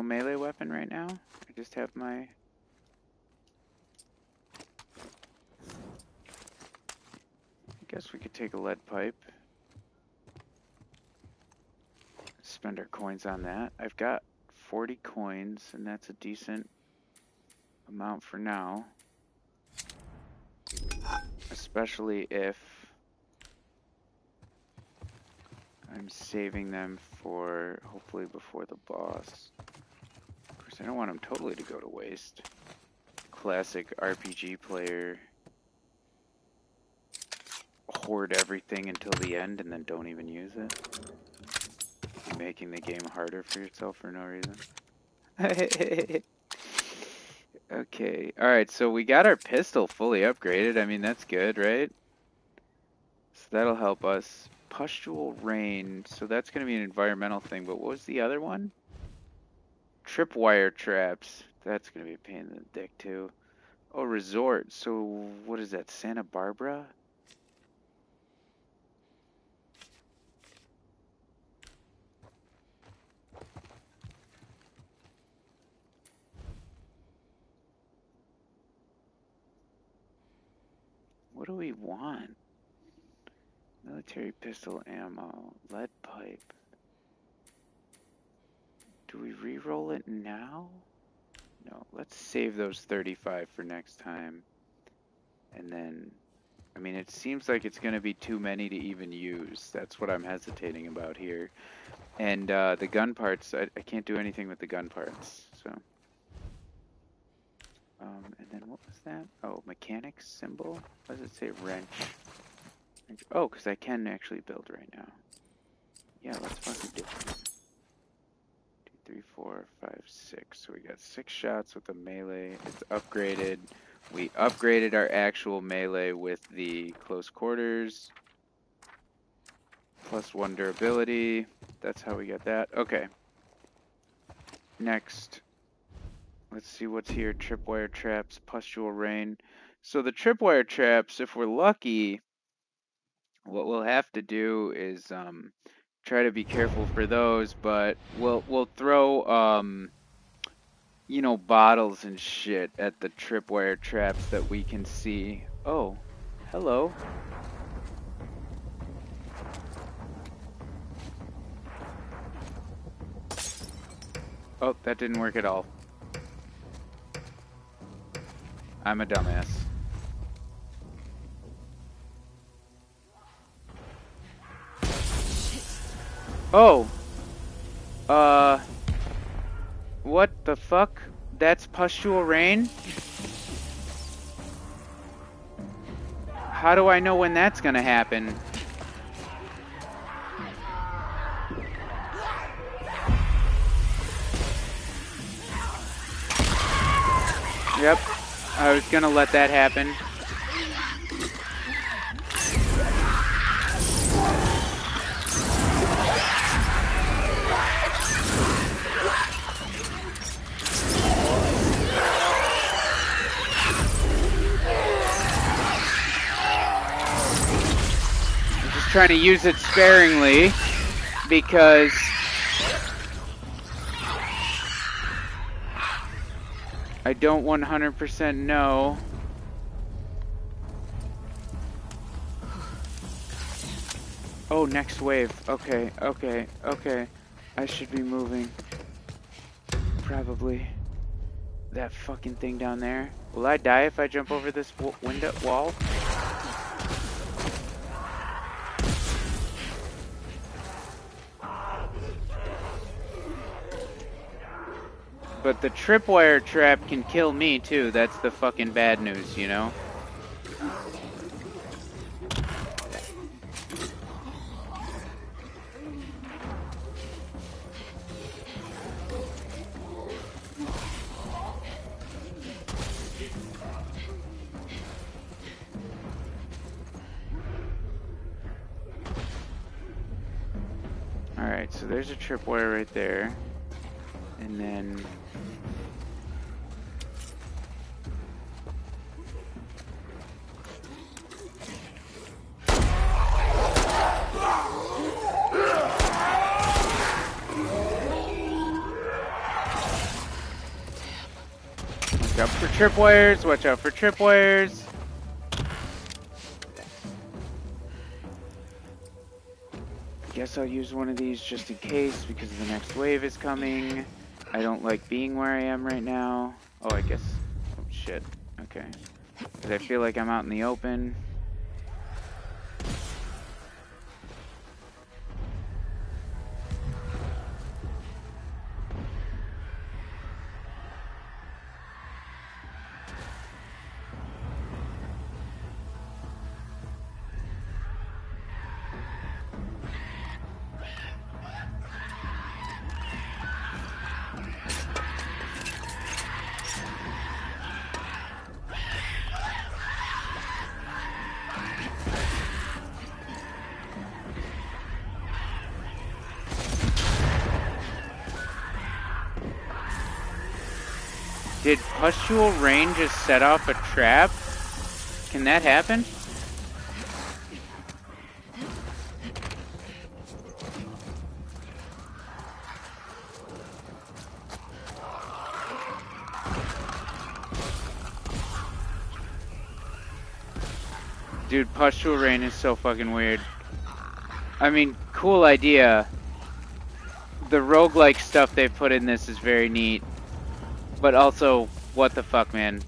melee weapon right now? I just have my... I guess we could take a lead pipe. Spend our coins on that. I've got 40 coins, and that's a decent amount for now. Especially if I'm saving them for hopefully before the boss. Of course, I don't want them totally to go to waste. Classic RPG player. Hoard everything until the end and then don't even use it. You're making the game harder for yourself for no reason. Okay, alright, so we got our pistol fully upgraded. I mean, that's good, right? So that'll help us. Pustule rain, so that's going to be an environmental thing, but what was the other one? Tripwire traps. That's going to be a pain in the dick, too. Oh, resort. So, what is that, Santa Barbara? What do we want? Military pistol ammo. Lead pipe. Do we re-roll it now? No, let's save those 35 for next time. And then, I mean, it seems like it's going to be too many to even use. That's what I'm hesitating about here. And the gun parts, I can't do anything with the gun parts, so. And then what was that? Oh, mechanics symbol? What does it say? Wrench. Oh, because I can actually build right now. Yeah, let's fucking do it. 2, 3, 4, 5, 6. So we got 6 shots with the melee. It's upgraded. We upgraded our actual melee with the close quarters. +1 durability. That's how we got that. Okay. Next. Let's see what's here. Tripwire traps, pustule rain. So the tripwire traps, if we're lucky, what we'll have to do is try to be careful for those, but we'll throw you know, bottles and shit at the tripwire traps that we can see. Oh, hello. Oh, that didn't work at all. I'm a dumbass. Oh. What the fuck? That's pustule rain? How do I know when that's gonna happen? Yep, I was gonna let that happen. I'm just trying to use it sparingly because I don't 100% know. Oh, next wave. Okay, okay, okay. I should be moving. Probably. That fucking thing down there. Will I die if I jump over this window wall? But the tripwire trap can kill me too. That's the fucking bad news, you know? Alright, so there's a tripwire right there. And then... Watch out for tripwires, watch out for tripwires. Guess I'll use one of these just in case because the next wave is coming. I don't like being where I am right now. Oh, I guess... Oh, shit. Okay. Because I feel like I'm out in the open. Did Pustule Rain just set off a trap? Can that happen? Dude, Pustule Rain is so fucking weird. I mean, cool idea. The roguelike stuff they put in this is very neat. But also, what the fuck, man?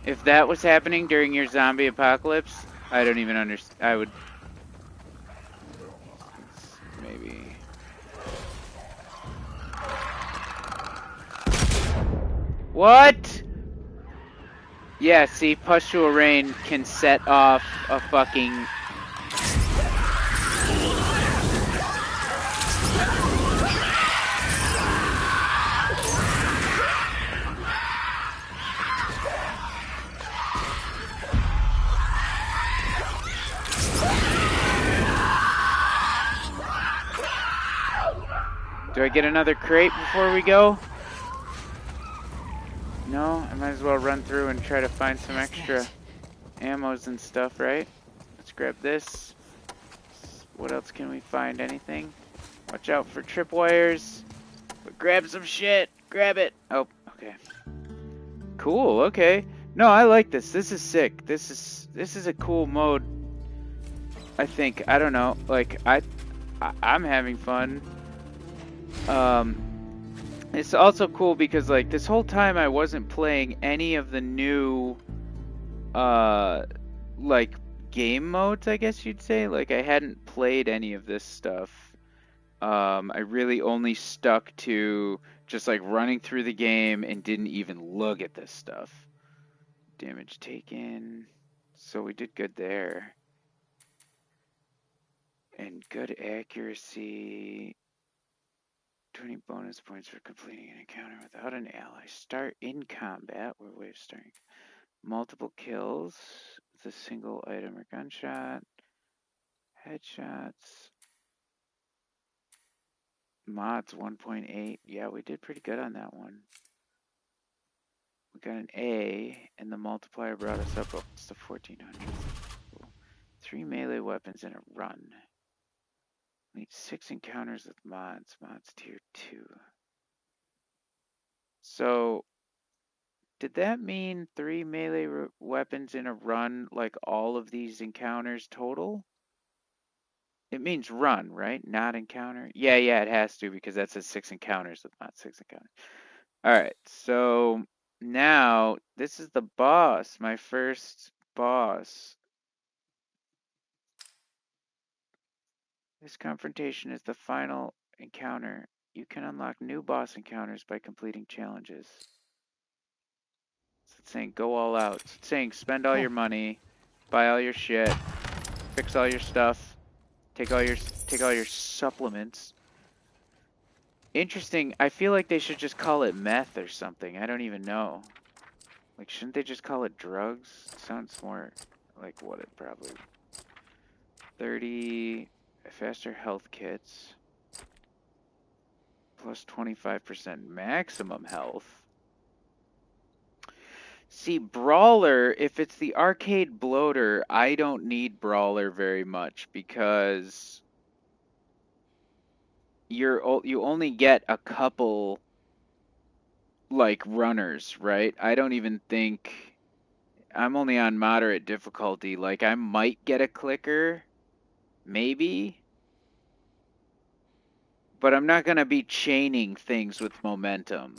If that was happening during your zombie apocalypse, I don't even understand. I would... Maybe... What? Yeah, see, Pustule Rain can set off a fucking... Do I get another crate before we go? No, I might as well run through and try to find some extra ammos and stuff, right? Let's grab this. What else can we find? Anything? Watch out for tripwires. But grab some shit. Grab it. Oh, okay. Cool, okay. No, I like this. This is sick. This is a cool mode. I think. I don't know. Like, I'm having fun. It's also cool because, like, this whole time I wasn't playing any of the new, like, game modes, I guess you'd say. Like, I hadn't played any of this stuff. I really only stuck to just, like, running through the game and didn't even look at this stuff. Damage taken. So we did good there. And good accuracy. 20 bonus points for completing an encounter without an ally. Start in combat, where waves starting. Multiple kills with a single item or gunshot. Headshots. Mods 1.8. Yeah, we did pretty good on that one. We got an A, and the multiplier brought us up almost to 1400. Cool. 3 melee weapons in a run. Need 6 encounters with mods. Mods tier 2. So, did that mean 3 melee weapons in a run, like all of these encounters total? It means run, right? Not encounter? Yeah, it has to, because that says 6 encounters with not 6 encounters. Alright, so now, this is the boss, my first boss. This confrontation is the final encounter. You can unlock new boss encounters by completing challenges. So it's saying go all out. It's saying spend all your money, buy all your shit, fix all your stuff, take all your supplements. Interesting. I feel like they should just call it meth or something. I don't even know. Like, shouldn't they just call it drugs? Sounds more like what it probably. 30 faster health kits. Plus 25% maximum health. See, Brawler, if it's the arcade bloater, I don't need Brawler very much because you only get a couple like runners, right? I don't even think I'm only on moderate difficulty. Like I might get a clicker, maybe, but I'm not gonna be chaining things with momentum.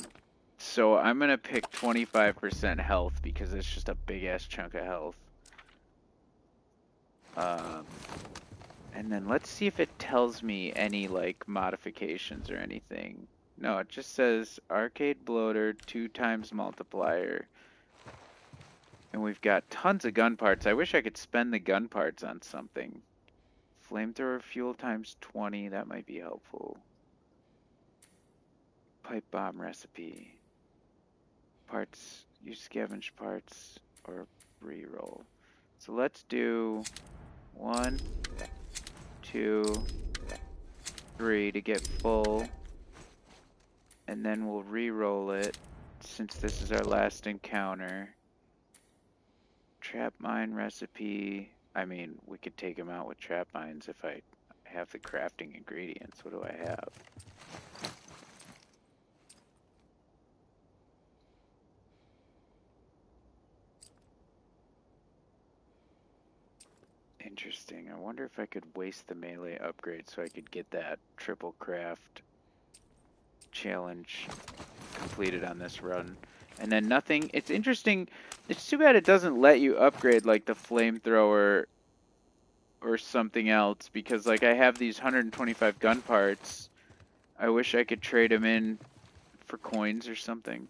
So I'm gonna pick 25% health because it's just a big ass chunk of health. And then let's see if it tells me any like modifications or anything. No, it just says arcade bloater 2x multiplier. And we've got tons of gun parts. I wish I could spend the gun parts on something. Flamethrower fuel times 20, that might be helpful. Pipe bomb recipe. Parts, use scavenge parts or reroll. So let's do 1, 2, 3 to get full. And then we'll re-roll it since this is our last encounter. Trap mine recipe. I mean, we could take them out with trap mines if I have the crafting ingredients. What do I have? Interesting. I wonder if I could waste the melee upgrade so I could get that triple craft challenge completed on this run. And then nothing. It's interesting. It's too bad it doesn't let you upgrade like the flamethrower or something else, because like I have these 125 gun parts. I wish I could trade them in for coins or something.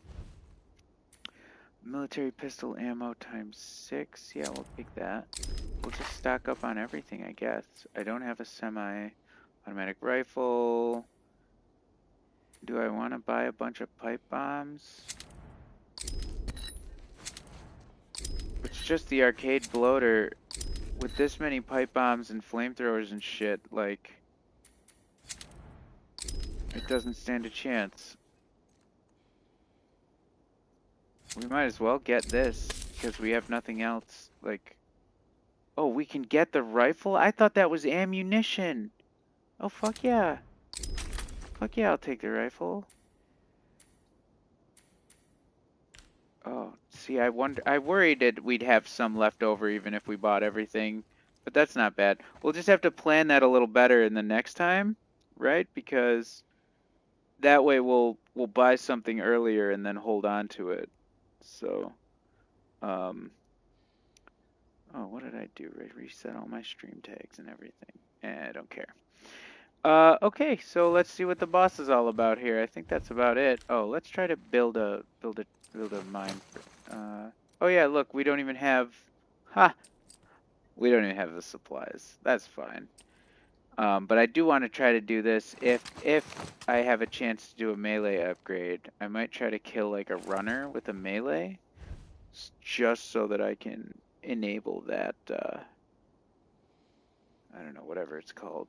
Military pistol ammo times 6. Yeah, we'll take that. We'll just stock up on everything, I guess. I don't have a semi-automatic rifle. Do I want to buy a bunch of pipe bombs? It's just the arcade bloater. With this many pipe bombs and flamethrowers and shit, like, it doesn't stand a chance. We might as well get this, because we have nothing else, like... Oh, we can get the rifle? I thought that was ammunition! Oh, fuck yeah. Fuck yeah, I'll take the rifle. Oh, see, I worried that we'd have some left over even if we bought everything. But that's not bad. We'll just have to plan that a little better in the next time, right? Because that way we'll buy something earlier and then hold on to it. So, oh, what did I do? Reset all my stream tags and everything. I don't care. Okay, so let's see what the boss is all about here. I think that's about it. Oh, let's try to build a mine. Oh yeah, look, we don't even have, we don't even have the supplies. That's fine. But I do want to try to do this. If I have a chance to do a melee upgrade, I might try to kill like a runner with a melee, just so that I can enable that, I don't know, whatever it's called.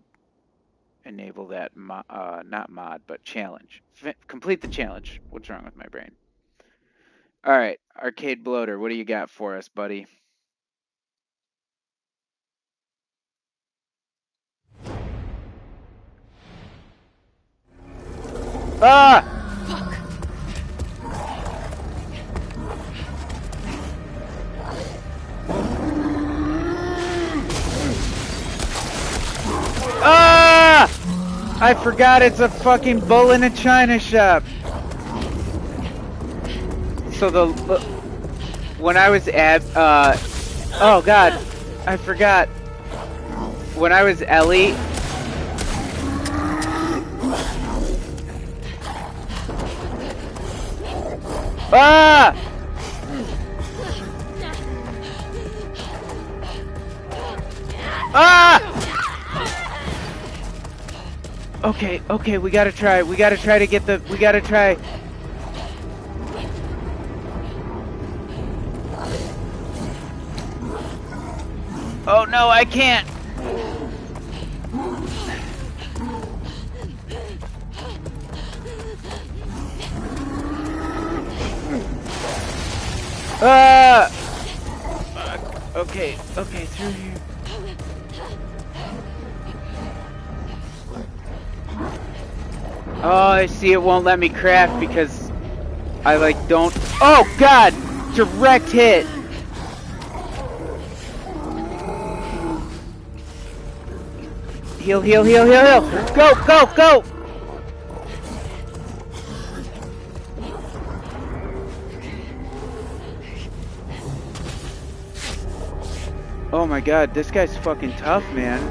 Enable that, not mod, but challenge. Complete the challenge. What's wrong with my brain? All right, Arcade Bloater, what do you got for us, buddy? Ah! Fuck! Ah! I forgot it's a fucking bull in a china shop. So when I was at, oh god, I forgot. When I was Ellie, ah! Ah! Okay, we gotta try to get the, we gotta try. Oh no, I can't. Ah! Fuck. Okay, okay, through here. Oh, I see it won't let me craft because I like don't. Oh God! Direct hit. Heal, heal, heal, heal, heal! Go, go, go! Oh my God, this guy's fucking tough, man.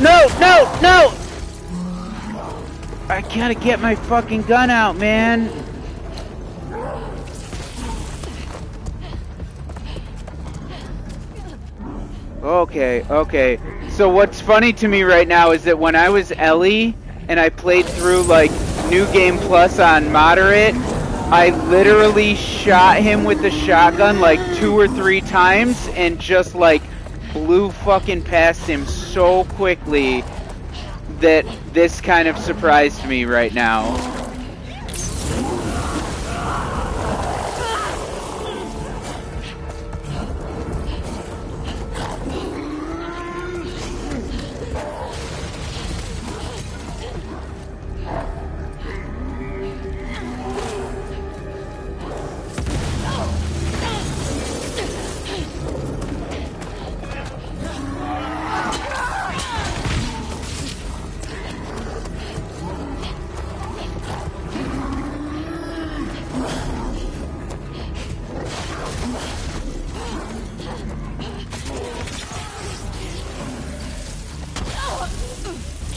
No, no, no! I gotta get my fucking gun out, man. Okay, okay. So what's funny to me right now is that when I was Ellie and I played through like New Game Plus on moderate, I literally shot him with the shotgun like 2 or 3 times and just like blew fucking past him so quickly that this kind of surprised me right now.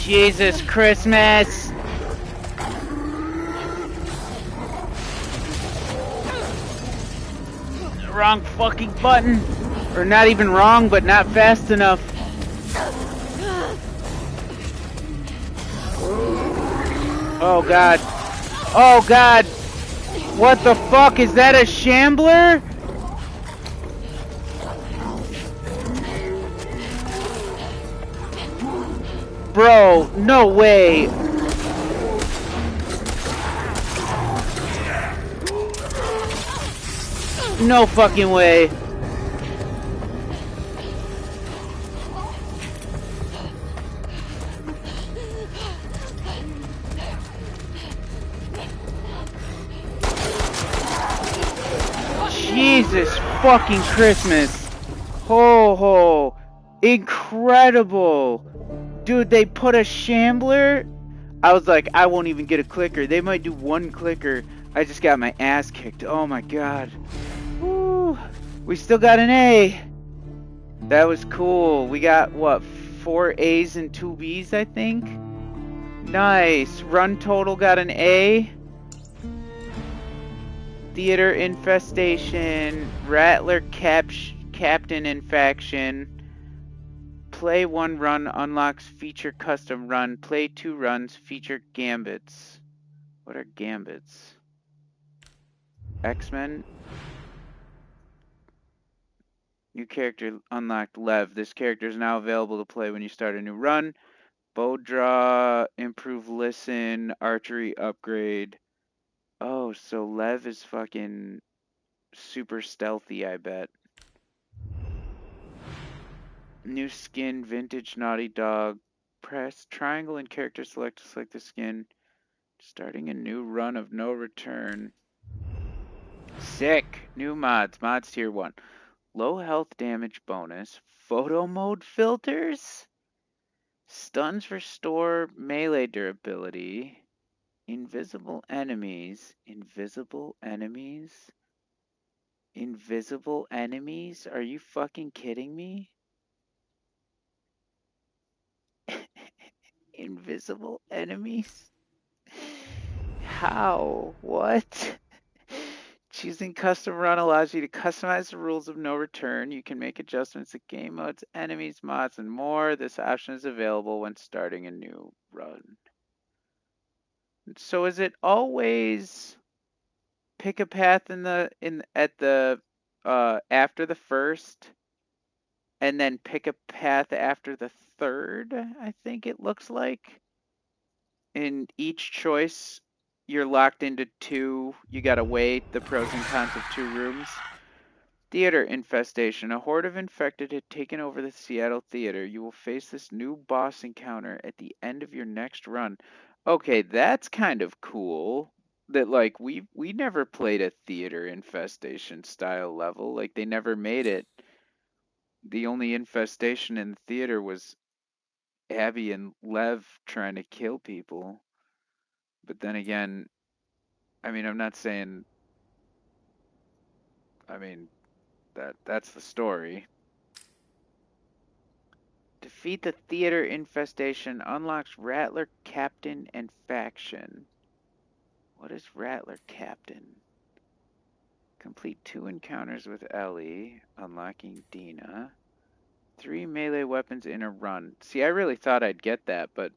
Jesus Christmas! Wrong fucking button! Or not even wrong, but not fast enough. Oh God. Oh God! What the fuck? Is that a shambler? Bro, no way. No fucking way. Jesus fucking Christmas. Ho ho. Incredible. Dude, they put a shambler. I was like, I won't even get a clicker. They might do one clicker. I just got my ass kicked. Oh my God. Woo. We still got an A. That was cool. We got, what, 4 A's and 2 B's, I think? Nice. Run total got an A. Theater infestation. Rattler captain infection. Play 1 run unlocks feature custom run. Play 2 runs feature gambits. What are gambits? X-Men? New character unlocked, Lev. This character is now available to play when you start a new run. Bow draw, improve listen, archery upgrade. Oh, so Lev is fucking super stealthy, I bet. New skin, vintage Naughty Dog. Press triangle and character select to select the skin. Starting a new run of no return. Sick! New mods. Mods tier 1. Low health damage bonus. Photo mode filters? Stuns restore melee durability. Invisible enemies. Invisible enemies? Invisible enemies? Are you fucking kidding me? Invisible enemies? How? What? Choosing custom run allows you to customize the rules of no return. You can make adjustments to game modes, enemies, mods, and more. This option is available when starting a new run. So is it always pick a path after the first and then pick a path after the third, I think it looks like. In each choice, you're locked into two. You gotta weigh the pros and cons of two rooms. Theater infestation. A horde of infected had taken over the Seattle theater. You will face this new boss encounter at the end of your next run. Okay, that's kind of cool. That like we never played a theater infestation style level. Like they never made it. The only infestation in the theater was Abby and Lev trying to kill people. But then again, I mean, I'm not saying. I mean, that's the story. Defeat the theater infestation. Unlocks Rattler Captain and Faction. What is Rattler Captain? Complete 2 encounters with Ellie, unlocking Dina. 3 melee weapons in a run. See, I really thought I'd get that, but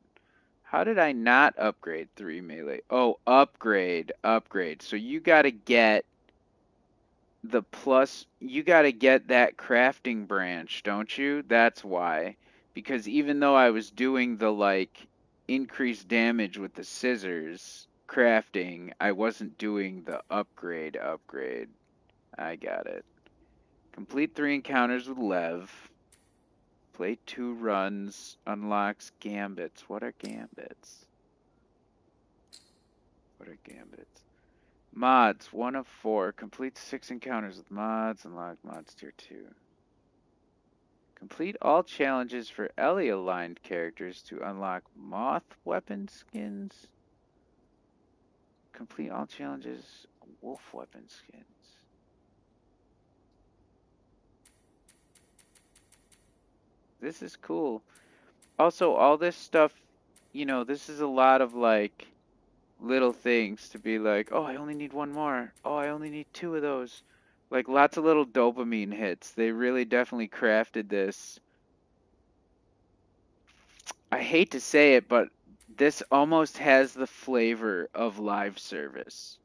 how did I not upgrade 3 melee? Oh, upgrade. So you gotta get the plus, you gotta get that crafting branch, don't you? That's why. Because even though I was doing the, like, increased damage with the scissors crafting, I wasn't doing the upgrade. I got it. Complete 3 encounters with Lev. Play 2 runs. Unlocks gambits. What are gambits? Mods, 1 of 4. Complete 6 encounters with mods. Unlock mods tier 2. Complete all challenges for Ellie-aligned characters to unlock moth weapon skins. Complete all challenges, wolf weapon skins. This is cool. Also, all this stuff, you know, this is a lot of, like, little things to be like, oh, I only need 1 more. Oh, I only need 2 of those. Like, lots of little dopamine hits. They really definitely crafted this. I hate to say it, but this almost has the flavor of live service.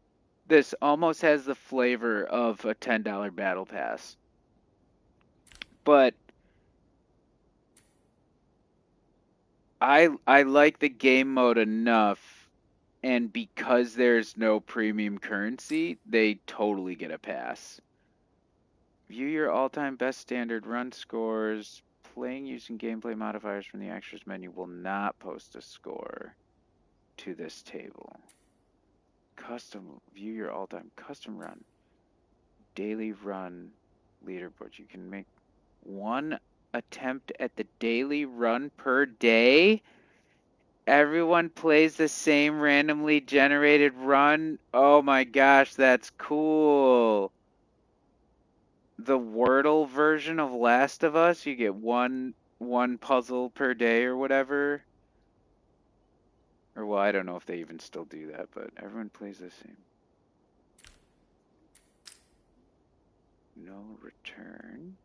This almost has the flavor of a $10 battle pass. But I like the game mode enough, and because there's no premium currency, they totally get a pass. View your all-time best standard run scores. Playing using gameplay modifiers from the extras menu will not post a score to this table. Custom, view your all-time custom run. Daily run leaderboard. You can make 1 attempt at the daily run per day. Everyone plays the same randomly generated run. Oh my gosh, that's cool. The Wordle version of Last of Us, you get one puzzle per day or whatever. Or well, I don't know if they even still do that, but everyone plays the same. No return.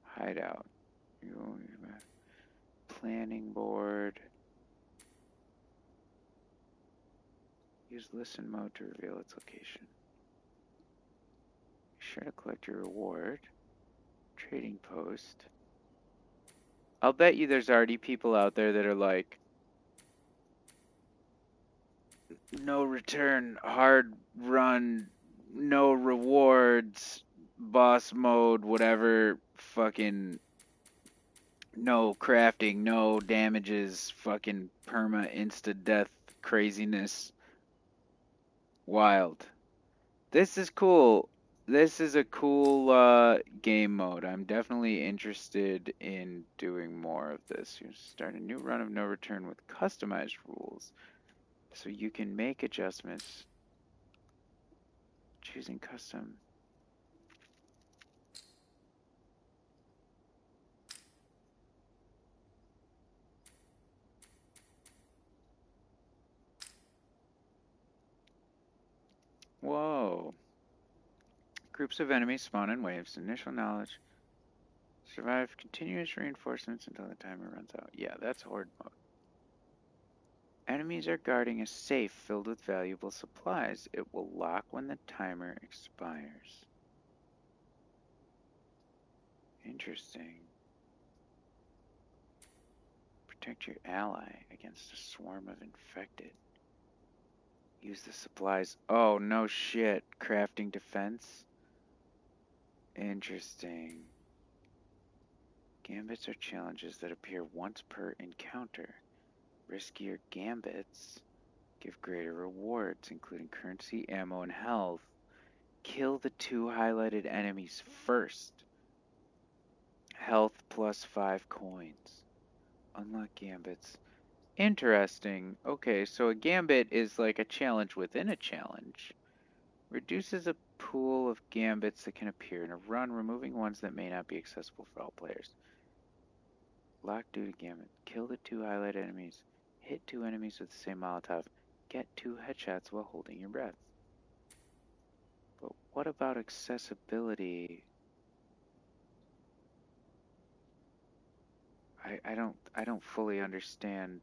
Hideout. Planning board. Use listen mode to reveal its location. Be sure to collect your reward. Trading post. I'll bet you there's already people out there that are like, no return, hard run, no rewards, boss mode, whatever, fucking no crafting, no damages, fucking perma insta death craziness. Wild. This is cool. This is a cool game mode. I'm definitely interested in doing more of this. You start a new run of no return with customized rules. So you can make adjustments. Choosing custom. Whoa. Groups of enemies spawn in waves. Initial knowledge. Survive continuous reinforcements until the timer runs out. Yeah, that's horde mode. Enemies are guarding a safe filled with valuable supplies. It will lock when the timer expires. Interesting. Protect your ally against a swarm of infected. Use the supplies. Oh, no shit. Crafting defense? Interesting. Gambits are challenges that appear once per encounter. Riskier gambits give greater rewards, including currency, ammo, and health. Kill the 2 highlighted enemies first. Health plus 5 coins. Unlock gambits. Interesting. Okay, so a gambit is like a challenge within a challenge. Reduces a pool of gambits that can appear in a run, removing ones that may not be accessible for all players. Lock duty gambit. Kill the 2 highlighted enemies. Hit 2 enemies with the same Molotov. Get 2 headshots while holding your breath. But what about accessibility? I don't fully understand.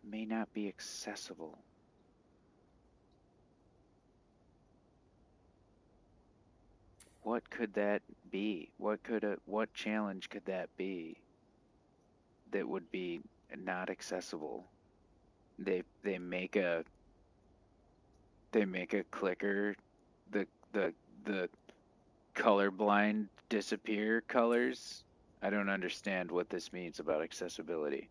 May not be accessible. What could that be? What challenge could that be that would be not accessible? They make a clicker, the colorblind disappear colors. I don't understand what this means about accessibility.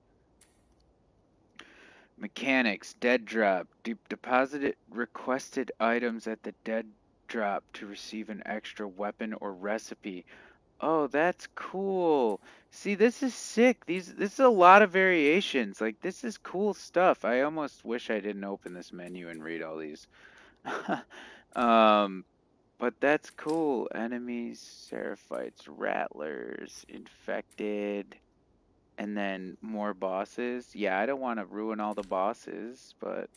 Mechanics, dead drop. Deposit requested items at the dead drop to receive an extra weapon or recipe. Oh, that's cool. See, this is sick. This is a lot of variations. Like, this is cool stuff. I almost wish I didn't open this menu and read all these. But that's cool. Enemies, Seraphites, Rattlers, Infected, and then more bosses. Yeah, I don't want to ruin all the bosses, but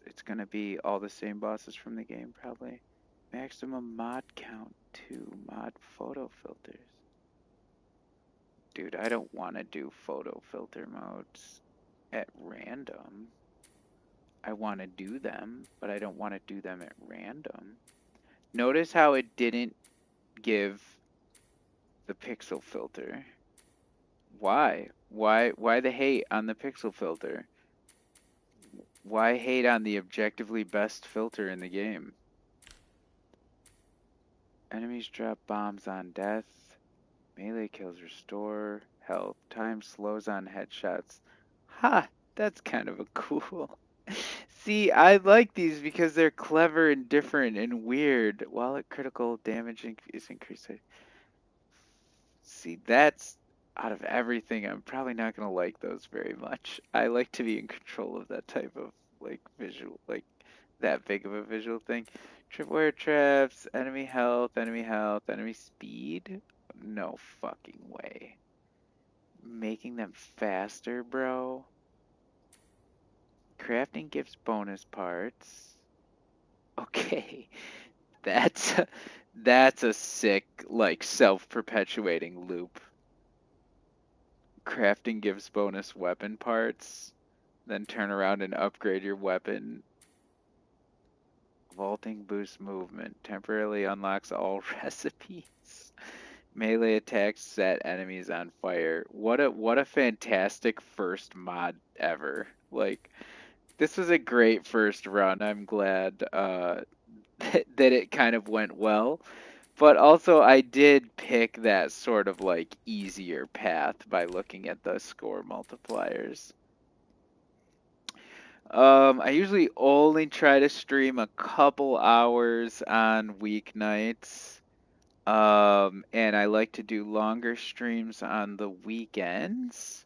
it's gonna be all the same bosses from the game, probably. Maximum mod count 2, mod photo filters. Dude, I don't want to do photo filter modes at random. I want to do them, but I don't want to do them at random. Notice how it didn't give the pixel filter. Why? Why the hate on the pixel filter? Why hate on the objectively best filter in the game? Enemies drop bombs on death. Melee kills restore health. Time slows on headshots. Ha! That's kind of a cool. See, I like these because they're clever and different and weird. While at critical damage is increased. See, that's out of everything. I'm probably not gonna like those very much. I like to be in control of that type of like visual, like that big of a visual thing. Tripwire traps, enemy health, enemy speed. No fucking way. Making them faster, bro. Crafting gives bonus parts. Okay, that's that's a sick, like, self-perpetuating loop. Crafting gives bonus weapon parts, then turn around and upgrade your weapon. Vaulting boosts movement, temporarily unlocks all recipes. Melee attacks set enemies on fire. What a fantastic first mod ever. Like, this was a great first run. I'm glad that it kind of went well. But also, I did pick that sort of like easier path by looking at the score multipliers. I usually only try to stream a couple hours on weeknights. And I like to do longer streams on the weekends.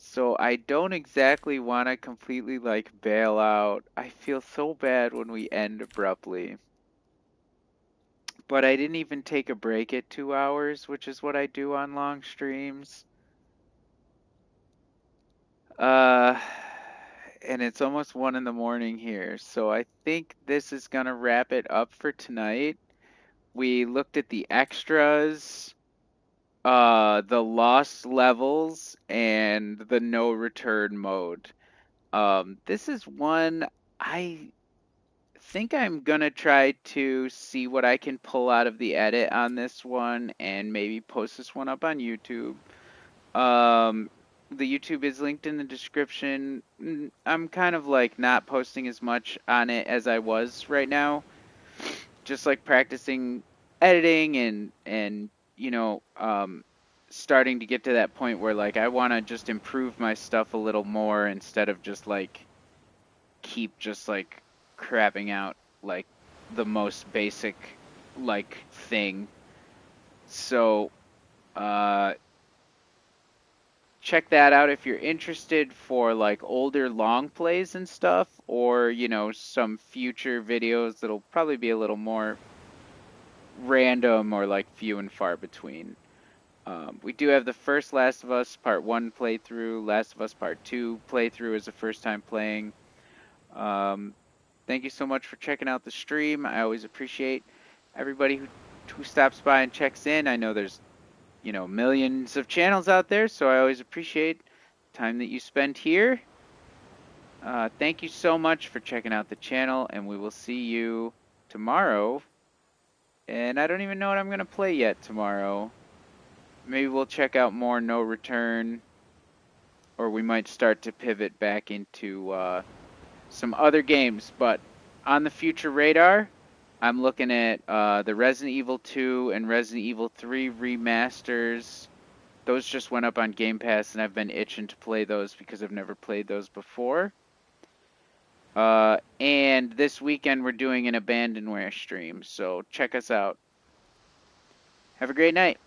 So I don't exactly want to completely like bail out. I feel so bad when we end abruptly. But I didn't even take a break at 2 hours, which is what I do on long streams. Uh, and it's almost 1 in the morning here, so I think this is gonna wrap it up for tonight. We looked at the extras. the lost levels and the no return mode. This is one I think I'm gonna try to see what I can pull out of the edit on this one and maybe post this one up on YouTube. Um, the YouTube is linked in the description. I'm kind of like not posting as much on it as I was right now, just like practicing editing and starting to get to that point where like I want to just improve my stuff a little more instead of just like keep just like crapping out like the most basic like thing. So uh check that out if you're interested for like older long plays and stuff, or some future videos that'll probably be a little more random or like few and far between. We do have the first Last of Us Part 1 playthrough. Last of Us Part 2 playthrough is the first time playing. Thank you so much for checking out the stream. I always appreciate everybody who stops by and checks in. I know there's millions of channels out there, so I always appreciate the time that you spend here. Thank you so much for checking out the channel, and we will see you tomorrow. And I don't even know what I'm going to play yet tomorrow. Maybe we'll check out more No Return, or we might start to pivot back into some other games. But on the future radar, I'm looking at the Resident Evil 2 and Resident Evil 3 remasters. Those just went up on Game Pass, and I've been itching to play those because I've never played those before. And this weekend we're doing an Abandonware stream, so check us out. Have a great night.